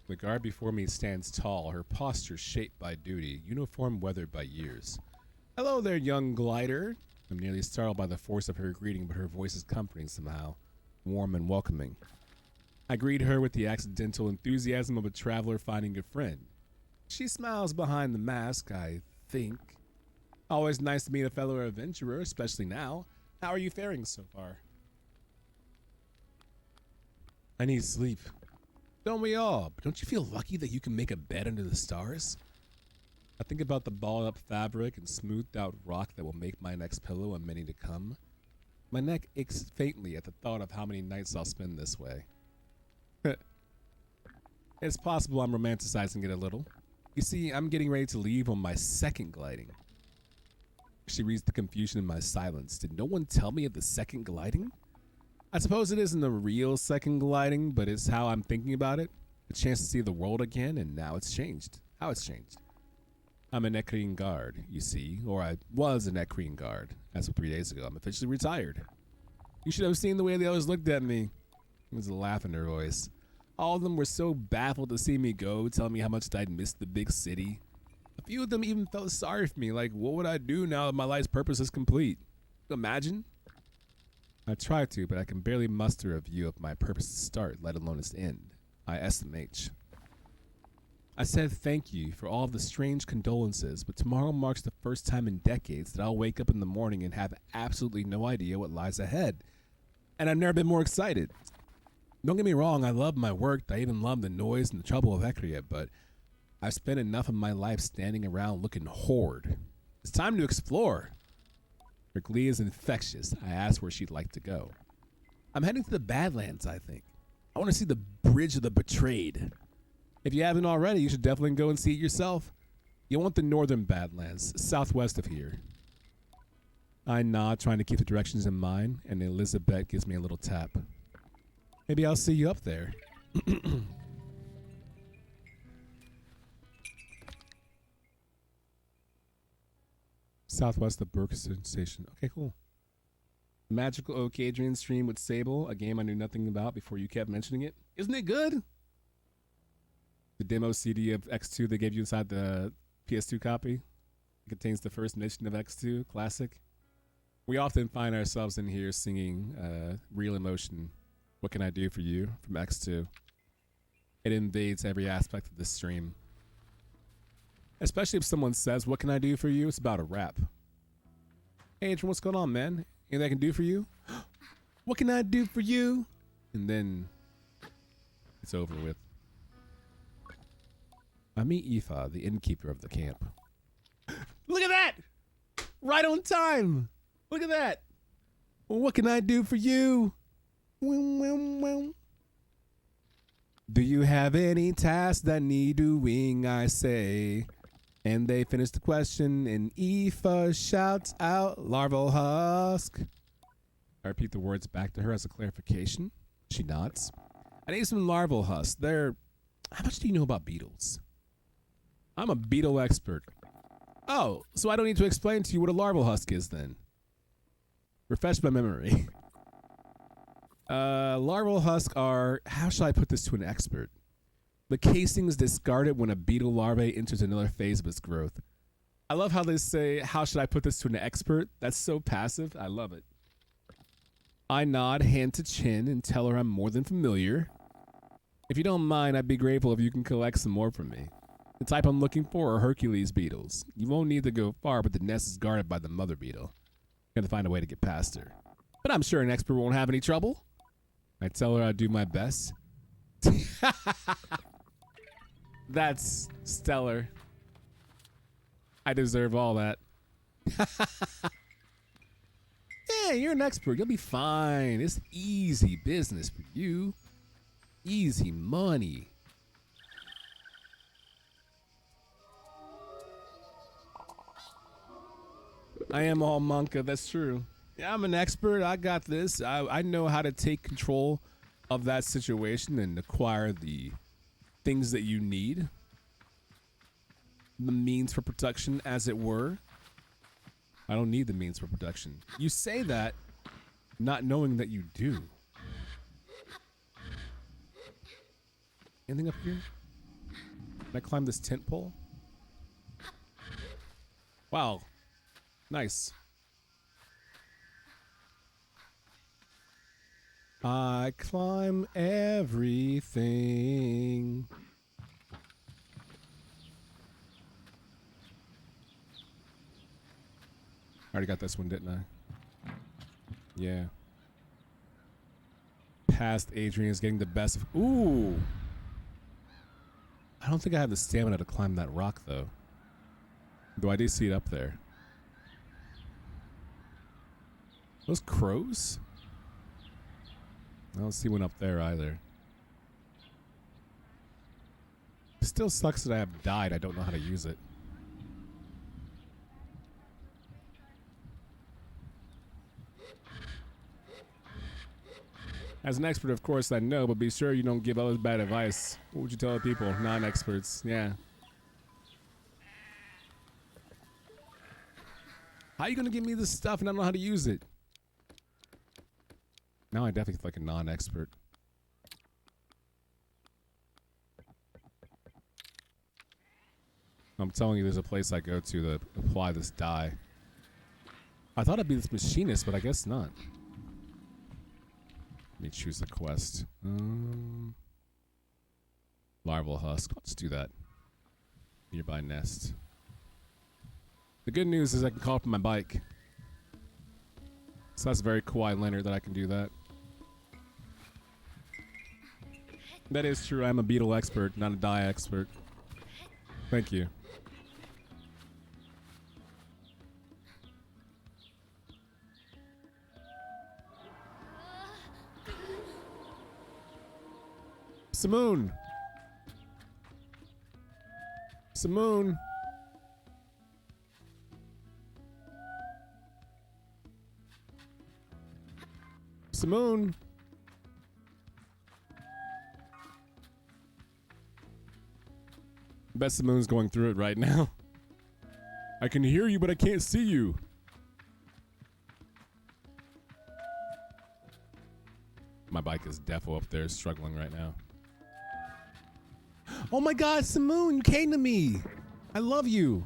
Speaker 1: The guard before me stands tall, her posture shaped by duty, uniform weathered by years. Hello there, young glider. I'm nearly startled by the force of her greeting, but her voice is comforting somehow, warm and welcoming. I greet her with the accidental enthusiasm of a traveler finding a friend. She smiles behind the mask, I think. Always nice to meet a fellow adventurer, especially now. How are you faring so far? I need sleep. Don't we all? But don't you feel lucky that you can make a bed under the stars? I think about the balled up fabric and smoothed out rock that will make my next pillow and many to come. My neck aches faintly at the thought of how many nights I'll spend this way. It's possible I'm romanticizing it a little. You see, I'm getting ready to leave on my second gliding. She reads the confusion in my silence. Did no one tell me of the second gliding? I suppose it isn't a real second gliding, but it's how I'm thinking about it. A chance to see the world again, and now it's changed. How it's changed. I'm a Necrene guard, you see, or I was a Necrene guard. As of 3 days ago, I'm officially retired. You should have seen the way they always looked at me. There was a laugh in her voice. All of them were so baffled to see me go, telling me how much I'd missed the big city. A few of them even felt sorry for me, like, what would I do now that my life's purpose is complete? Imagine? I try to, but I can barely muster a view of my purpose's start, let alone its end. I SMH. I said thank you for all of the strange condolences, but tomorrow marks the first time in decades that I'll wake up in the morning and have absolutely no idea what lies ahead. And I've never been more excited. Don't get me wrong, I love my work, I even love the noise and the trouble of Ekria, but I've spent enough of my life standing around looking horrid. It's time to explore. Her glee is infectious. I asked where she'd like to go. I'm heading to the Badlands, I think. I want to see the Bridge of the Betrayed. If you haven't already, you should definitely go and see it yourself. You want the northern Badlands, southwest of here. I nod, trying to keep the directions in mind, and Elizabeth gives me a little tap. Maybe I'll see you up there. Southwest of Berkson Station. Okay, cool. Magical Okaydrian stream with Sable, a game I knew nothing about before you kept mentioning it. Isn't it good? The demo CD of X2 they gave you inside the PS2 copy. It contains the first mission of X2, classic. We often find ourselves in here singing Real Emotion, What Can I Do For You, from X2. It invades every aspect of the stream. Especially if someone says, what can I do for you? It's about a rap. Hey, Adrian, what's going on, man? Anything I can do for you? What can I do for you? And then it's over with. I meet Aoife, the innkeeper of the camp. Look at that! Right on time! Look at that! Well, what can I do for you? Do you have any tasks that need doing, I say? And they finish the question, and Aoife shouts out, larval husk. I repeat the words back to her as a clarification. She nods. I need some larval husk. They're... How much do you know about beetles? I'm a beetle expert. Oh, so I don't need to explain to you what a larval husk is then. Refresh my memory. Larval husk are... How shall I put this to an expert? The casing is discarded when a beetle larvae enters another phase of its growth. I love how they say, how should I put this to an expert? That's so passive. I love it. I nod hand to chin and tell her I'm more than familiar. If you don't mind, I'd be grateful if you can collect some more from me. The type I'm looking for are Hercules beetles. You won't need to go far, but the nest is guarded by the mother beetle. Gotta find a way to get past her. But I'm sure an expert won't have any trouble. I tell her I'll do my best. That's stellar. I deserve all that. Yeah, you're an expert. You'll be fine. It's easy business for you. Easy money. I am all Monka. That's true. Yeah, I'm an expert. I got this. I know how to take control of that situation and acquire the things that you need. The means for protection, as it were. I don't need the means for protection. You say that, not knowing that you do. Anything up here? Can I climb this tent pole? Wow. Nice. I climb everything. I already got this one, didn't I? Yeah. Past Adrian is getting the best of... Ooh! I don't think I have the stamina to climb that rock, though. Though I do see it up there. Those crows? I don't see one up there either. It still sucks that I have died. I don't know how to use it. As an expert, of course, I know, but be sure you don't give others bad advice. What would you tell people? Non-experts. Yeah. How are you going to give me this stuff and I don't know how to use it? Now I definitely feel like a non-expert. I'm telling you, there's a place I go to apply this dye. I thought it'd be this machinist, but I guess not. Let me choose the quest. Larval husk. Let's do that. Nearby nest. The good news is I can call from my bike. So that's very Kawhi Leonard that I can do that. That is true. I'm a beetle expert, not a dye expert. Thank you. Simoon! Simoon! Simoon! bet Simoon's going through it right now. I can hear you, but I can't see you. My bike is defo up there struggling right now. Oh my God, Simoon, you came to me. I love you.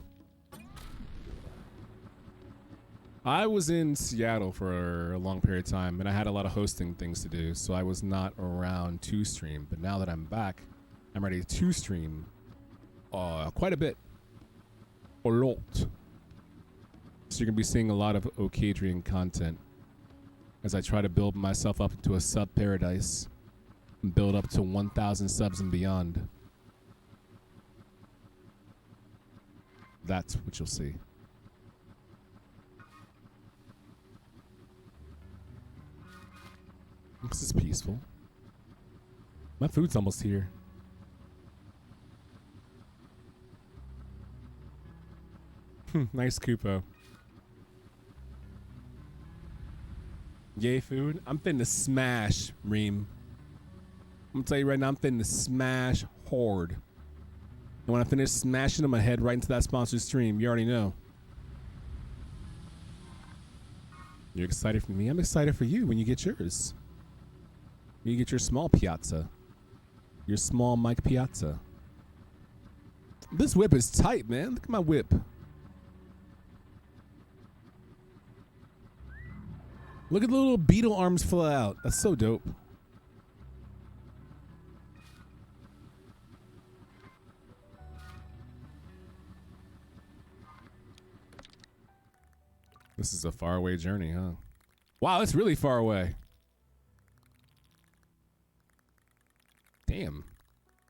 Speaker 1: I was in Seattle for a long period of time, and I had a lot of hosting things to do, so I was not around to stream. But now that I'm back, I'm ready to stream quite a bit. A lot. So you're going to be seeing a lot of Okaydrian content as I try to build myself up into a sub paradise and build up to 1,000 subs and beyond. That's what you'll see. This is peaceful. My food's almost here. Nice Kupo. Yay food. I'm finna smash, Reem. I'm gonna tell you right now, I'm finna smash hard. And when I finish smashing, I'm gonna head right into that sponsored stream. You already know. You're excited for me. I'm excited for you when you get yours. When you get your small piazza. Your small Mike Piazza. This whip is tight, man. Look at my whip. Look at the little beetle arms fly out. That's so dope. This is a faraway journey, huh? Wow, it's really far away. Damn.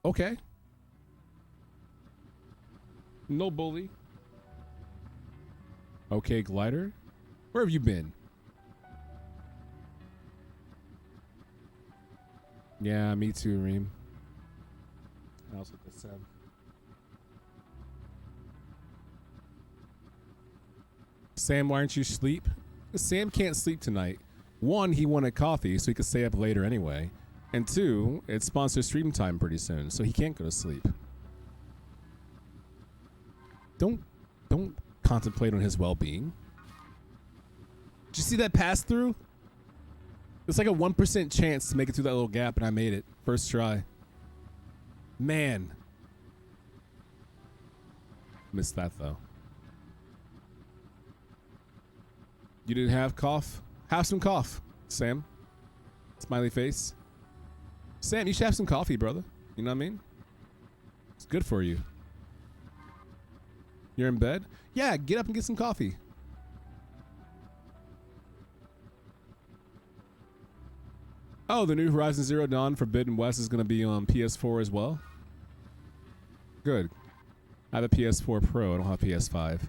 Speaker 1: Okay. No bully. Okay, glider. Where have you been? Yeah, me too, Reem. I also get Sam. Sam, why aren't you asleep? Sam can't sleep tonight. One, he wanted coffee, so he could stay up later anyway. And two, it's sponsored stream time pretty soon, so he can't go to sleep. Don't contemplate on his well-being. Did you see that pass through? It's like a 1% chance to make it through that little gap, and I made it. First try. Man. Missed that, though. You didn't have cough? Have some cough, Sam. Smiley face. Sam, you should have some coffee, brother. You know what I mean? It's good for you. You're in bed? Yeah, get up and get some coffee. Oh, the new Horizon Zero Dawn Forbidden West is going to be on PS4 as well? Good. I have a PS4 Pro. I don't have a PS5.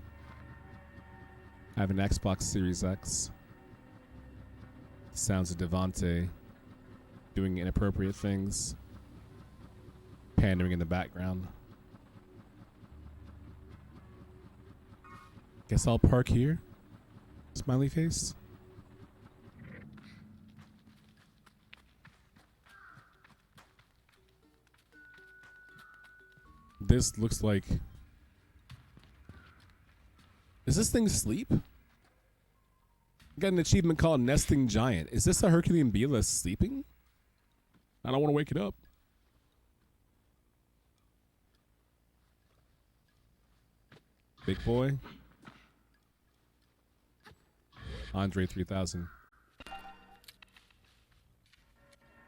Speaker 1: I have an Xbox Series X. Sounds of Devante doing inappropriate things. Pandering in the background. Guess I'll park here. Smiley face. This looks like... Is this thing asleep? I got an achievement called Nesting Giant. Is this a Herculean bee that's sleeping? I don't want to wake it up. Big boy. Andre 3000.